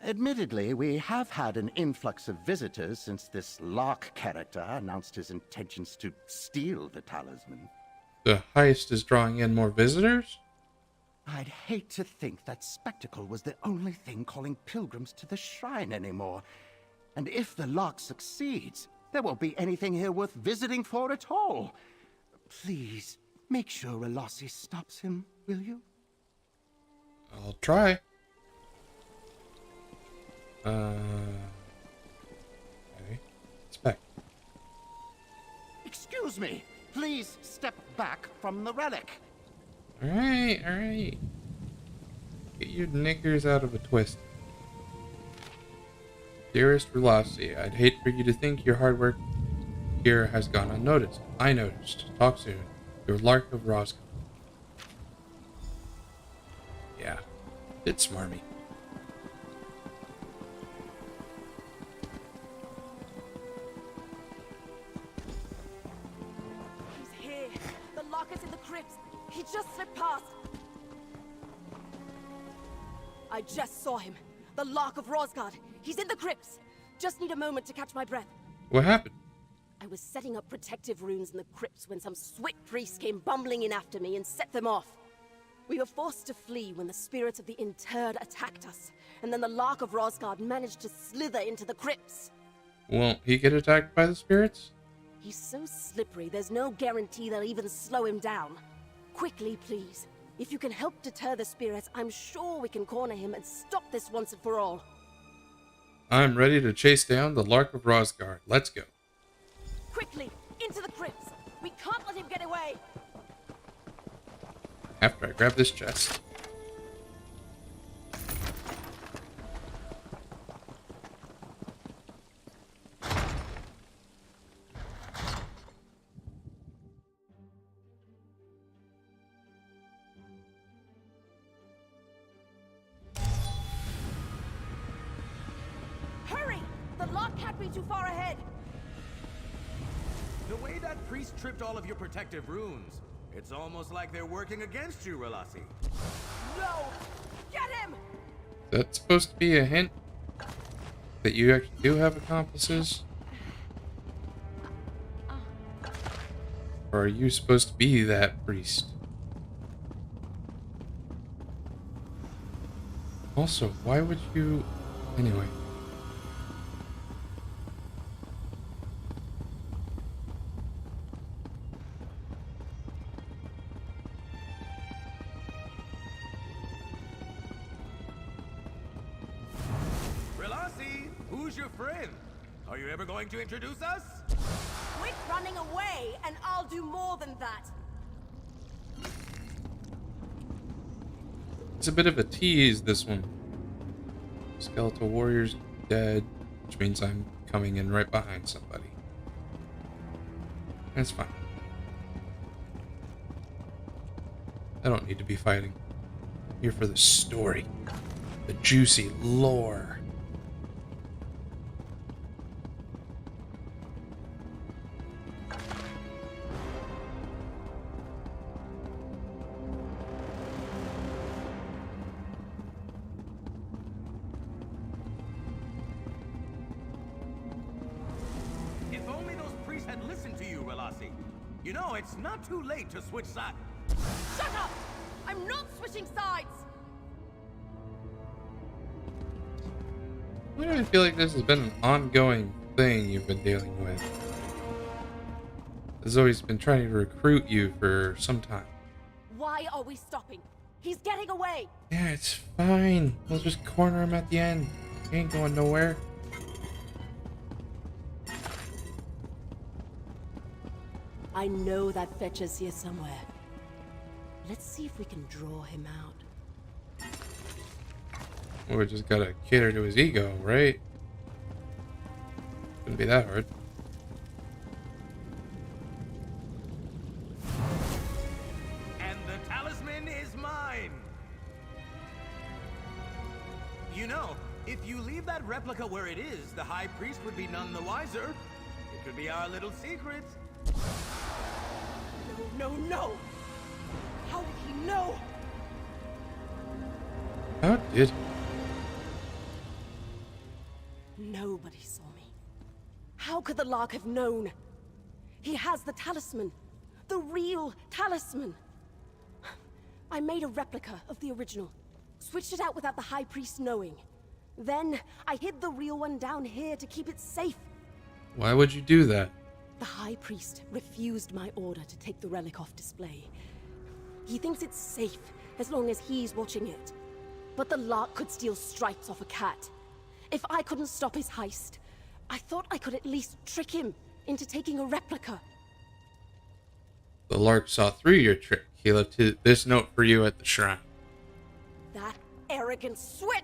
Admittedly, we have had an influx of visitors since this Lark character announced his intentions to steal the talisman. The heist is drawing in more visitors? I'd hate to think that spectacle was the only thing calling pilgrims to the shrine anymore. And if the Lark succeeds, there won't be anything here worth visiting for at all. Please, make sure Relassi stops him, will you? I'll try. Okay. Inspect. Excuse me. Please step back from the relic. Alright. Get your knickers out of a twist. Dearest Relassi, I'd hate for you to think your hard work here has gone unnoticed. I noticed. Talk soon. Your Lark of Roscoe. Yeah. Bit smarmy. He's here. The Lark is in the crypts. He just slipped past. I just saw him. The Lark of Rosgard. He's in the crypts. Just need a moment to catch my breath. What happened? I was setting up protective runes in the crypts when some swift priests came bumbling in after me and set them off. We were forced to flee when the spirits of the interred attacked us, and then the Lark of Rosgard managed to slither into the crypts. Won't he get attacked by the spirits? He's so slippery, there's no guarantee they'll even slow him down. Quickly, please. If you can help deter the spirits, I'm sure we can corner him and stop this once and for all. I'm ready to chase down the Lark of Rosgard. Let's go. Quickly, into the crypts. We can't let him get away. After I grab this chest. Hurry! The Lark can't be too far ahead. The way that priest tripped all of your protective runes, it's almost like they're working against you, Relassi. No! Get him! Is that supposed to be a hint that you actually do have accomplices? Or are you supposed to be that priest? Also, why would you... Anyway. Relassi, who's your friend? Are you ever going to introduce us? Quit running away, and I'll do more than that. It's a bit of a tease, this one. Skeletal warrior's dead, which means I'm coming in right behind somebody. That's fine. I don't need to be fighting. I'm here for the story. The juicy lore. If only those priests had listened to you, Relassi. You know, it's not too late to switch sides. Shut up! I'm not switching sides! Why do I feel like this has been an ongoing thing you've been dealing with? Zoe's been trying to recruit you for some time. Why are we stopping? He's getting away! Yeah, it's fine. We'll just corner him at the end. He ain't going nowhere. I know that Fetcher's here somewhere. Let's see if we can draw him out. Well, we just gotta cater to his ego, right? Couldn't be that hard. And the talisman is mine! You know, if you leave that replica where it is, the High Priest would be none the wiser. It could be our little secret. No, no, no! How did he know? How did he? Nobody saw me. How could the Lark have known? He has the talisman. The real talisman. I made a replica of the original. Switched it out without the High Priest knowing. Then, I hid the real one down here to keep it safe. Why would you do that? The High Priest refused my order to take the relic off display. He thinks it's safe as long as he's watching it. But the Lark could steal stripes off a cat. If I couldn't stop his heist, I thought I could at least trick him into taking a replica. The Lark saw through your trick. He left this note for you at the shrine. That arrogant swit!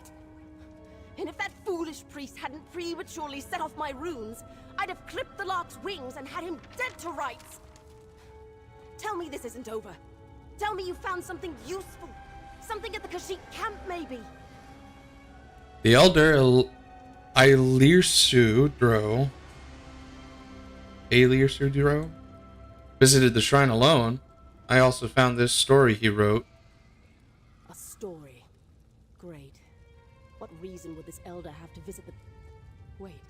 And if that foolish priest hadn't prematurely set off my runes, I'd have clipped the Lark's wings and had him dead to rights! Tell me this isn't over. Tell me you found something useful. Something at the Khajiit camp, maybe. The Elder Alirsudro visited the shrine alone. I also found this story he wrote. A story. Great. What reason would this elder have to visit the... Wait.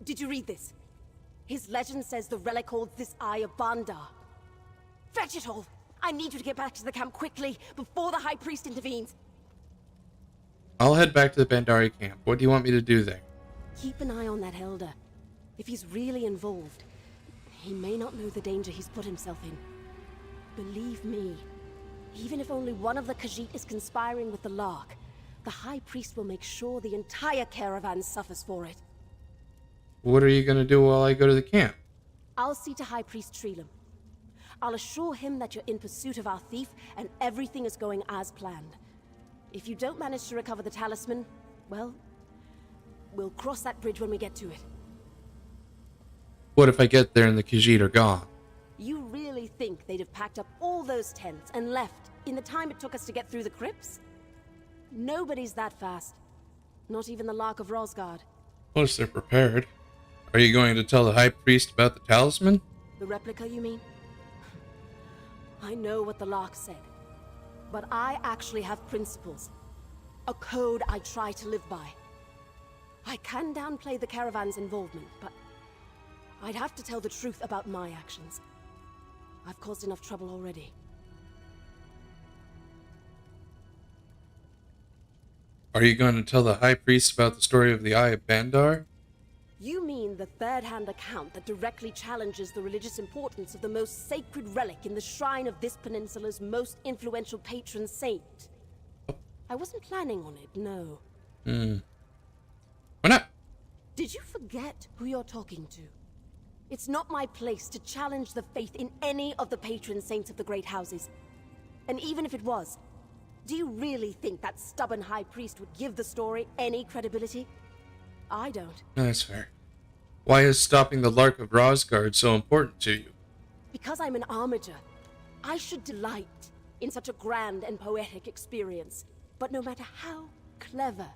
Did you read this? His legend says the relic holds this eye of Bandar. Fetch it all! I need you to get back to the camp quickly, before the High Priest intervenes. I'll head back to the Bandari camp. What do you want me to do there? Keep an eye on that elder. If he's really involved, he may not know the danger he's put himself in. Believe me, even if only one of the Khajiit is conspiring with the Lark, the High Priest will make sure the entire caravan suffers for it. What are you going to do while I go to the camp? I'll see to High Priest Treelam. I'll assure him that you're in pursuit of our thief and everything is going as planned. If you don't manage to recover the talisman, well, we'll cross that bridge when we get to it. What if I get there and the Khajiit are gone? You really think they'd have packed up all those tents and left in the time it took us to get through the crypts? Nobody's that fast. Not even the Lark of Rosgard. Plus, they're prepared. Are you going to tell the High Priest about the talisman? The replica, you mean? I know what the Lark said. But I actually have principles. A code I try to live by. I can downplay the caravan's involvement, but I'd have to tell the truth about my actions. I've caused enough trouble already. Are you going to tell the High Priest about the story of the Eye of Bandar? You mean the third-hand account that directly challenges the religious importance of the most sacred relic in the shrine of this peninsula's most influential patron saint? I wasn't planning on it, no. Why not? Did you forget who you're talking to? It's not my place to challenge the faith in any of the patron saints of the great houses. And even if it was, do you really think that stubborn high priest would give the story any credibility? I don't. That's fair. Why is stopping the Lark of Rosgard so important to you? Because I'm an armiger. I should delight in such a grand and poetic experience. But no matter how clever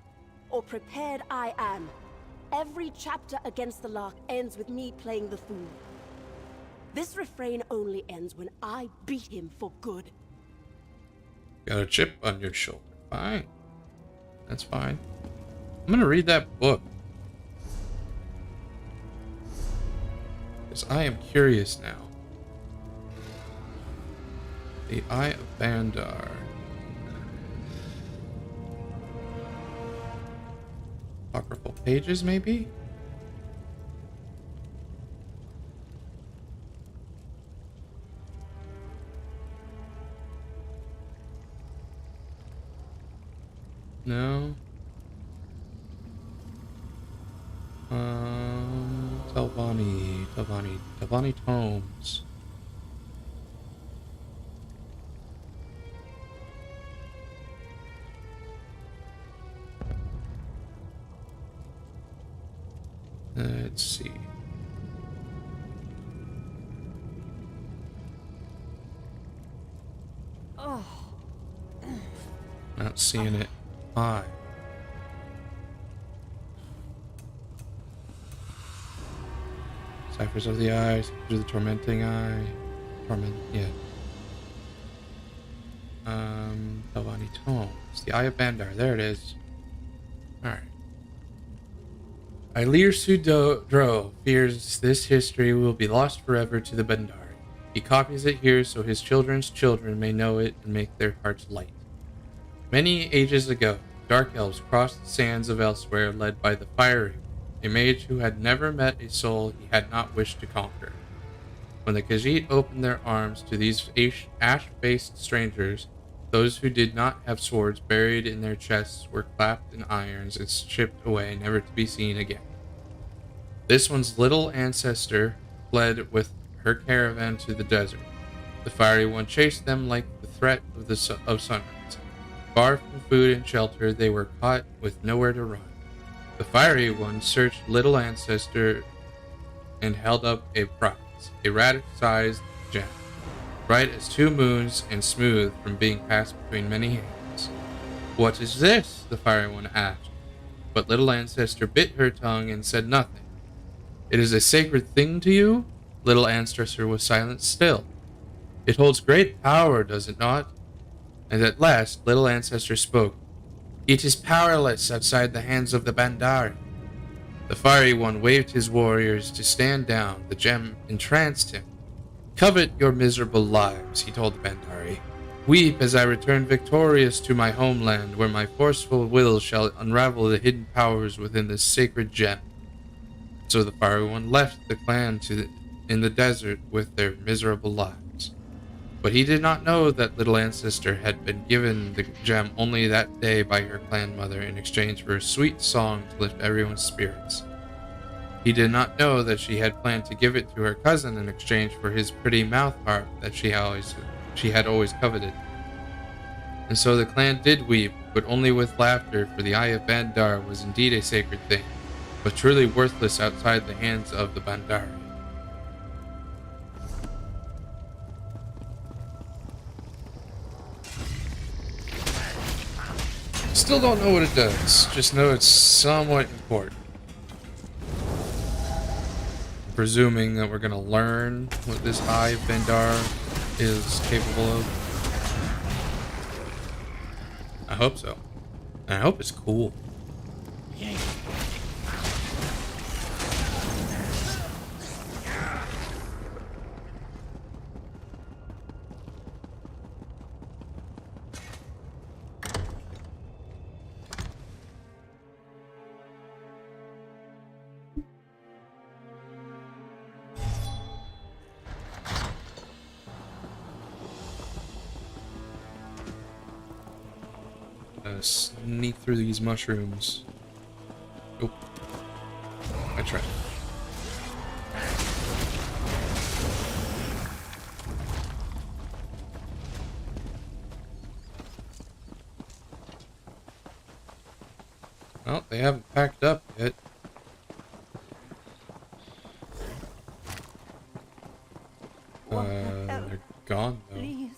or prepared I am, every chapter against the Lark ends with me playing the fool. This refrain only ends when I beat him for good. Got a chip on your shoulder. Fine. That's fine. I'm gonna read that book. Because I am curious now. The Eye of Bandar. Apocryphal pages, maybe? No. Telvanni tomes. Let's see. Oh. Not seeing it. 5. Ciphers of the Eye, Ciphers of the Tormenting Eye. Telvanni tomes. The Eye of Bandar. There it is. Alright. Ilir Sudro fears this history will be lost forever to the Bandari. He copies it here so his children's children may know it and make their hearts light. Many ages ago, dark elves crossed the sands of elsewhere led by the Fiery, a mage who had never met a soul he had not wished to conquer. When the Khajiit opened their arms to these ash-faced strangers, those who did not have swords buried in their chests were clapped in irons and shipped away, never to be seen again. This one's little ancestor fled with her caravan to the desert. The Fiery One chased them like the threat of sunrise. Far from food and shelter, they were caught with nowhere to run. The Fiery One searched little ancestor and held up a prize, a rat-sized gem, bright as 2 moons and smooth from being passed between many hands. "What is this?" the Fiery One asked, but little ancestor bit her tongue and said nothing. "It is a sacred thing to you?" Little ancestor was silent still. "It holds great power, does it not?" And at last, little ancestor spoke. "It is powerless outside the hands of the Bandari." The Fiery One waved his warriors to stand down. The gem entranced him. "Covet your miserable lives," he told the Bandari. "Weep as I return victorious to my homeland, where my forceful will shall unravel the hidden powers within this sacred gem." So the Fiery One left the clan in the desert with their miserable lives. But he did not know that little ancestor had been given the gem only that day by her clan mother in exchange for a sweet song to lift everyone's spirits. He did not know that she had planned to give it to her cousin in exchange for his pretty mouth harp that she had always coveted. And so the clan did weep, but only with laughter, for the Eye of Bandar was indeed a sacred thing, but truly worthless outside the hands of the Bandari. Still don't know what it does, just know it's somewhat important. Presuming that we're gonna learn what this Eye of Bandar is capable of. I hope so. And I hope it's cool. Sneak through these mushrooms. Oh, I tried. Well, they haven't packed up yet. They're gone though. Please.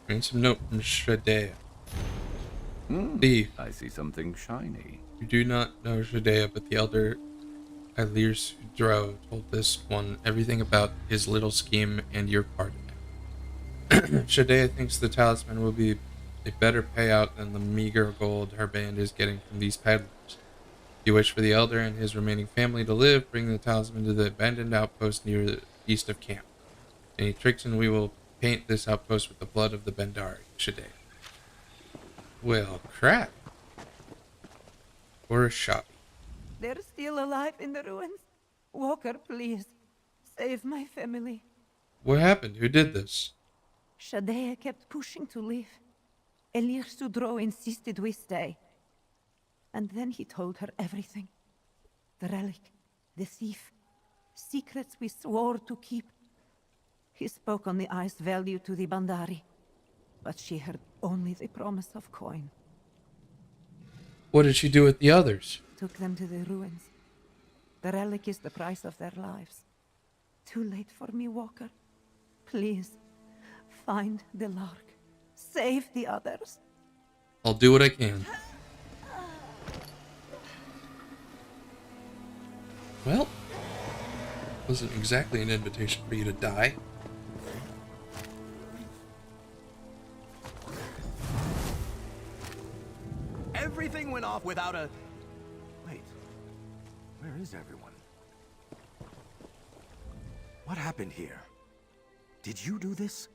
Bring some note from Shadea. I see something shiny. You do not know Shadea, but the elder Ilir Sudro told this one everything about his little scheme and your part in it. Shadea thinks the talisman will be a better payout than the meager gold her band is getting from these peddlers. If you wish for the elder and his remaining family to live, bring the talisman to the abandoned outpost near the east of camp. Any tricks and we will paint this outpost with the blood of the Bandari, Shadea. Well, crap. Or a shop. They're still alive in the ruins. Walker, please. Save my family. What happened? Who did this? Shadea kept pushing to leave. Elir Sudro insisted we stay. And then he told her everything. The relic, the thief, secrets we swore to keep. He spoke on the eye's value to the Bandari, but she heard only the promise of coin. What did she do with the others? Took them to the ruins. The relic is the price of their lives. Too late for me, Walker. Please, find the Lark. Save the others. I'll do what I can. Well, wasn't exactly an invitation for you to die. Everything went off without a... Wait. Where is everyone? What happened here? Did you do this?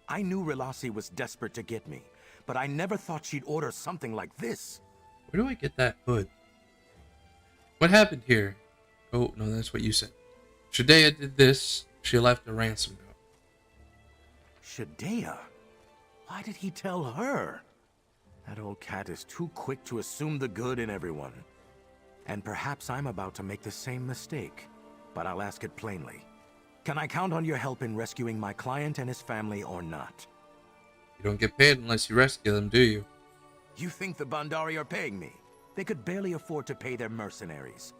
I knew Relasi was desperate to get me, but I never thought she'd order something like this. Where do I get that hood? What happened here? Oh, no, that's what you said. Shadea did this. She left a ransom note. Shadea? Why did he tell her? That old cat is too quick to assume the good in everyone. And perhaps I'm about to make the same mistake, but I'll ask it plainly. Can I count on your help in rescuing my client and his family or not? You don't get paid unless you rescue them, do you? You think the Bandari are paying me? They could barely afford to pay their mercenaries.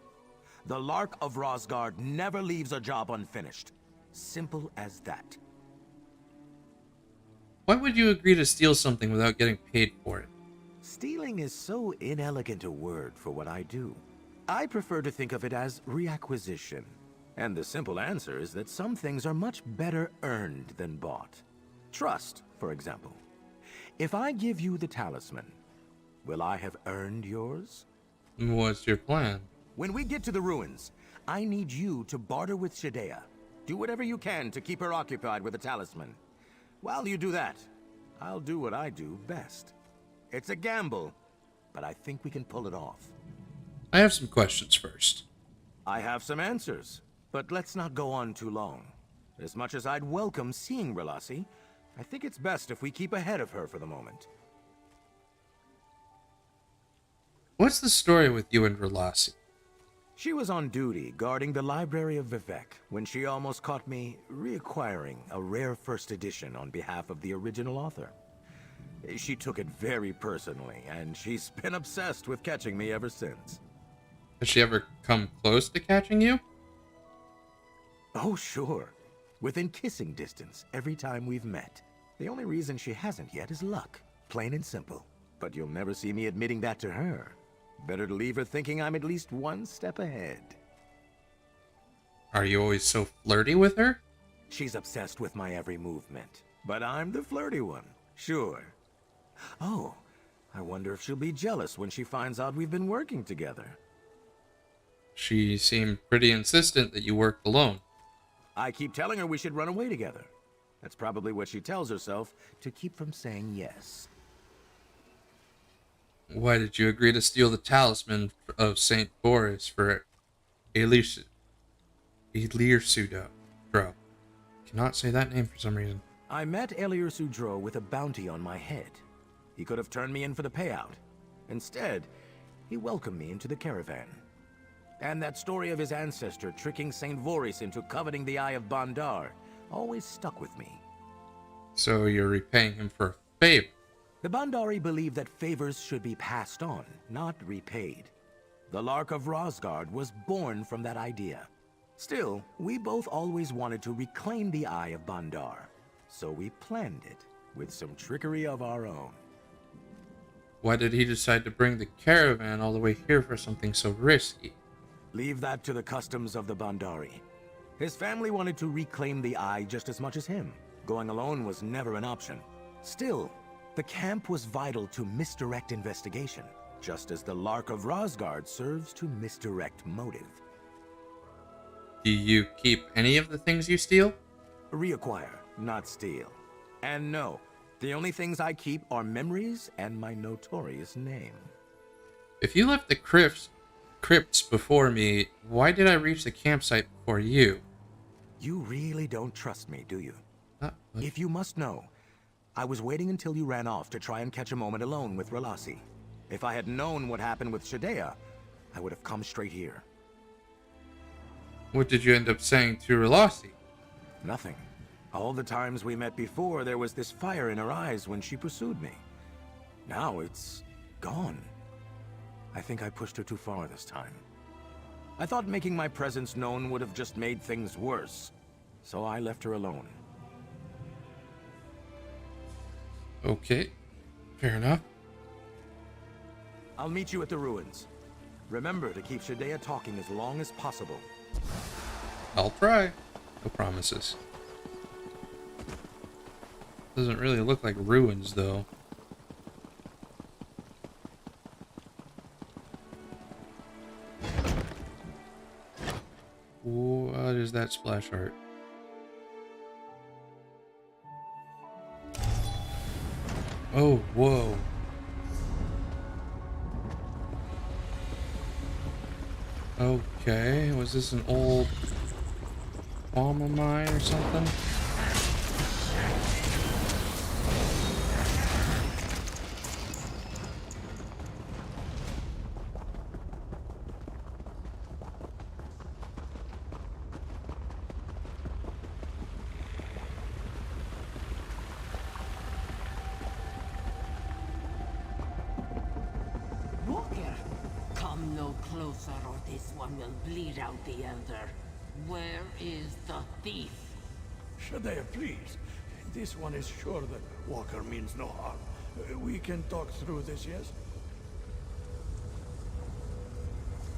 The Lark of Rosgard never leaves a job unfinished. Simple as that. Why would you agree to steal something without getting paid for it? Stealing is so inelegant a word for what I do. I prefer to think of it as reacquisition. And the simple answer is that some things are much better earned than bought. Trust, for example. If I give you the talisman, will I have earned yours? What's your plan? When we get to the ruins, I need you to barter with Shadea. Do whatever you can to keep her occupied with the talisman. While you do that, I'll do what I do best. It's a gamble, but I think we can pull it off. I have some questions first. I have some answers, but let's not go on too long. As much as I'd welcome seeing Relasi, I think it's best if we keep ahead of her for the moment. What's the story with you and Relasi? She was on duty guarding the Library of Vivec when she almost caught me reacquiring a rare first edition on behalf of the original author. She took it very personally, and she's been obsessed with catching me ever since. Has she ever come close to catching you? Oh, sure. Within kissing distance every time we've met. The only reason she hasn't yet is luck. Plain and simple. But you'll never see me admitting that to her. Better to leave her thinking I'm at least one step ahead. Are you always so flirty with her? She's obsessed with my every movement. But I'm the flirty one. Sure. Oh, I wonder if she'll be jealous when she finds out we've been working together. She seemed pretty insistent that you worked alone. I keep telling her we should run away together. That's probably what she tells herself to keep from saying yes. Why did you agree to steal the talisman of St. Boris for Elir Sudro? Bro, cannot say that name for some reason. I met Elir Sudro with a bounty on my head. He could have turned me in for the payout. Instead, he welcomed me into the caravan. And that story of his ancestor tricking St. Voris into coveting the Eye of Bandar always stuck with me. So you're repaying him for a favor? The Bandari believe that favors should be passed on, not repaid. The Lark of Rosgard was born from that idea. Still, we both always wanted to reclaim the Eye of Bandar, so we planned it with some trickery of our own. Why did he decide to bring the caravan all the way here for something so risky? Leave that to the customs of the Bandari. His family wanted to reclaim the Eye just as much as him. Going alone was never an option. Still, the camp was vital to misdirect investigation, just as the Lark of Rosgard serves to misdirect motive. Do you keep any of the things you steal? Reacquire, not steal. And no, the only things I keep are memories and my notorious name. If you left the crypts before me, why did I reach the campsite before you? You really don't trust me, do you? What? If you must know, I was waiting until you ran off to try and catch a moment alone with Relasi. If I had known what happened with Shadea, I would have come straight here. What did you end up saying to Relasi? Nothing. All the times we met before, there was this fire in her eyes when she pursued me. Now it's gone. I think I pushed her too far this time. I thought making my presence known would have just made things worse, so I left her alone. Okay, fair enough. I'll meet you at the ruins. Remember to keep Shadea talking as long as possible. I'll try. No promises. Doesn't really look like ruins, though. What is that splash art? Oh, whoa. Okay, was this an old bomber mine or something? Walker, come no closer or this one will bleed out the Elder. Where is the thief? Shadea, please. This one is sure that Walker means no harm. We can talk through this, yes?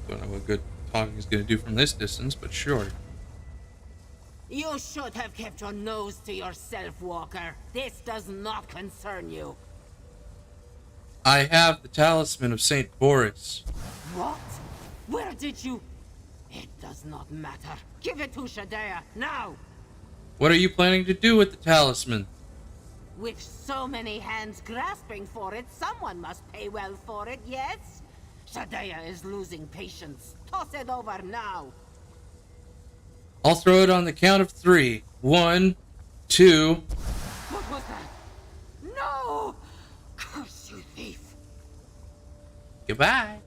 Don't know what good talking is going to do from this distance, but sure. You should have kept your nose to yourself, Walker. This does not concern you. I have the talisman of Saint Boris. What? Where did you... It does not matter. Give it to Shadea, now! What are you planning to do with the talisman? With so many hands grasping for it, someone must pay well for it, yes? Shadea is losing patience. Toss it over now. I'll throw it on the count of 3. 1, 2... What was that? No! Curse you, thief! Goodbye.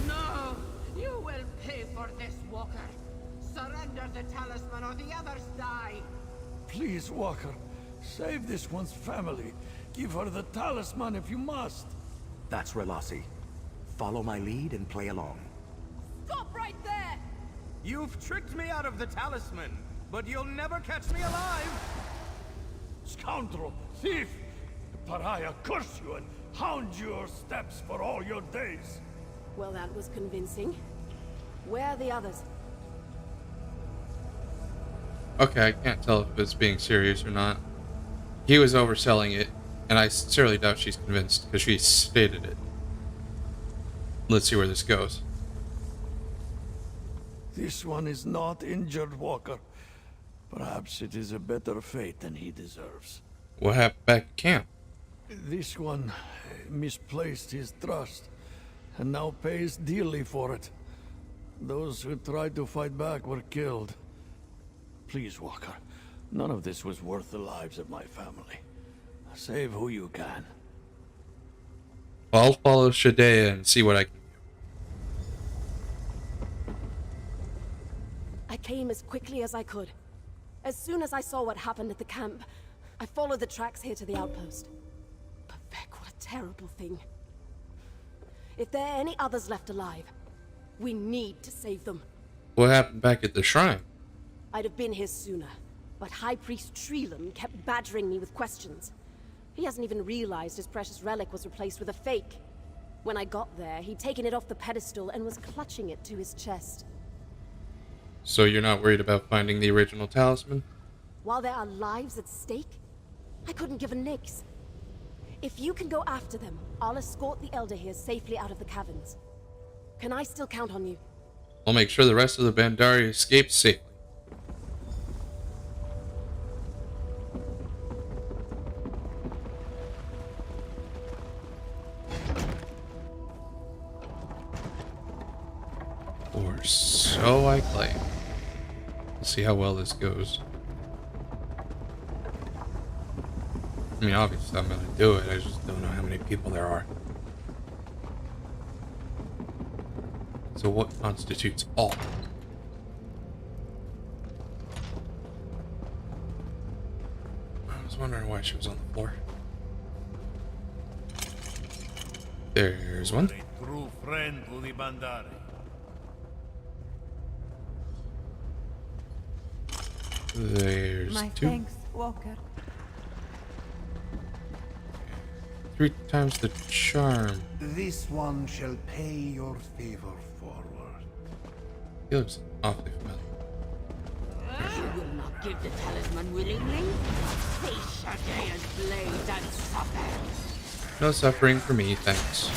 No! You will pay for this, Walker. Surrender the talisman or the others die. Please, Walker. Save this one's family. Give her the talisman if you must. That's Relasi. Follow my lead and play along. Stop right there! You've tricked me out of the talisman, but you'll never catch me alive! Scoundrel! Thief! Pariah, curse you and hound your steps for all your days! Well, that was convincing. Where are the others? Okay, I can't tell if it's being serious or not. He was overselling it, and I sincerely doubt she's convinced, because she stated it. Let's see where this goes. This one is not injured, Walker. Perhaps it is a better fate than he deserves. What happened back at camp? This one misplaced his trust, and now pays dearly for it. Those who tried to fight back were killed. Please, Walker, none of this was worth the lives of my family. Save who you can. Well, I'll follow Shadea and see what I can do. I came as quickly as I could. As soon as I saw what happened at the camp, I followed the tracks here to the outpost. But Beck, what a terrible thing. If there are any others left alive, we need to save them. What happened back at the shrine? I'd have been here sooner, but High Priest Treelan kept badgering me with questions. He hasn't even realized his precious relic was replaced with a fake. When I got there, he'd taken it off the pedestal and was clutching it to his chest. So you're not worried about finding the original talisman? While there are lives at stake, I couldn't give a nix. If you can go after them, I'll escort the Elder here safely out of the caverns. Can I still count on you? I'll make sure the rest of the Bandari escapes safely. Or so I claim. We'll see how well this goes. I mean, obviously I'm gonna do it, I just don't know how many people there are. So what constitutes all? I was wondering why she was on the floor. There's one. A true friend to the Bandari. There's My two. thanks, Walker. 3 times the charm. This one shall pay your favor forward. He looks awfully familiar. You will not give the talisman willingly. Face Shadea's blade and suffer. No suffering for me, thanks.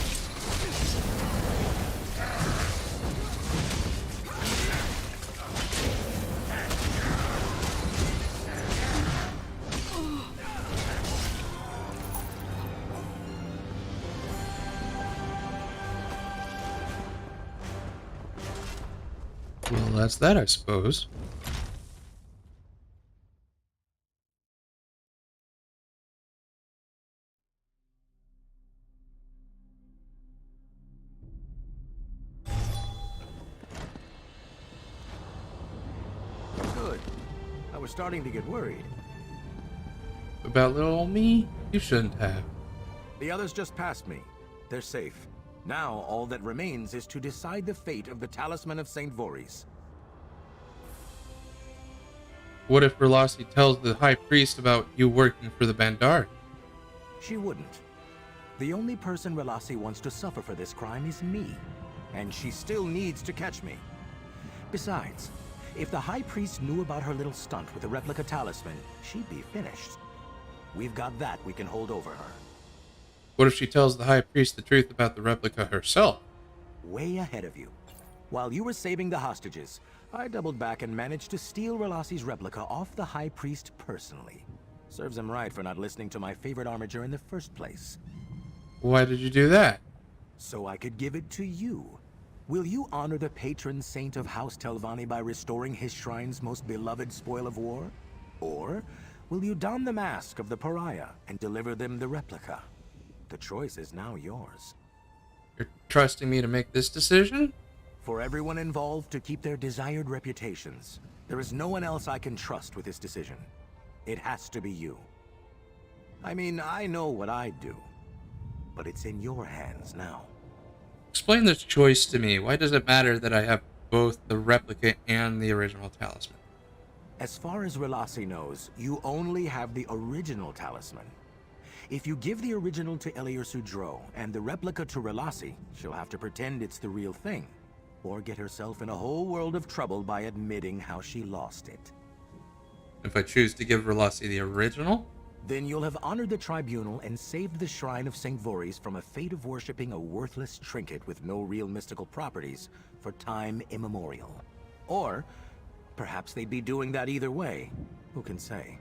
Well, that's that, I suppose. Good. I was starting to get worried. About little old me? You shouldn't have. The others just passed me. They're safe. Now, all that remains is to decide the fate of the Talisman of St. Voorhees. What if Verlossi tells the High Priest about you working for the Bandari? She wouldn't. The only person Verlossi wants to suffer for this crime is me. And she still needs to catch me. Besides, if the High Priest knew about her little stunt with the replica talisman, she'd be finished. We've got that we can hold over her. What if she tells the High Priest the truth about the replica herself? Way ahead of you. While you were saving the hostages, I doubled back and managed to steal Verlossi's replica off the High Priest personally. Serves him right for not listening to my favorite armature in the first place. Why did you do that? So I could give it to you. Will you honor the patron saint of House Telvanni by restoring his shrine's most beloved spoil of war? Or will you don the mask of the pariah and deliver them the replica? The choice is now yours. You're trusting me to make this decision? For everyone involved to keep their desired reputations, there is no one else I can trust with this decision. It has to be you. I mean, I know what I'd do, but it's in your hands now. Explain this choice to me. Why does it matter that I have both the replica and the original talisman? As far as Verlossi knows, you only have the original talisman. If you give the original to Elior Sudro and the replica to Verlossi, she'll have to pretend it's the real thing, or get herself in a whole world of trouble by admitting how she lost it. If I choose to give Verlossi the original? Then you'll have honored the tribunal and saved the shrine of St. Voorhees from a fate of worshipping a worthless trinket with no real mystical properties for time immemorial. Or perhaps they'd be doing that either way. Who can say?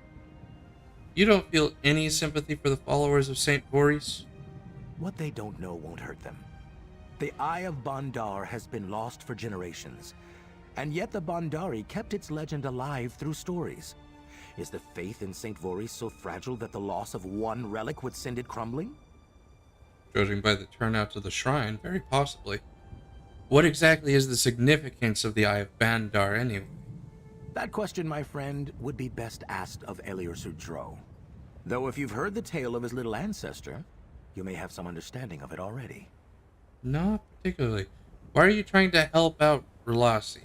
You don't feel any sympathy for the followers of St. Voorhees? What they don't know won't hurt them. The Eye of Bandar has been lost for generations, and yet the Bandari kept its legend alive through stories. Is the faith in St. Voorhees so fragile that the loss of one relic would send it crumbling? Judging by the turnout of the shrine, very possibly. What exactly is the significance of the Eye of Bandar anyway? That question, my friend, would be best asked of Elior Sudro. Though if you've heard the tale of his little ancestor, you may have some understanding of it already. Not particularly. Why are you trying to help out Verlossi?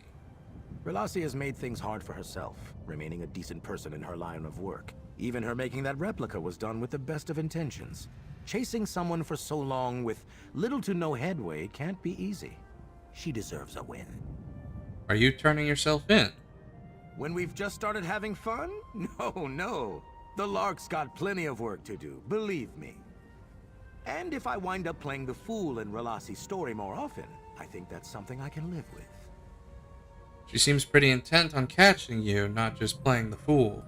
Verlossi has made things hard for herself, remaining a decent person in her line of work. Even her making that replica was done with the best of intentions. Chasing someone for so long with little to no headway can't be easy. She deserves a win. Are you turning yourself in? When we've just started having fun? No. The Lark's got plenty of work to do, believe me. And if I wind up playing the fool in Verlossi's story more often, I think that's something I can live with. She seems pretty intent on catching you, not just playing the fool.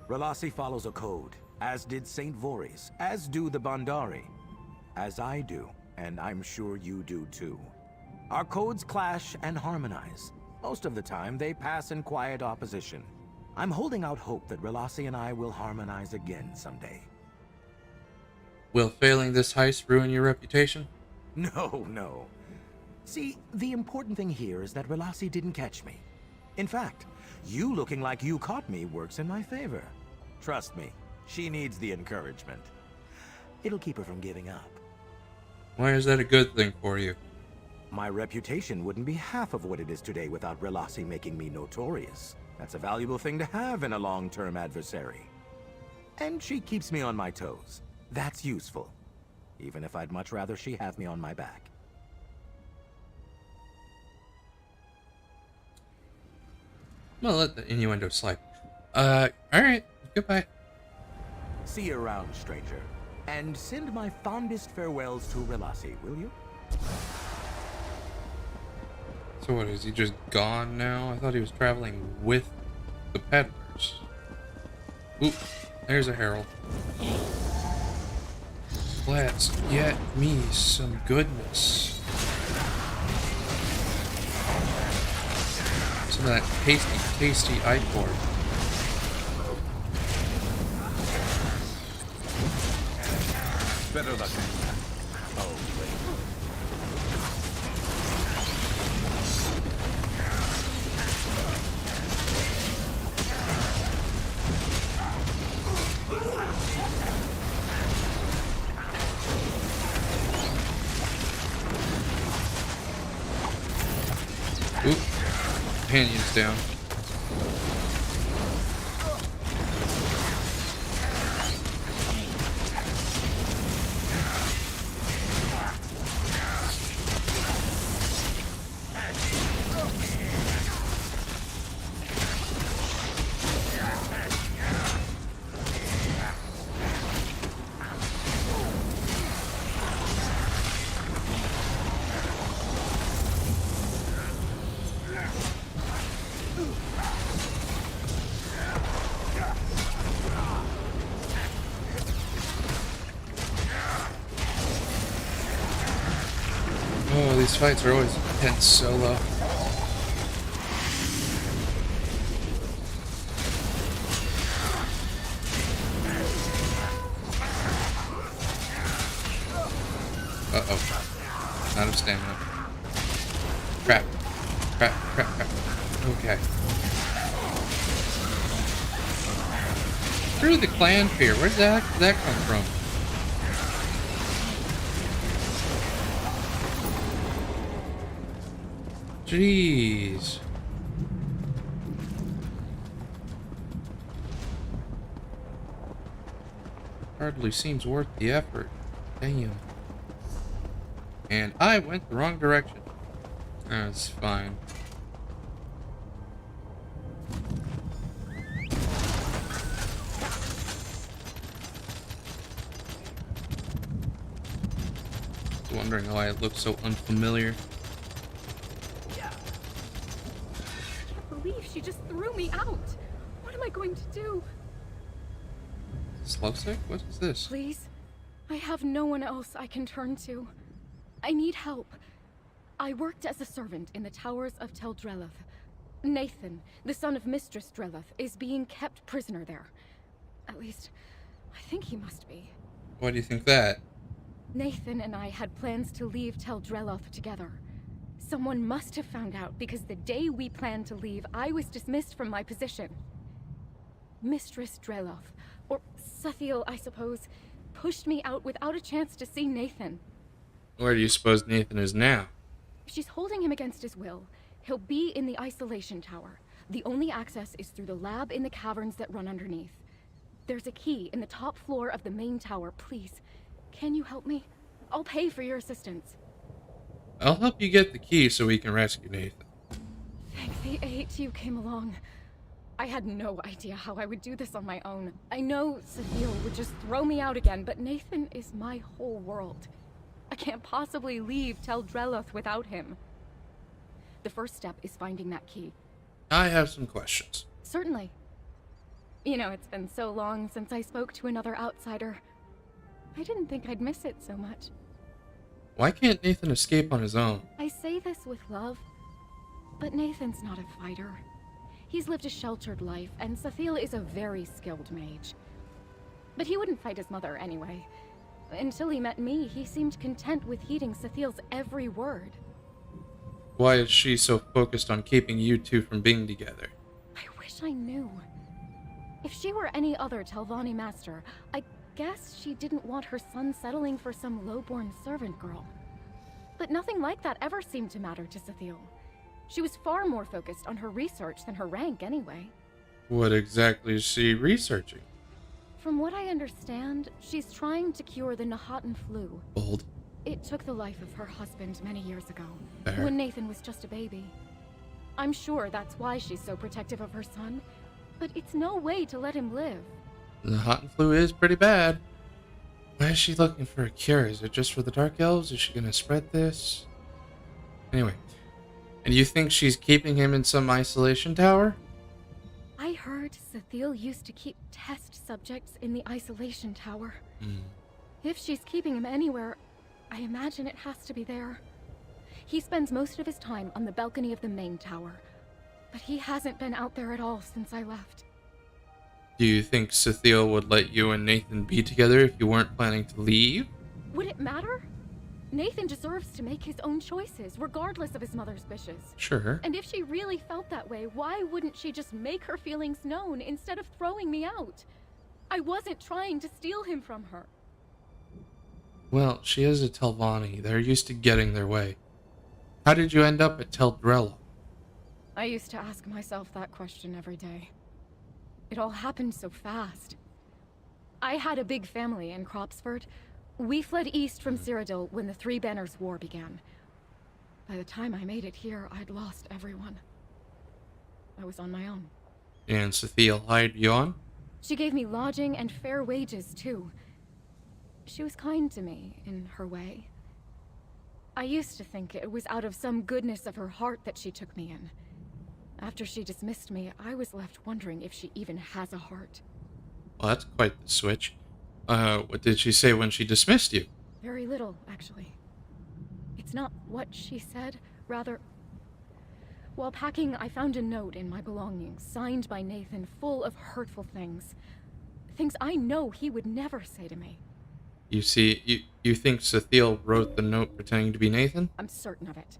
Verlossi follows a code, as did St. Voorhees, as do the Bandari. As I do, and I'm sure you do too. Our codes clash and harmonize. Most of the time, they pass in quiet opposition. I'm holding out hope that Relasi and I will harmonize again someday. Will failing this heist ruin your reputation? No, no. See, the important thing here is that Relasi didn't catch me. In fact, you looking like you caught me works in my favor. Trust me, she needs the encouragement. It'll keep her from giving up. Why is that a good thing for you? My reputation wouldn't be half of what it is today without Relasi making me notorious. That's a valuable thing to have in a long-term adversary. And she keeps me on my toes. That's useful. Even if I'd much rather she have me on my back. I'm gonna let the innuendo slide. Alright. Goodbye. See you around, stranger. And send my fondest farewells to Relasi, will you? So what, is he just gone now? I thought he was traveling with the peddlers. Oop, there's a herald. Let's get me some goodness. Some of that tasty, tasty ichor. Better luck. Oh, wait. Oop. Companion's down. Oh, these fights are always intense solo. Uh-oh. Out of stamina. Crap. Crap, crap, crap. Okay. Through the clan fear. Where did that come from? Jeez. Hardly seems worth the effort. Damn. And I went the wrong direction. That's fine. Wondering why it looks so unfamiliar. I can't believe she just threw me out. What am I going to do? Slow sick? What is this? Please, I have no one else I can turn to. I need help. I worked as a servant in the towers of Tel Drelloth. Nathan, the son of Mistress Drelloth, is being kept prisoner there. At least, I think he must be. Why do you think that? Nathan and I had plans to leave Tel Drelloth together. Someone must have found out because the day we planned to leave, I was dismissed from my position. Mistress Drelloth, or Suthiel, I suppose, pushed me out without a chance to see Nathan. Where do you suppose Nathan is now? She's holding him against his will. He'll be in the isolation tower. The only access is through the lab in the caverns that run underneath. There's a key in the top floor of the main tower. Please, can you help me? I'll pay for your assistance. I'll help you get the key so we can rescue Nathan. Thank the eight you came along. I had no idea how I would do this on my own. I know Suthiel would just throw me out again, but Nathan is my whole world. I can't possibly leave Tel Drelloth without him. The first step is finding that key. I have some questions. Certainly. You know, it's been so long since I spoke to another outsider. I didn't think I'd miss it so much. Why can't Nathan escape on his own? I say this with love, but Nathan's not a fighter. He's lived a sheltered life, and Sathiel is a very skilled mage. But he wouldn't fight his mother anyway. Until he met me, he seemed content with heeding Sathiel's every word. Why is she so focused on keeping you two from being together? I wish I knew. If she were any other Telvanni master, I guess she didn't want her son settling for some lowborn servant girl. But nothing like that ever seemed to matter to Sathiel. She was far more focused on her research than her rank anyway. What exactly is she researching? From what I understand, she's trying to cure the Nahatan flu. Bold. It took the life of her husband many years ago, Fair. when Nathan was just a baby. I'm sure that's why she's so protective of her son, but it's no way to let him live. The Nahatan flu is pretty bad. Why is she looking for a cure? Is it just for the Dark Elves? Is she gonna spread this? Anyway. And you think she's keeping him in some isolation tower? I heard Sathiel used to keep test subjects in the isolation tower. If she's keeping him anywhere, I imagine it has to be there. He spends most of his time on the balcony of the main tower, but he hasn't been out there at all since I left. Do you think Sathiel would let you and Nathan be together if you weren't planning to leave? Would it matter? Nathan deserves to make his own choices, regardless of his mother's wishes. Sure. And if she really felt that way, why wouldn't she just make her feelings known instead of throwing me out? I wasn't trying to steal him from her. Well, she is a Telvanni. They're used to getting their way. How did you end up at Tel Drella? I used to ask myself that question every day. It all happened so fast. I had a big family in Cropsford. We fled east from Cyrodiil when the Three Banners War began. By the time I made it here, I'd lost everyone. I was on my own. And Sathiel hired you on? She gave me lodging and fair wages, too. She was kind to me, in her way. I used to think it was out of some goodness of her heart that she took me in. After she dismissed me, I was left wondering if she even has a heart. Well, that's quite the switch. What did she say when she dismissed you? Very little, actually. It's not what she said, rather... While packing, I found a note in my belongings, signed by Nathan, full of hurtful things. Things I know he would never say to me. You see, you think Sathiel wrote the note pretending to be Nathan? I'm certain of it.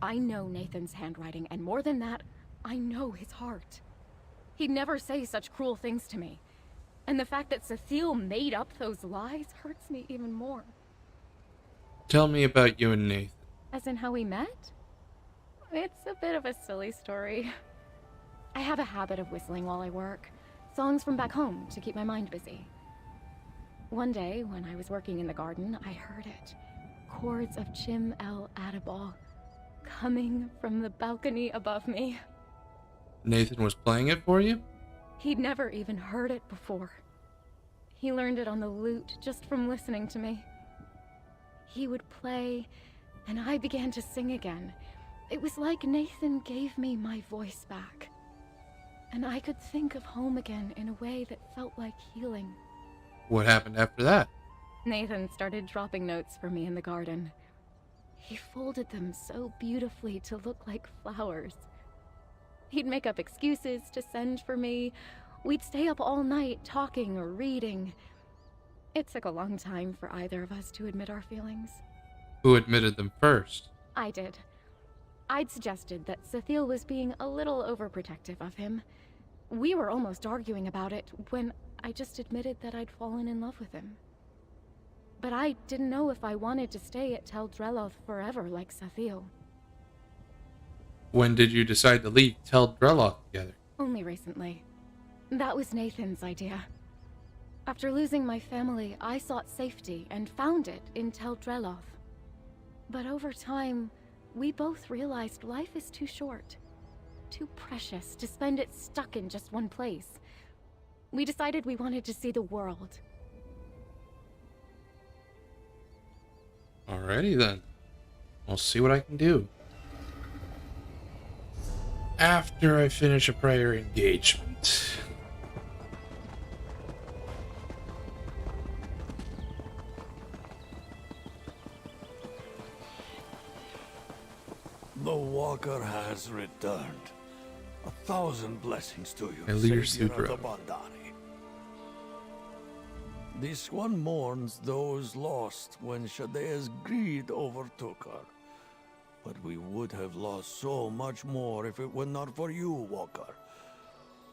I know Nathan's handwriting, and more than that, I know his heart. He'd never say such cruel things to me. And the fact that Sathiel made up those lies hurts me even more. Tell me about you and Nathan. As in how we met? It's a bit of a silly story. I have a habit of whistling while I work. Songs from back home to keep my mind busy. One day, when I was working in the garden, I heard it. Chords of Chim El Adabal, coming from the balcony above me. Nathan was playing it for you? He'd never even heard it before. He learned it on the lute just from listening to me. He would play, and I began to sing again. It was like Nathan gave me my voice back. And I could think of home again in a way that felt like healing. What happened after that? Nathan started dropping notes for me in the garden. He folded them so beautifully to look like flowers. He'd make up excuses to send for me. We'd stay up all night talking or reading. It took a long time for either of us to admit our feelings. Who admitted them first? I did. I'd suggested that Sathiel was being a little overprotective of him. We were almost arguing about it when I just admitted that I'd fallen in love with him. But I didn't know if I wanted to stay at Tel Drella forever like Sathiel. When did you decide to leave Tel Drella together? Only recently. That was Nathan's idea. After losing my family, I sought safety and found it in Tel Drella. But over time, we both realized life is too short, too precious to spend it stuck in just one place. We decided we wanted to see the world. Alrighty then. I'll see what I can do. After I finish a prior engagement. The Walker has returned. 1,000 blessings to you, Elir Savior of the Sudra. Bandari. This one mourns those lost when Shadea's greed overtook her. But we would have lost so much more if it were not for you, Walker.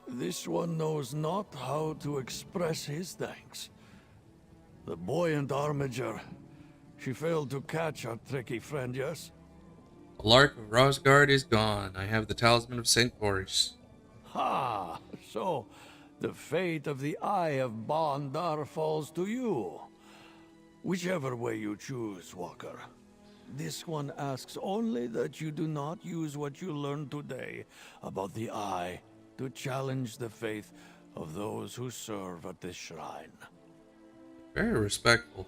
This one knows not how to express his thanks. The buoyant Armiger, she failed to catch our tricky friend, yes? The Lark of Rosgard is gone. I have the Talisman of St. Boris. Ha! So, the fate of the Eye of Bandar falls to you. Whichever way you choose, Walker. This one asks only that you do not use what you learned today about the Eye to challenge the faith of those who serve at this shrine. Very respectful.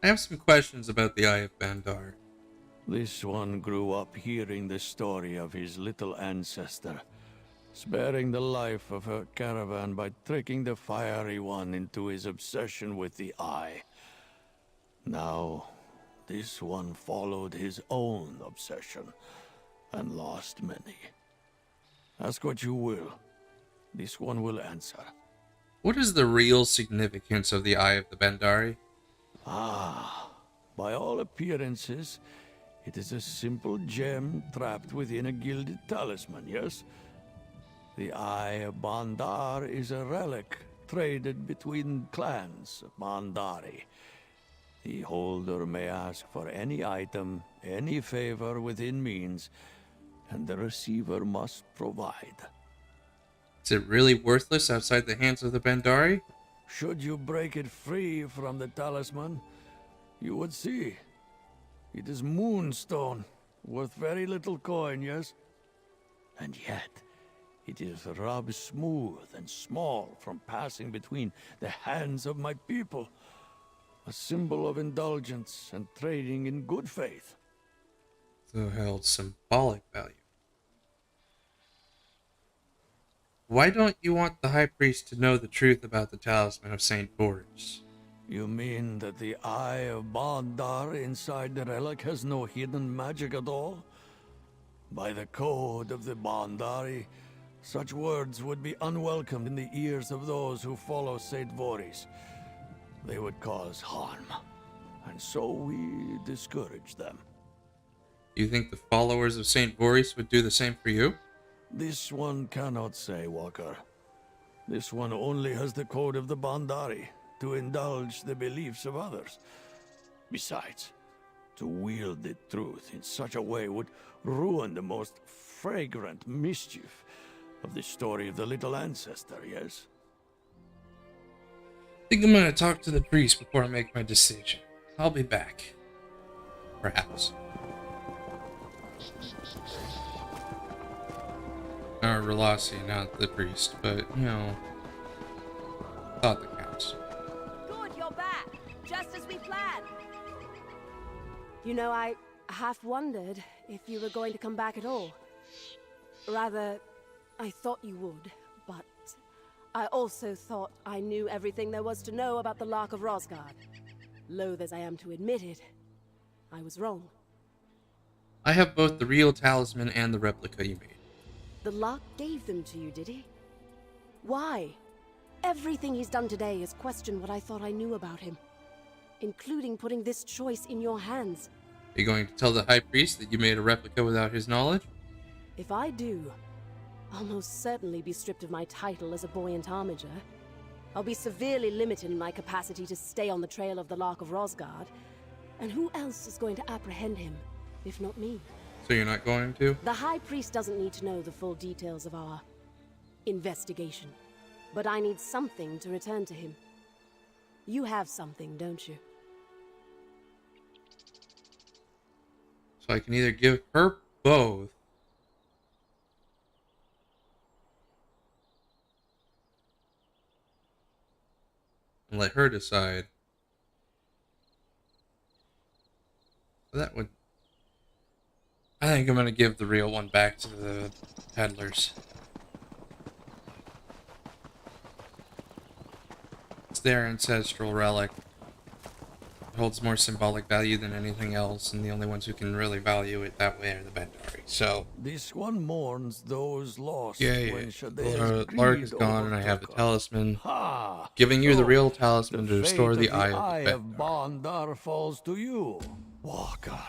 I have some questions about the Eye of Bandar. This one grew up hearing the story of his little ancestor, sparing the life of her caravan by tricking the Fiery One into his obsession with the Eye. Now, this one followed his own obsession and lost many. Ask what you will. This one will answer. What is the real significance of the Eye of the Bandari? Ah, by all appearances, it is a simple gem trapped within a gilded talisman, yes? The Eye of Bandar is a relic traded between clans of Bandari. The holder may ask for any item, any favor within means, and the receiver must provide. Is it really worthless outside the hands of the Bandari? Should you break it free from the talisman, you would see. It is moonstone, worth very little coin, yes? And yet, it is rubbed smooth and small from passing between the hands of my people. A symbol of indulgence and trading in good faith. So held symbolic value. Why don't you want the High Priest to know the truth about the Talisman of St. Boris? You mean that the Eye of Bandar inside the relic has no hidden magic at all? By the code of the Bandari, such words would be unwelcome in the ears of those who follow St. Boris. They would cause harm, and so we discourage them. Do you think the followers of St. Boris would do the same for you? This one cannot say, Walker. This one only has the code of the Bandari to indulge the beliefs of others. Besides, to wield the truth in such a way would ruin the most fragrant mischief of the story of the little ancestor, yes? I think I'm gonna talk to the priest before I make my decision. I'll be back. Perhaps. Or Relasi, not the priest, but, you know, thought that counts. Good, you're back. Just as we planned. You know, I half wondered if you were going to come back at all. Rather, I thought you would, but I also thought I knew everything there was to know about the Lark of Rosgard. Loath as I am to admit it, I was wrong. I have both the real talisman and the replica you made. The Lark gave them to you, did he? Why? Everything he's done today has questioned what I thought I knew about him, including putting this choice in your hands. Are you going to tell the High Priest that you made a replica without his knowledge? If I do, I'll most certainly be stripped of my title as a buoyant armiger. I'll be severely limited in my capacity to stay on the trail of the Lark of Rosgard. And who else is going to apprehend him, if not me? So you're not going to? The High Priest doesn't need to know the full details of our investigation. But I need something to return to him. You have something, don't you? So I can either give her both, and let her decide. That would... I think I'm going to give the real one back to the peddlers. It's their ancestral relic. holds more symbolic value than anything else, and the only ones who can really value it that way are the Bendari. So This one mourns those lost yeah. when Shadea's Lark is greed gone, and I have the overtook her. talisman. Ha! Giving you the So, real talisman to the restore fate the of Eye of the Bandar falls to you, Walker.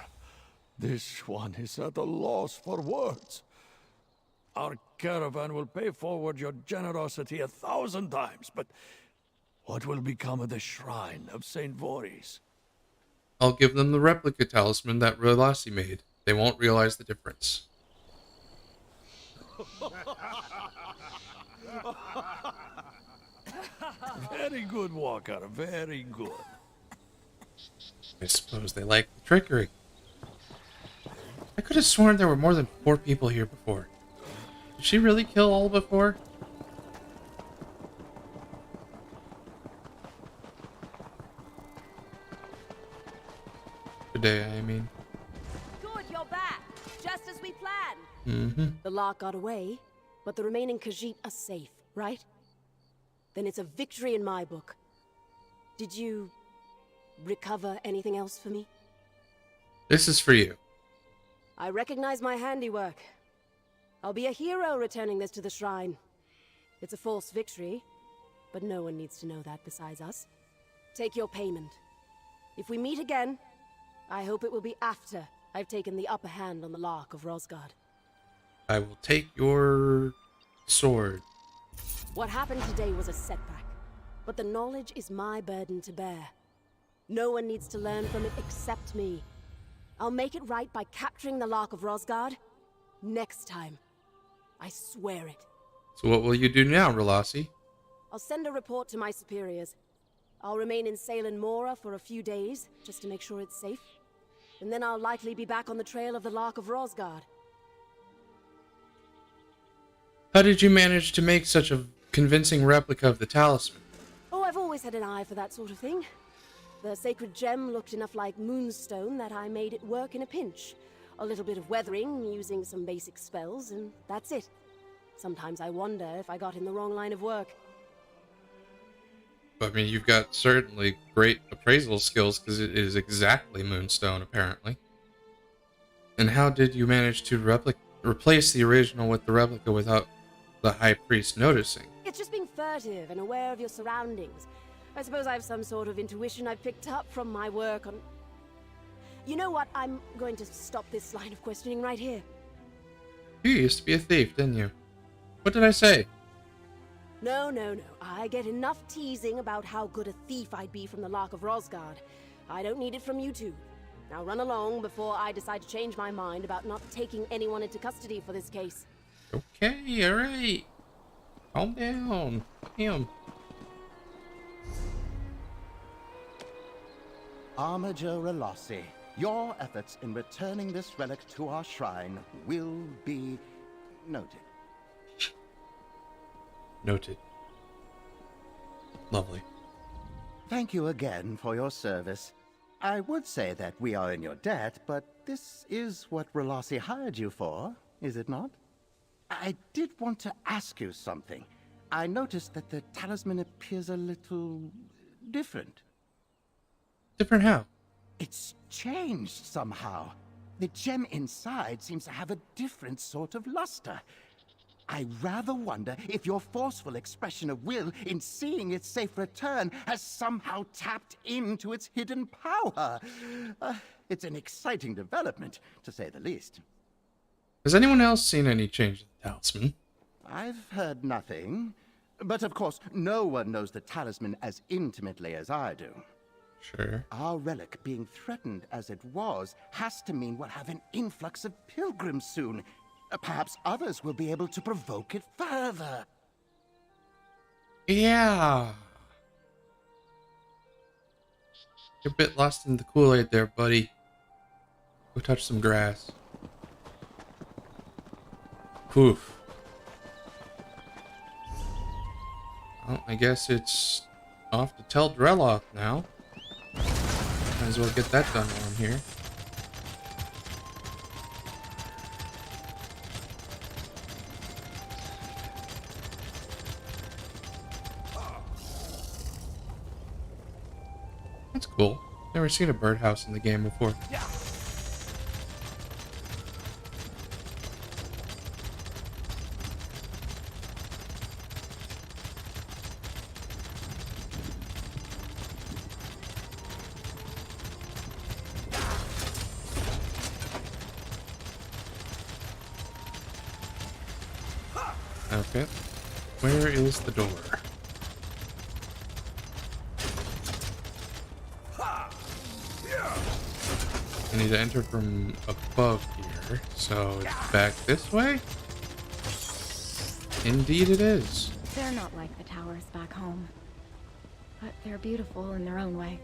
This one is at a loss for words. Our caravan will pay forward your generosity 1,000 times, but what will become of the shrine of St. Voorhees? I'll give them the replica talisman that Relasi made. They won't realize the difference. Very good, Walker. Very good. I suppose they like the trickery. I could have sworn there were more than 4 people here before. Did she really kill all before? Today, I mean. Good, you're back. Just as we planned. Mm-hmm. The Lark got away, but the remaining Khajiit are safe, right? Then it's a victory in my book. Did you recover anything else for me? This is for you. I recognize my handiwork. I'll be a hero returning this to the shrine. It's a false victory, but no one needs to know that besides us. Take your payment. If we meet again, I hope it will be after I've taken the upper hand on the Lark of Rosgard. I will take your sword. What happened today was a setback, but the knowledge is my burden to bear. No one needs to learn from it except me. I'll make it right by capturing the Lark of Rosgard next time. I swear it. So what will you do now, Relasi? I'll send a report to my superiors. I'll remain in Salem Mora for a few days, just to make sure it's safe. And then I'll likely be back on the trail of the Lark of Rosgard. How did you manage to make such a convincing replica of the talisman? Oh, I've always had an eye for that sort of thing. The sacred gem looked enough like moonstone that I made it work in a pinch. A little bit of weathering, using some basic spells, and that's it. Sometimes I wonder if I got in the wrong line of work. I mean, you've got certainly great appraisal skills because it is exactly moonstone, apparently. And how did you manage to replace the original with the replica without the High Priest noticing? It's just being furtive and aware of your surroundings. I suppose I have some sort of intuition I picked up from my work on... You know what? I'm going to stop this line of questioning right here. You used to be a thief, didn't you? What did I say? No. I get enough teasing about how good a thief I'd be from the Lark of Rosgard. I don't need it from you two. Now run along before I decide to change my mind about not taking anyone into custody for this case. Okay, alright. Calm down. Damn. Armiger Relasi, your efforts in returning this relic to our shrine will be noted. Noted. Lovely. Thank you again for your service. I would say that we are in your debt, but this is what Relasi hired you for, is it not? I did want to ask you something. I noticed that the talisman appears a little different. Different how? It's changed somehow. The gem inside seems to have a different sort of luster. I rather wonder if your forceful expression of will in seeing its safe return has somehow tapped into its hidden power. It's an exciting development, to say the least. Has anyone else seen any change in the talisman? I've heard nothing. But of course, no one knows the talisman as intimately as I do. Sure. Our relic being threatened as it was has to mean we'll have an influx of pilgrims soon. Perhaps others will be able to provoke it further. Yeah. You're a bit lost in the Kool-Aid there, buddy. Go touch some grass. Poof. Well, I guess it's off to tell Drelloc now. Might as well get that done while I'm here. That's cool. Never seen a birdhouse in the game before. Okay. Where is the door? I need to enter from above here, so it's back this way? Indeed it is. They're not like the towers back home, but they're beautiful in their own way.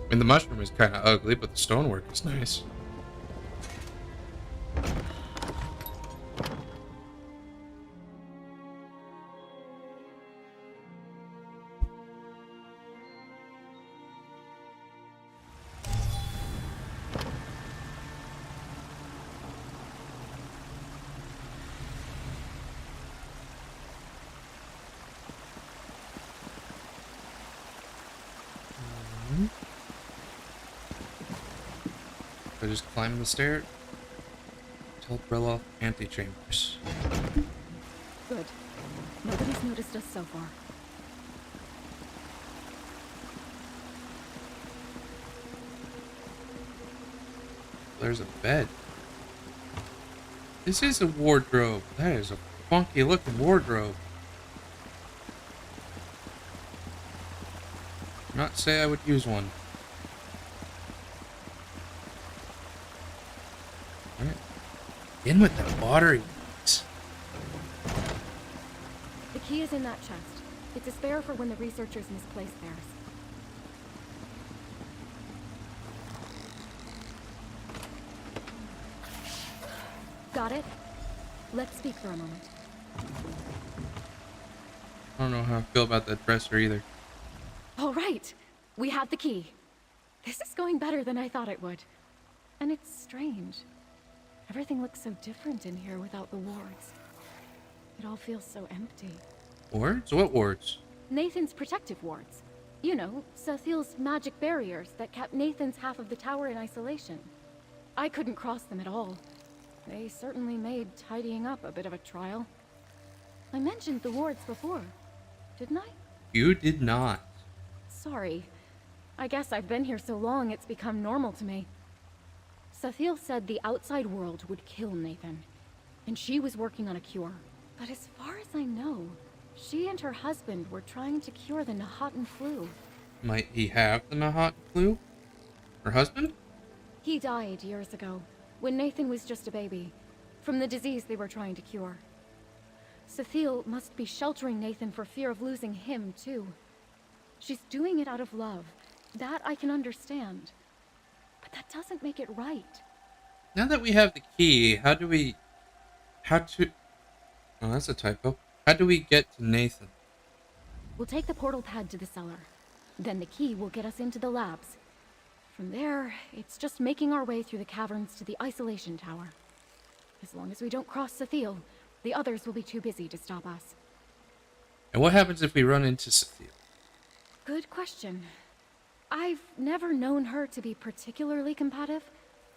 I mean, the mushroom is kind of ugly, but the stonework is nice. I just climb the stair. Tell Breloff antechambers. Good. Nobody's noticed us so far. There's a bed. This is a wardrobe. That is a funky looking wardrobe. Not say I would use one. Alright. In with the water. The key is in that chest. It's a spare for when the researchers misplace theirs. Got it? Let's speak for a moment. I don't know how I feel about that dresser either. All right, we have the key. This is going better than I thought it would. And it's strange. Everything looks so different in here without the wards. It all feels so empty. Wards? What wards? Nathan's protective wards. You know, Sethiel's magic barriers that kept Nathan's half of the tower in isolation. I couldn't cross them at all. They certainly made tidying up a bit of a trial. I mentioned the wards before, didn't I? You did not. Sorry. I guess I've been here so long it's become normal to me. Sethiel said the outside world would kill Nathan, and she was working on a cure. But as far as I know, she and her husband were trying to cure the Nahatan flu. Might he have the Nahatan flu? Her husband? He died years ago, when Nathan was just a baby, from the disease they were trying to cure. Sethiel must be sheltering Nathan for fear of losing him, too. She's doing it out of love. That I can understand. But that doesn't make it right. Now that we have the key, how do we... Oh, that's a typo. How do we get to Nathan? We'll take the portal pad to the cellar. Then the key will get us into the labs. From there, it's just making our way through the caverns to the isolation tower. As long as we don't cross Sethiel, the others will be too busy to stop us. And what happens if we run into Sethiel? Good question. I've never known her to be particularly combative,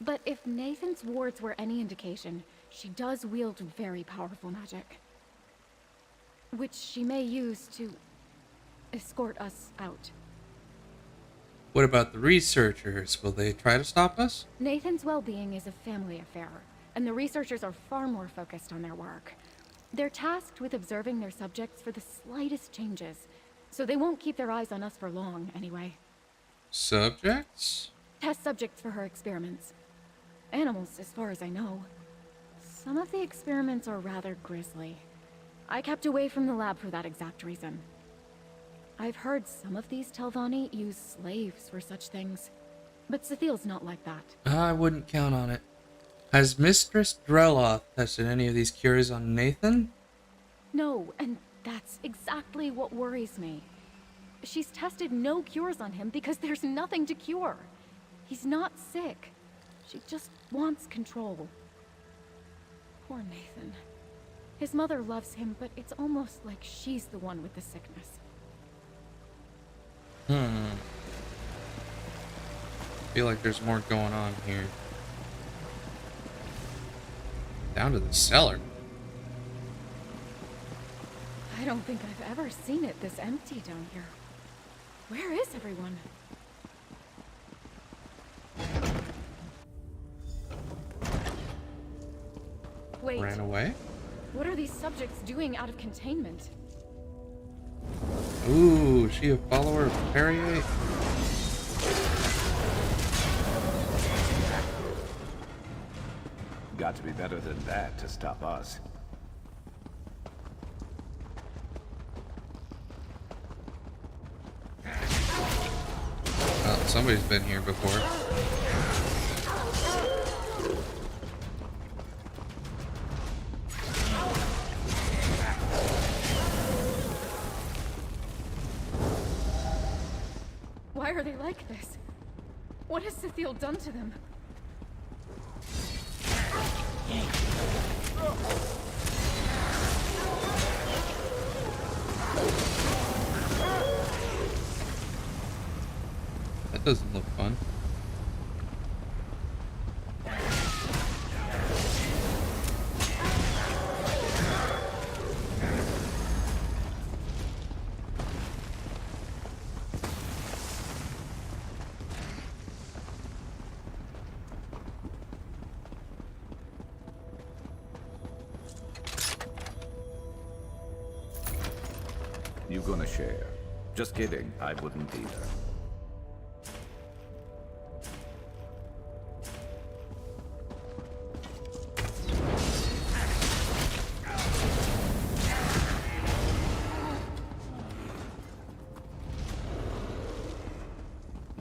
but if Nathan's wards were any indication, she does wield very powerful magic. Which she may use to escort us out. What about the researchers? Will they try to stop us? Nathan's well-being is a family affair, and the researchers are far more focused on their work. They're tasked with observing their subjects for the slightest changes, so they won't keep their eyes on us for long, anyway. Subjects? Test subjects for her experiments. Animals, as far as I know. Some of the experiments are rather grisly. I kept away from the lab for that exact reason. I've heard some of these Telvanni use slaves for such things, but Sethiel's not like that. I wouldn't count on it. Has Mistress Dreloth tested any of these cures on Nathan? No, and that's exactly what worries me. She's tested no cures on him because there's nothing to cure. He's not sick. She just wants control. Poor Nathan. His mother loves him, but it's almost like she's the one with the sickness. I feel like there's more going on here. Down to the cellar. I don't think I've ever seen it this empty down here. Where is everyone? Wait. Ran away? What are these subjects doing out of containment? Ooh, she a follower of Perrier? Got to be better than that to stop us. Well, somebody's been here before. Why are they like this? What has Cecile done to them? That doesn't look fun. You gonna share? Just kidding, I wouldn't either.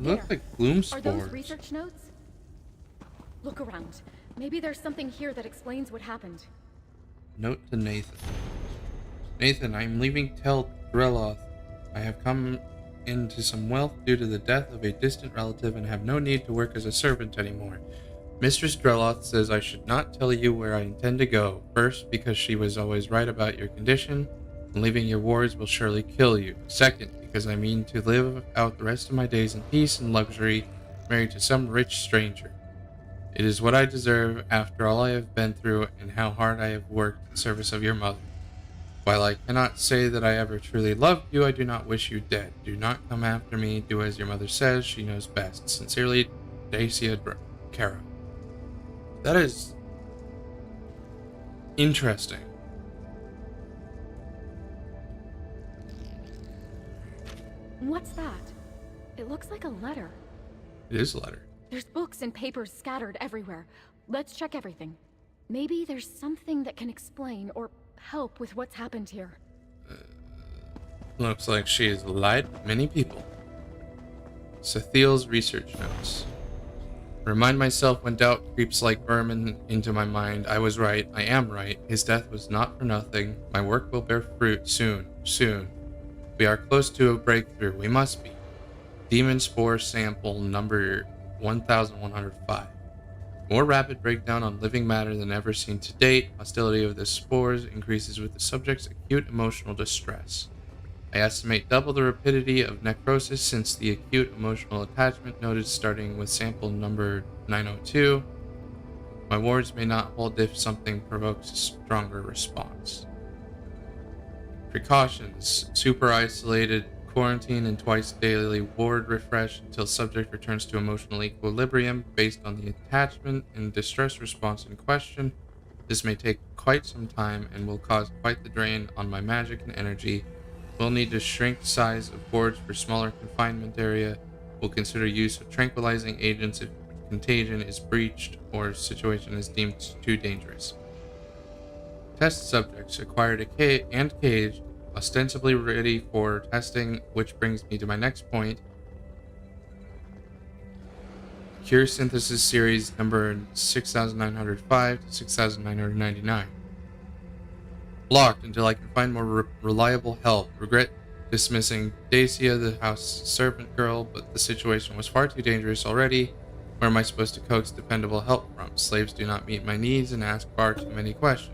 Look like bloom Are those spores. research notes? Look around. Maybe there's something here that explains what happened. Note to Nathan. Nathan, I am leaving Tel Dreloth. I have come into some wealth due to the death of a distant relative and have no need to work as a servant anymore. Mistress Dreloth says I should not tell you where I intend to go. First, because she was always right about your condition, and leaving your wards will surely kill you. Second, because I mean to live out the rest of my days in peace and luxury, married to some rich stranger. It is what I deserve after all I have been through and how hard I have worked in service of your mother. While I cannot say that I ever truly loved you, I do not wish you dead. Do not come after me. Do as your mother says. She knows best. Sincerely, Dacia Caro. That is interesting. What's that? It looks like a letter. It is a letter. There's books and papers scattered everywhere. Let's check everything. Maybe there's something that can explain or help with what's happened here. Looks like she has lied to many people. Cethile's research notes. Remind myself when doubt creeps like vermin into my mind. I was right. I am right. His death was not for nothing. My work will bear fruit soon. Soon. We are close to a breakthrough. We must be. Demon spore sample number 1105. More rapid breakdown on living matter than ever seen to date. Hostility of the spores increases with the subject's acute emotional distress. I estimate double the rapidity of necrosis since the acute emotional attachment noted starting with sample number 902. My wards may not hold if something provokes a stronger response. Precautions. Super isolated quarantine and twice daily ward refresh until subject returns to emotional equilibrium based on the attachment and distress response in question. This may take quite some time and will cause quite the drain on my magic and energy. We'll need to shrink size of wards for smaller confinement area. We'll consider use of tranquilizing agents if contagion is breached or situation is deemed too dangerous. Test subjects acquired a cage, ostensibly ready for testing, which brings me to my next point. Cure Synthesis Series number 6905 to 6999. Blocked until I can find more reliable help. Regret dismissing Dacia, the house servant girl, but the situation was far too dangerous already. Where am I supposed to coax dependable help from? Slaves do not meet my needs and ask far too many questions.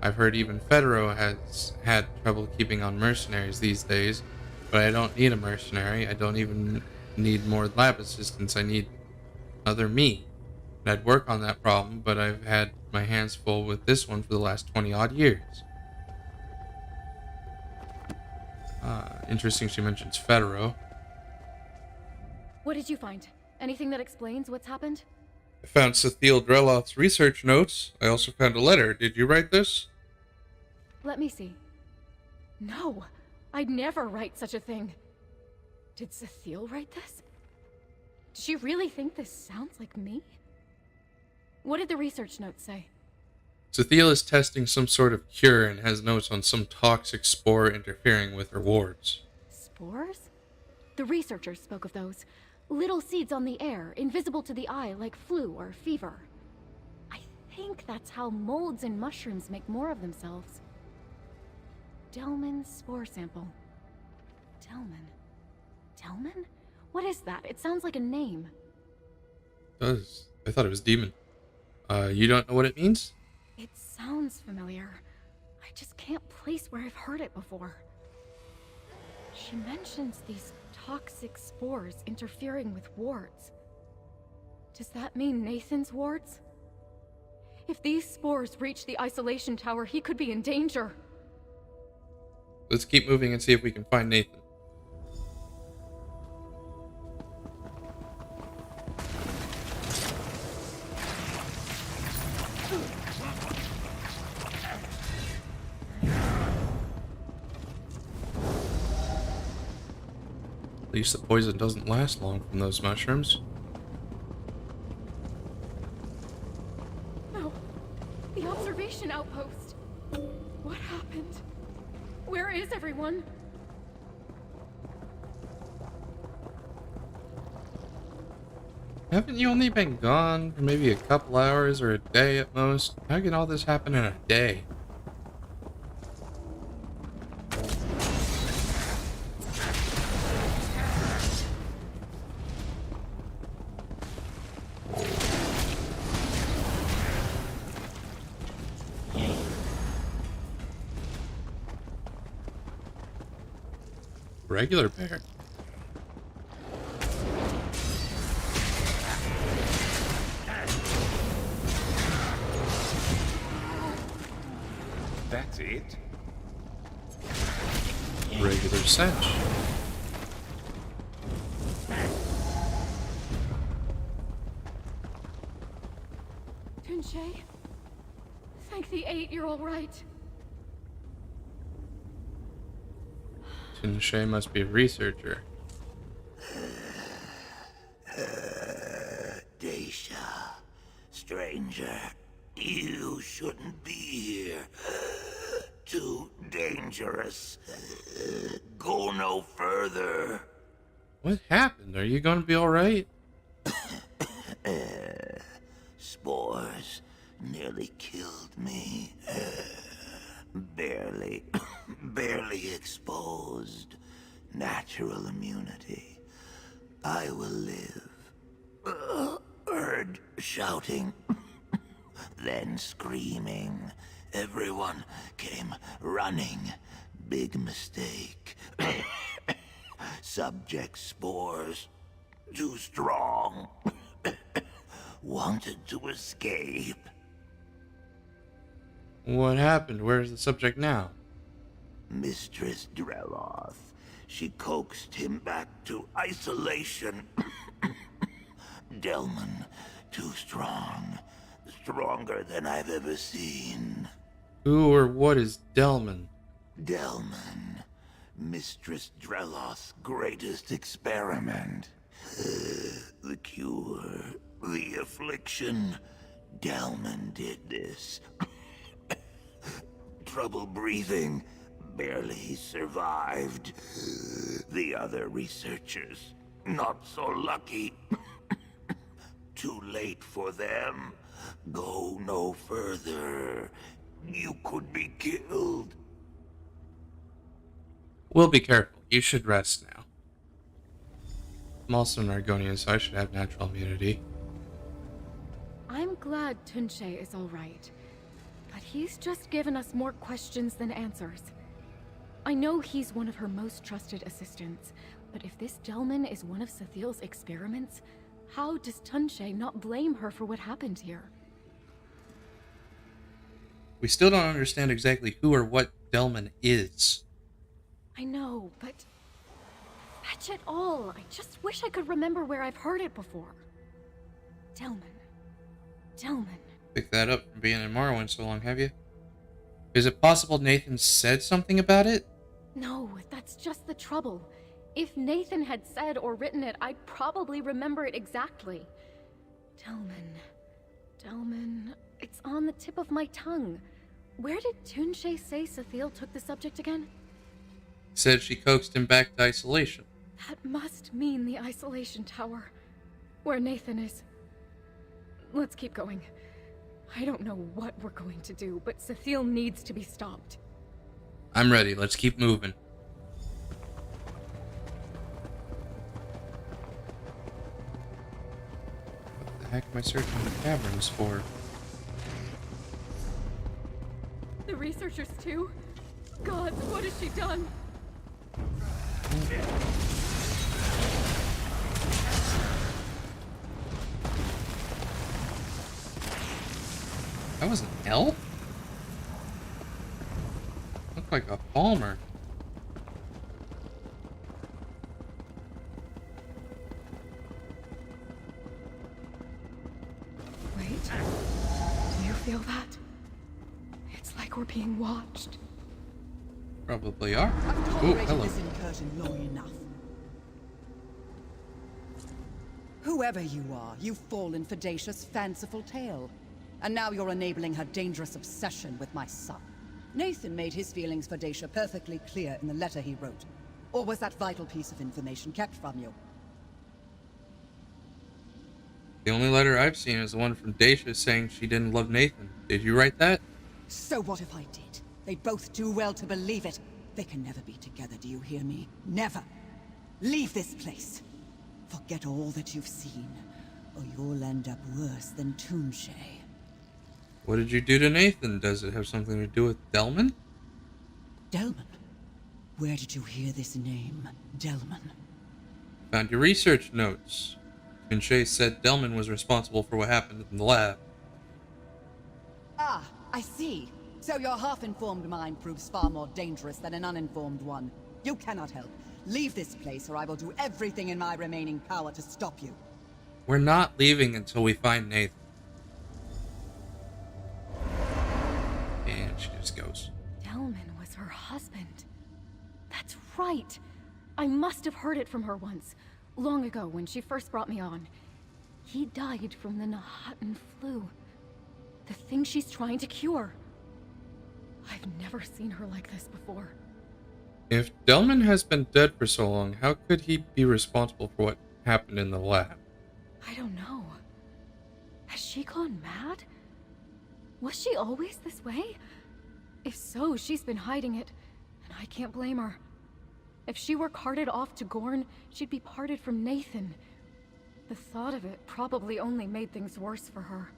I've heard even Federo has had trouble keeping on mercenaries these days, but I don't need a mercenary. I don't even need more lab assistants. I need another me. And I'd work on that problem, but I've had my hands full with this one for the last 20 odd years. Interesting she mentions Federo. What did you find? Anything that explains what's happened? I found Cecile Dreloth's research notes. I also found a letter. Did you write this? Let me see. No, I'd never write such a thing. Did Cecile write this? Does she really think this sounds like me? What did the research notes say? Cecile is testing some sort of cure and has notes on some toxic spore interfering with her wards. Spores? The researchers spoke of those. Little seeds on the air, invisible to the eye like flu or fever. I think that's how molds and mushrooms make more of themselves. Delman's spore sample. Delman? Delman? What is that? It sounds like a name. It does. I thought it was demon. You don't know what it means? It sounds familiar. I just can't place where I've heard it before. She mentions these toxic spores interfering with wards. Does that mean Nathan's wards? If these spores reach the isolation tower, he could be in danger. Let's keep moving and see if we can find Nathan. At least the poison doesn't last long from those mushrooms. No. The observation outpost. What happened? Where is everyone? Haven't you only been gone for maybe a couple hours or a day at most? How can all this happen in a day? Regular bear. That's it? Regular cinch. Tunshay? Thank the 8 you're all right. Tinshay must be a researcher. Daisha, stranger, you shouldn't be here. Too dangerous. Go no further. What happened? Are you gonna be alright? Spores nearly killed me. Barely exposed. Natural immunity. I will live. Heard shouting, then screaming. Everyone came running. Big mistake. Subject spores. Too strong. Wanted to escape. What happened? Where's the subject now? Mistress Dreloth. She coaxed him back to isolation. Delman, too strong. Stronger than I've ever seen. Who or what is Delman? Delman. Mistress Dreloth's greatest experiment. The cure. The affliction. Delman did this. Trouble breathing. Barely survived. The other researchers, not so lucky. Too late for them. Go no further. You could be killed. We'll be careful. You should rest now. I'm also an Argonian, so I should have natural immunity. I'm glad Tunshay is all right. But he's just given us more questions than answers. I know he's one of her most trusted assistants, but if this Delman is one of Sathiel's experiments, how does Tunshe not blame her for what happened here? We still don't understand exactly who or what Delman is. I know, but... fetch it all! I just wish I could remember where I've heard it before. Delman. Delman. Pick that up from being in Morrowind so long, have you? Is it possible Nathan said something about it? No, that's just the trouble. If Nathan had said or written it, I'd probably remember it exactly. Delman... It's on the tip of my tongue. Where did Tunshe say Sathiel took the subject again? Said she coaxed him back to isolation. That must mean the isolation tower. Where Nathan is. Let's keep going. I don't know what we're going to do, but Sathiel needs to be stopped. I'm ready. Let's keep moving. What the heck am I searching the caverns for? The researchers too? God, what has she done? That was an elf? Looked like a palmer. Wait. Do you feel that? It's like we're being watched. Probably are. I've Ooh, tolerated hello. this incursion long enough. Whoever you are, you've fallen for Dacia's fanciful tale. And now you're enabling her dangerous obsession with my son. Nathan made his feelings for Dacia perfectly clear in the letter he wrote. Or was that vital piece of information kept from you? The only letter I've seen is the one from Dacia saying she didn't love Nathan. Did you write that? So what if I did? They both do well to believe it. They can never be together, do you hear me? Never. Leave this place. Forget all that you've seen, or you'll end up worse than Tunshe. What did you do to Nathan? Does it have something to do with Delman? Delman? Where did you hear this name, Delman? Found your research notes. Tunshe said Delman was responsible for what happened in the lab. Ah, I see. So your half-informed mind proves far more dangerous than an uninformed one. You cannot help. Leave this place or I will do everything in my remaining power to stop you. We're not leaving until we find Nathan. And she just goes. Delman was her husband. That's right. I must have heard it from her once, long ago when she first brought me on. He died from the Nahatan flu. The thing she's trying to cure. I've never seen her like this before. If Delman has been dead for so long, how could he be responsible for what happened in the lab? I don't know. Has she gone mad? Was she always this way? If so, she's been hiding it, and I can't blame her. If she were carted off to Gorn, she'd be parted from Nathan. The thought of it probably only made things worse for her.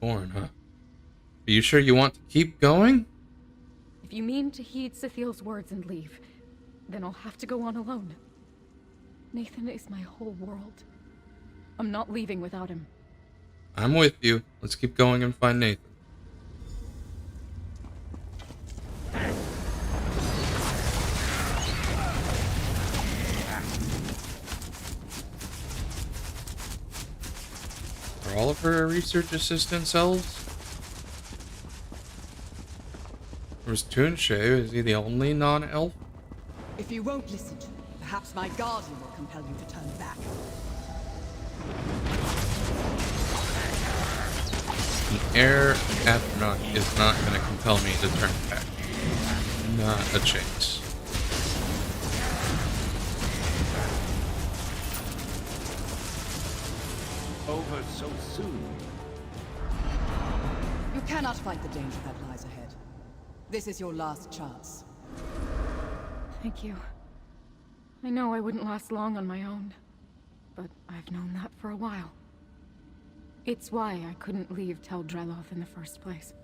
Gorn, huh? Are you sure you want to keep going? If you mean to heed Sathiel's words and leave, then I'll have to go on alone. Nathan is my whole world. I'm not leaving without him. I'm with you. Let's keep going and find Nathan. Are all of her research assistants elves? Or was Tunshe? Is he the only non-elf? If you won't listen to me, perhaps my guardian will compel you to turn back. The air astronaut is not going to compel me to turn back. Not a chance. Over so soon. You cannot fight the danger that lies ahead. This is your last chance. Thank you. I know I wouldn't last long on my own, but I've known that for a while. It's why I couldn't leave Tel Dreloth in the first place.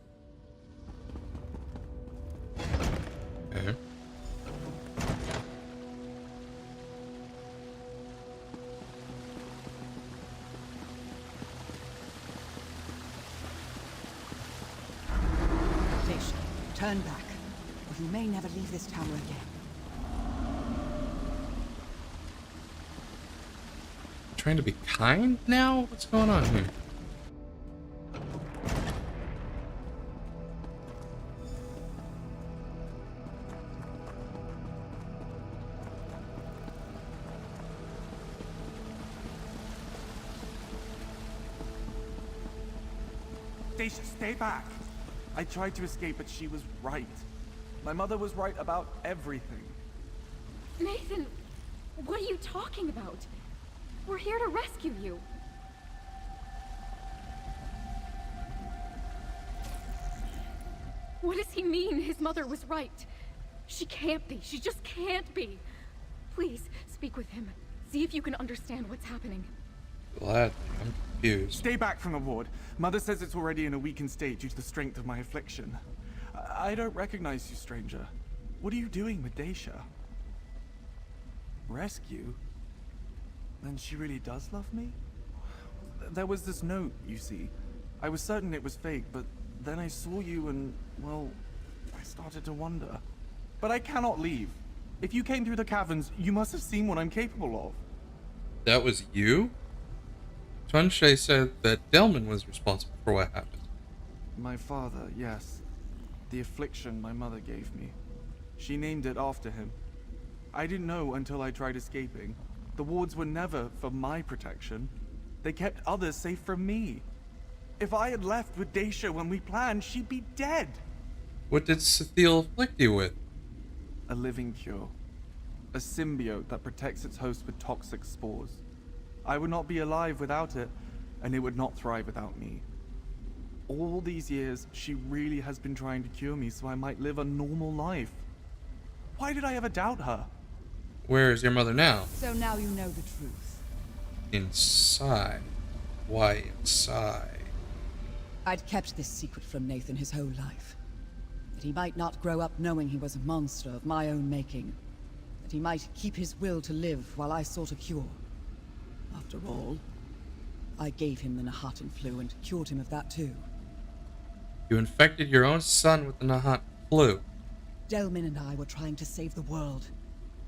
Okay. Dacia, turn back, or you may never leave this tower again. Trying to be kind now? What's going on here? Dacia, stay back! I tried to escape, but she was right. My mother was right about everything. Nathan, what are you talking about? We're here to rescue you. What does he mean his mother was right? She can't be. She just can't be. Please, speak with him. See if you can understand what's happening. Gladly, I'm confused. Stay back from the ward. Mother says it's already in a weakened state due to the strength of my affliction. I don't recognize you, stranger. What are you doing with Dacia? Rescue? Then she really does love me? There was this note, you see. I was certain it was fake, but then I saw you and, well, I started to wonder. But I cannot leave. If you came through the caverns, you must have seen what I'm capable of. That was you? Tunshay said that Delman was responsible for what happened. My father, yes. The affliction my mother gave me. She named it after him. I didn't know until I tried escaping. The wards were never for my protection. They kept others safe from me. If I had left with Dacia when we planned, she'd be dead. What did Sethiel afflict you with? A living cure. A symbiote that protects its host with toxic spores. I would not be alive without it, and it would not thrive without me. All these years, she really has been trying to cure me so I might live a normal life. Why did I ever doubt her? Where is your mother now? So now you know the truth. Inside. Why inside? I'd kept this secret from Nathan his whole life. That he might not grow up knowing he was a monster of my own making. That he might keep his will to live while I sought a cure. After all, I gave him the Nahatan flu and cured him of that too. You infected your own son with the Nahatan flu. Delman and I were trying to save the world.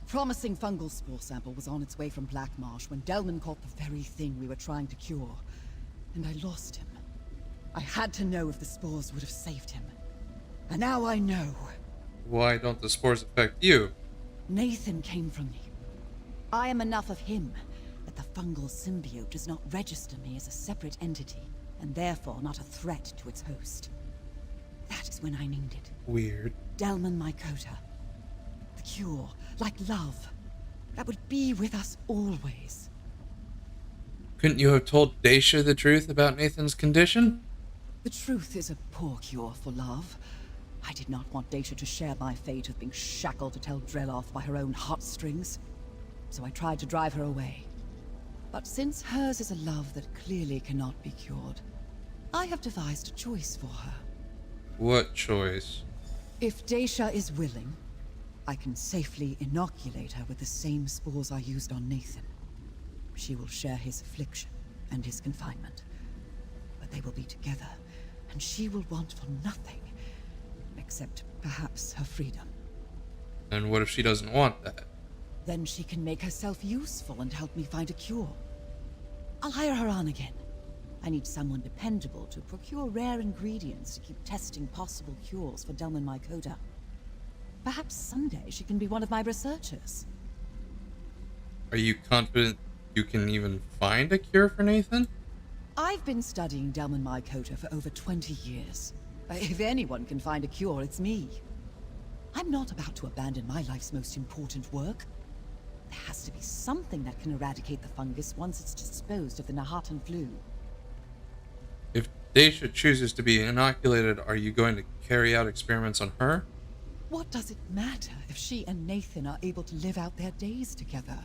A promising fungal spore sample was on its way from Black Marsh when Delman caught the very thing we were trying to cure. And I lost him. I had to know if the spores would have saved him. And now I know. Why don't the spores affect you? Nathan came from me. I am enough of him that the fungal symbiote does not register me as a separate entity, and therefore not a threat to its host. That is when I named it. Weird. Delman Mycota. The cure, like love, that would be with us always. Couldn't you have told Dacia the truth about Nathan's condition? The truth is a poor cure for love. I did not want Dacia to share my fate of being shackled to Tel Dreloth by her own heartstrings, so I tried to drive her away. But since hers is a love that clearly cannot be cured, I have devised a choice for her. What choice? If Dacia is willing, I can safely inoculate her with the same spores I used on Nathan. She will share his affliction and his confinement. But they will be together, and she will want for nothing, except perhaps her freedom. And what if she doesn't want that? Then she can make herself useful and help me find a cure. I'll hire her on again. I need someone dependable to procure rare ingredients to keep testing possible cures for Delman Mycota. Perhaps someday she can be one of my researchers. Are you confident you can even find a cure for Nathan? I've been studying Delman Mycota for over 20 years. If anyone can find a cure, it's me. I'm not about to abandon my life's most important work. There has to be something that can eradicate the fungus once it's disposed of the Nahatan flu. If Dacia chooses to be inoculated, are you going to carry out experiments on her? What does it matter if she and Nathan are able to live out their days together?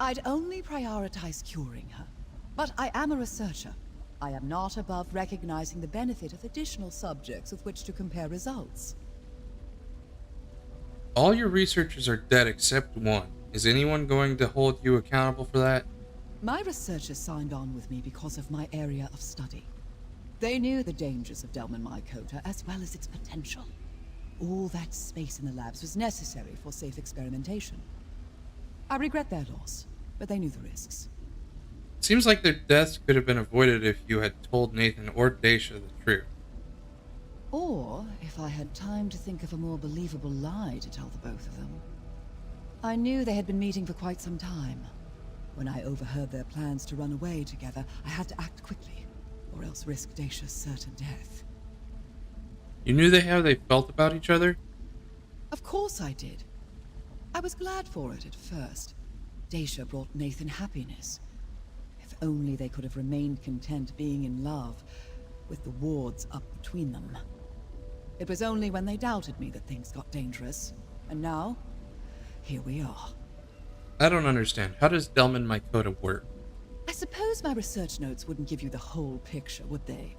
I'd only prioritize curing her. But I am a researcher. I am not above recognizing the benefit of additional subjects with which to compare results. All your researchers are dead except one. Is anyone going to hold you accountable for that? My researchers signed on with me because of my area of study. They knew the dangers of Delman Mycota as well as its potential. All that space in the labs was necessary for safe experimentation. I regret their loss, but they knew the risks. Seems like their deaths could have been avoided if you had told Nathan or Daisha the truth. Or if I had time to think of a more believable lie to tell the both of them. I knew they had been meeting for quite some time. When I overheard their plans to run away together, I had to act quickly, or else risk Dacia's certain death. You knew how they felt about each other? Of course I did. I was glad for it at first. Dacia brought Nathan happiness. If only they could have remained content being in love, with the wards up between them. It was only when they doubted me that things got dangerous. And now, here we are. I don't understand. How does Delman Mycota work? I suppose my research notes wouldn't give you the whole picture, would they?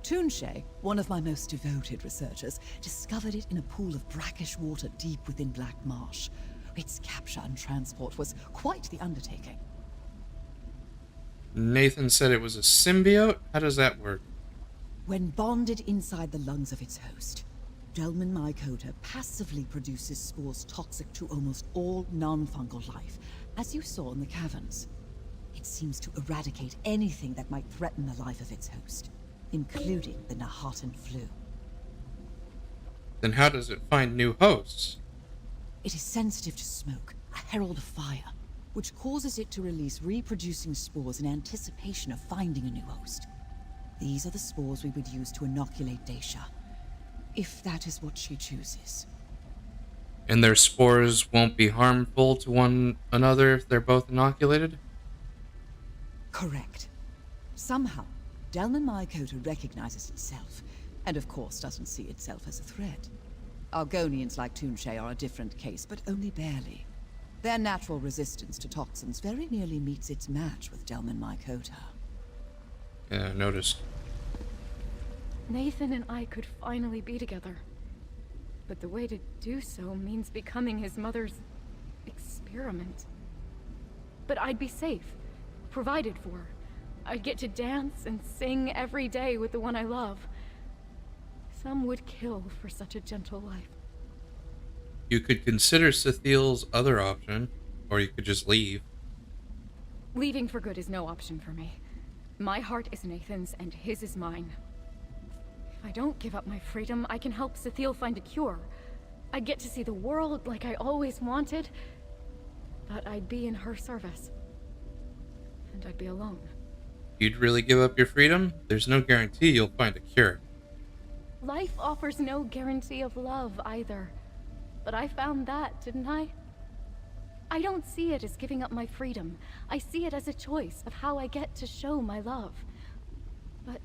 Toonshay, one of my most devoted researchers, discovered it in a pool of brackish water deep within Black Marsh. Its capture and transport was quite the undertaking. Nathan said it was a symbiote? How does that work? When bonded inside the lungs of its host, Delman Mycota passively produces spores toxic to almost all non-fungal life, as you saw in the caverns. It seems to eradicate anything that might threaten the life of its host, including the Nahatan flu. Then how does it find new hosts? It is sensitive to smoke, a herald of fire, which causes it to release reproducing spores in anticipation of finding a new host. These are the spores we would use to inoculate Dacia, if that is what she chooses. And their spores won't be harmful to one another if they're both inoculated? Correct. Somehow, Delman Mycota recognizes itself, and of course doesn't see itself as a threat. Argonians like Toonshay are a different case, but only barely. Their natural resistance to toxins very nearly meets its match with Delman Mycota. Yeah, I noticed. Nathan and I could finally be together. But the way to do so means becoming his mother's experiment. But I'd be safe, provided for. I'd get to dance and sing every day with the one I love. Some would kill for such a gentle life. You could consider Cethiel's other option, or you could just leave. Leaving for good is no option for me. My heart is Nathan's and his is mine. If I don't give up my freedom, I can help Cethiel find a cure. I'd get to see the world like I always wanted, but I'd be in her service. And I'd be alone. You'd really give up your freedom? There's no guarantee you'll find a cure. Life offers no guarantee of love either. But I found that, didn't I? I don't see it as giving up my freedom. I see it as a choice of how I get to show my love. But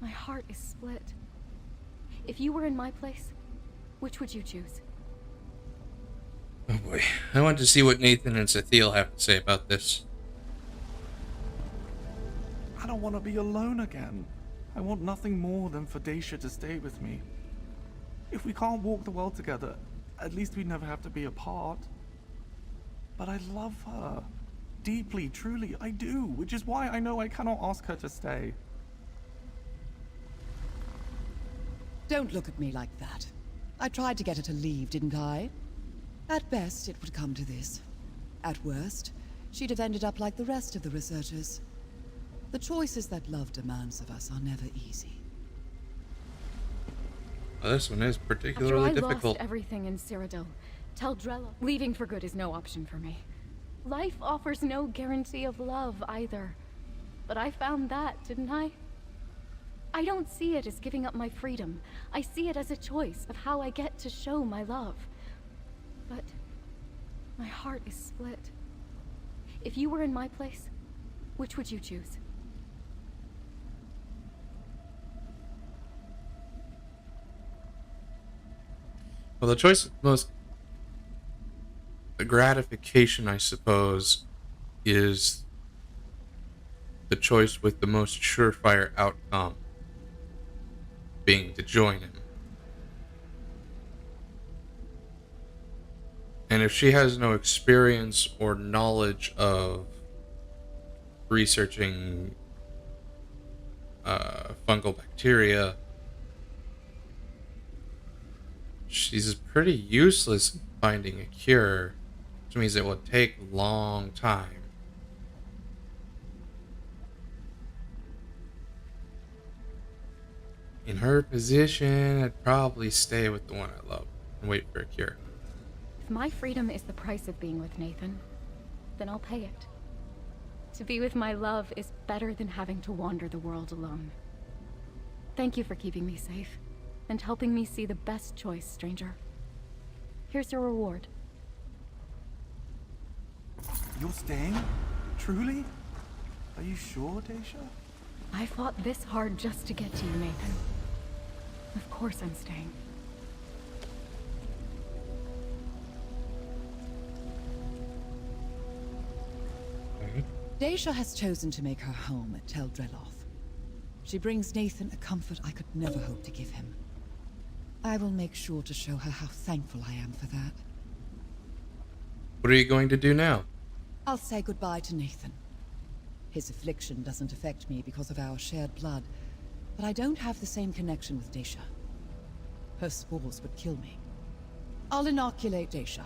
my heart is split. If you were in my place, which would you choose? Oh boy. I want to see what Nathan and Cethiel have to say about this. I don't want to be alone again. I want nothing more than for Dacia to stay with me. If we can't walk the world together, at least we never have to be apart. But I love her. Deeply, truly, I do, which is why I know I cannot ask her to stay. Don't look at me like that. I tried to get her to leave, didn't I? At best, it would come to this. At worst, she'd have ended up like the rest of the researchers. The choices that love demands of us are never easy. Well, this one is particularly After I difficult. lost everything in Cyrodiil, Teldrella, leaving for good is no option for me. Life offers no guarantee of love either. But I found that, didn't I? I don't see it as giving up my freedom. I see it as a choice of how I get to show my love. But my heart is split. If you were in my place, which would you choose? Well, the choice of most gratification, I suppose, is the choice with the most surefire outcome being to join him. And if she has no experience or knowledge of researching fungal bacteria, she's pretty useless in finding a cure, which means it will take a long time. In her position, I'd probably stay with the one I love and wait for a cure. If my freedom is the price of being with Nathan, then I'll pay it. To be with my love is better than having to wander the world alone. Thank you for keeping me safe and helping me see the best choice, stranger. Here's your reward. You're staying? Truly? Are you sure, Daisha? I fought this hard just to get to you, Nathan. Of course I'm staying. Daisha has chosen to make her home at Tel Dreloth. She brings Nathan a comfort I could never hope to give him. I will make sure to show her how thankful I am for that. What are you going to do now? I'll say goodbye to Nathan. His affliction doesn't affect me because of our shared blood, but I don't have the same connection with Daisha. Her spores would kill me. I'll inoculate Daisha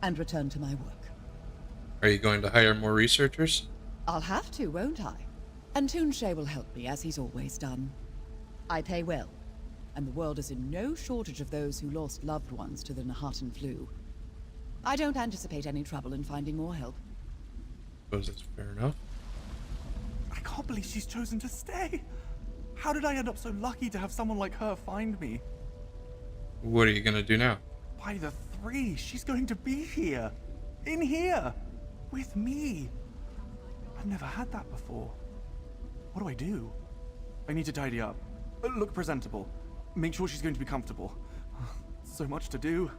and return to my work. Are you going to hire more researchers? I'll have to, won't I? And Toonshay will help me, as he's always done. I pay well, and the world is in no shortage of those who lost loved ones to the Nahatan flu. I don't anticipate any trouble in finding more help. Suppose that's fair enough. I can't believe she's chosen to stay. How did I end up so lucky to have someone like her find me? What are you gonna do now? By the three, she's going to be here. In here. With me. I've never had that before. What do I do? I need to tidy up. Look presentable. Make sure she's going to be comfortable. So much to do.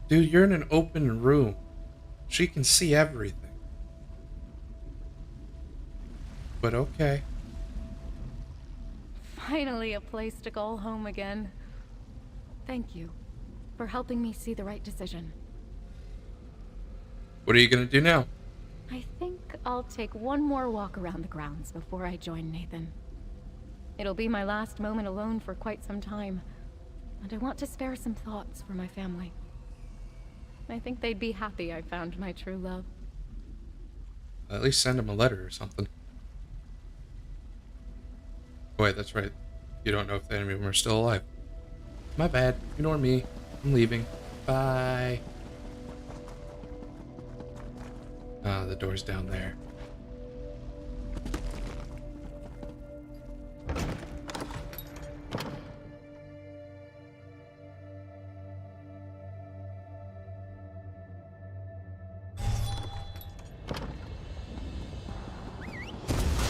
Dude, you're in an open room. She can see everything. But okay. Finally a place to call home again. Thank you for helping me see the right decision. What are you gonna do now? I think I'll take one more walk around the grounds before I join Nathan. It'll be my last moment alone for quite some time, and I want to spare some thoughts for my family. I think they'd be happy I found my true love. At least send him a letter or something. Oh, wait, that's right. You don't know if any of them are still alive. My bad. Ignore me. I'm leaving. Bye. Ah, the door's down there.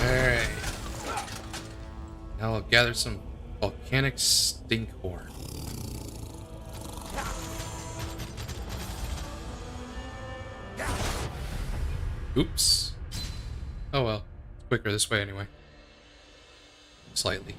Alright. Now I'll gather some volcanic stinkhorn. Oops. Oh well. It's quicker this way anyway. Slightly.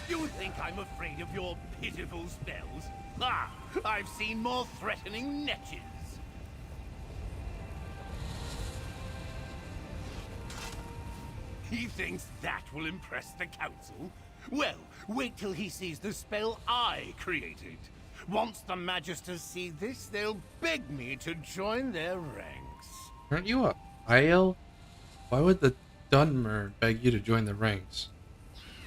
You think I'm afraid of your pitiful spells? Ah, I've seen more threatening netches. He thinks that will impress the council? Well, wait till he sees the spell I created. Once the Magisters see this, they'll beg me to join their ranks. Aren't you a Aiel? Why would the Dunmer beg you to join the ranks?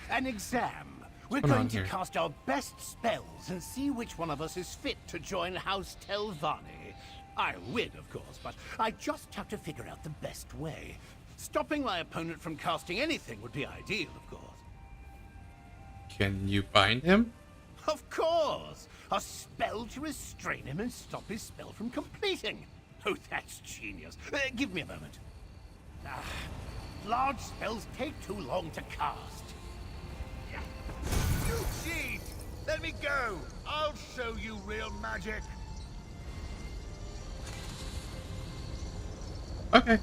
An exam. We're What's going going on to here? cast our best spells and see which one of us is fit to join House Telvanni. I'll win, of course, but I just have to figure out the best way. Stopping my opponent from casting anything would be ideal, of course. Can you find him? Of course! A spell to restrain him and stop his spell from completing. Oh, that's genius. Give me a moment. Large spells take too long to cast. You cheat! Let me go! I'll show you real magic. Okay.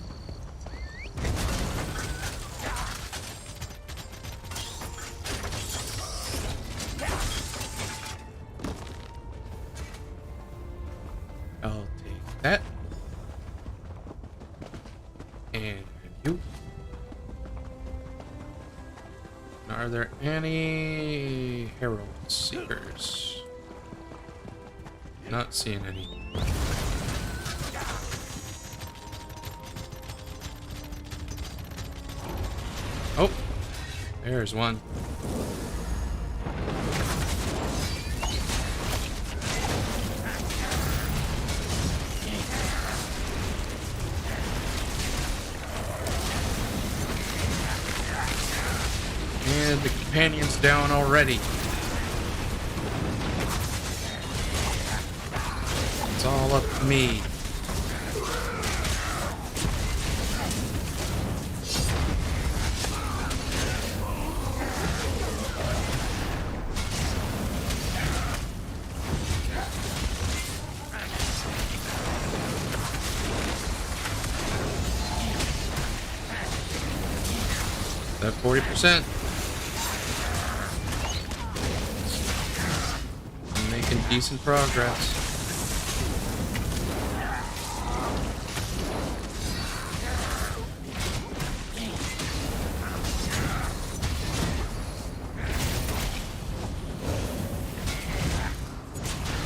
I'll take that. And you. Now, are there any Herald Seekers? Not seeing any. Oh, there's one. And the companion's down already. It's all up to me. That 40%. I'm making decent progress.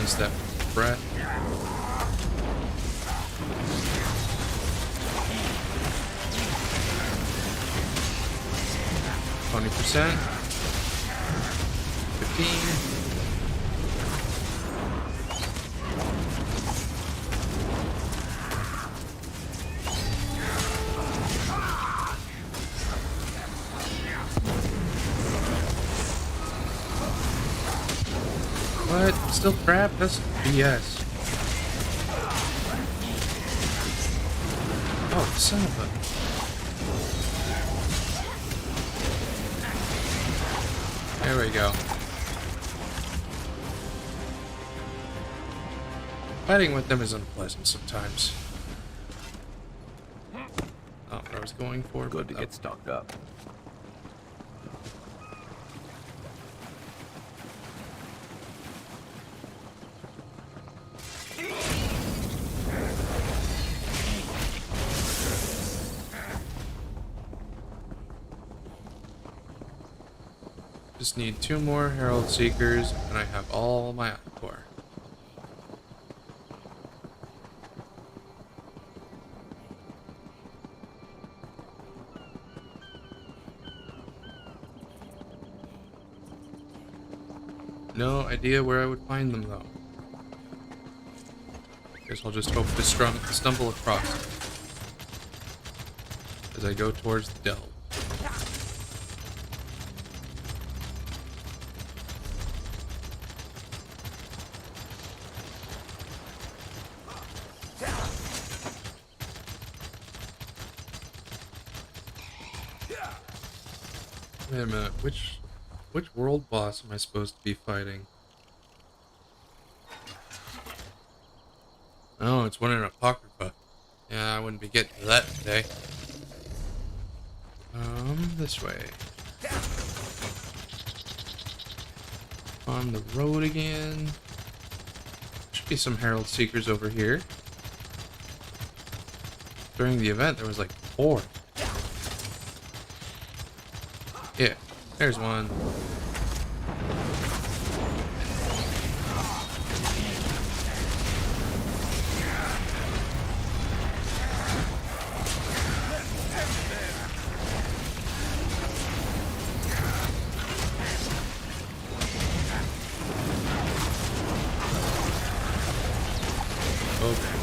Is that breath? %, 15. What? Still crap? That's BS. Oh, son of a... There we go. Fighting with them is unpleasant sometimes. Not what I was going for. Good to get stocked up. Just need 2 more Herald Seekers, and I have all my Encore. No idea where I would find them, though. Guess I'll just hope to stumble across them as I go towards the delve. Wait a minute, which world boss am I supposed to be fighting? Oh, it's one in Apocrypha. Yeah, I wouldn't be getting to that today. This way. On the road again. Should be some Herald Seekers over here. During the event, there was like 4. Yeah, there's one. Okay.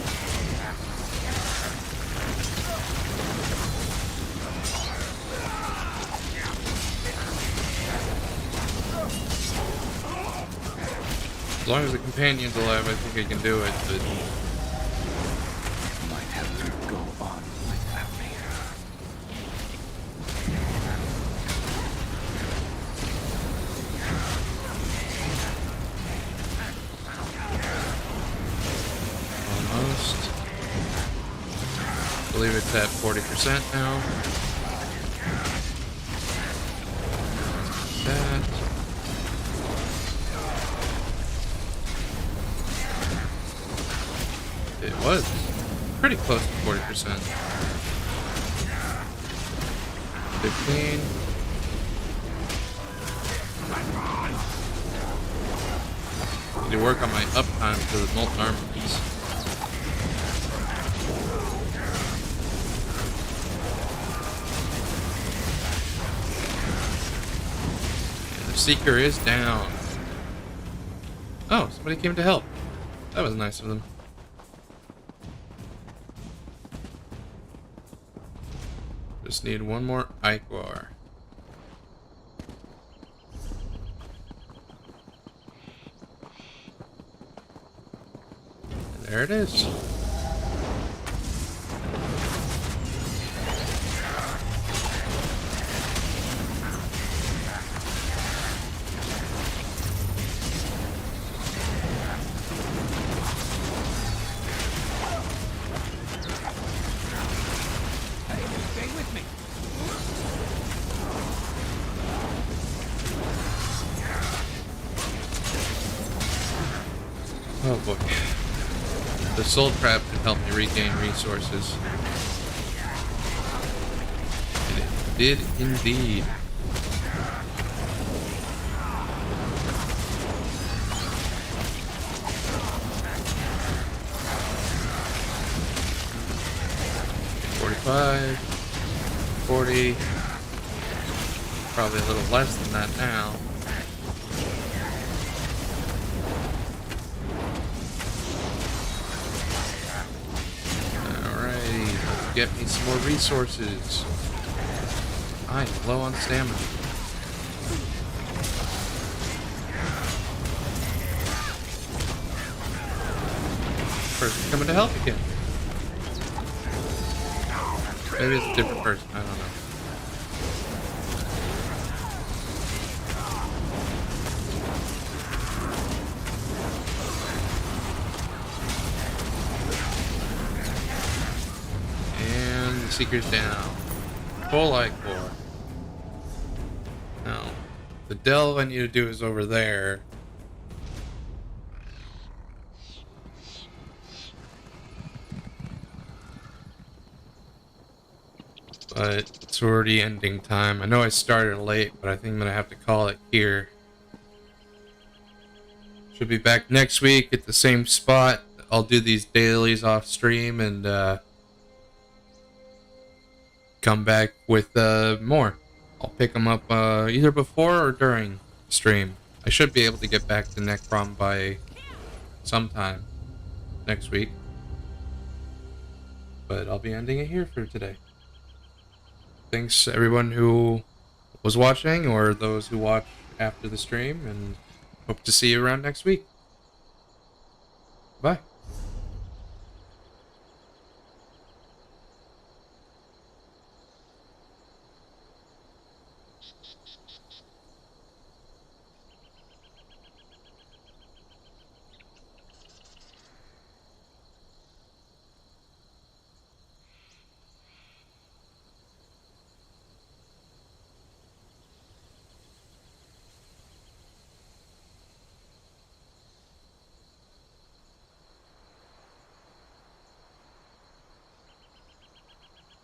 As long as the companion's alive, I think I can do it, but... Might have to go on without me. Almost. I believe it's at 40% now. That. It was pretty close to 40%. 15. Need to work on my uptime for the molten armaments. And the Seeker is down. Oh, somebody came to help. That was nice of them. Just need one more Ichor. And there it is. Oh boy. The soul trap can help me regain resources. And it did indeed. $45, 40, probably a little less than that now. Get me some more resources. I'm low on stamina. Person coming to help again. Maybe it's a different person, I don't know. Seeker's down. Full Ichor. Now, the delve I need to do is over there. But it's already ending time. I know I started late, but I think I'm going to have to call it here. Should be back next week at the same spot. I'll do these dailies off stream and come back with more. I'll pick them up either before or during stream. I should be able to get back to Necrom by sometime next week. But I'll be ending it here for today. Thanks everyone who was watching or those who watch after the stream, and hope to see you around next week. Bye.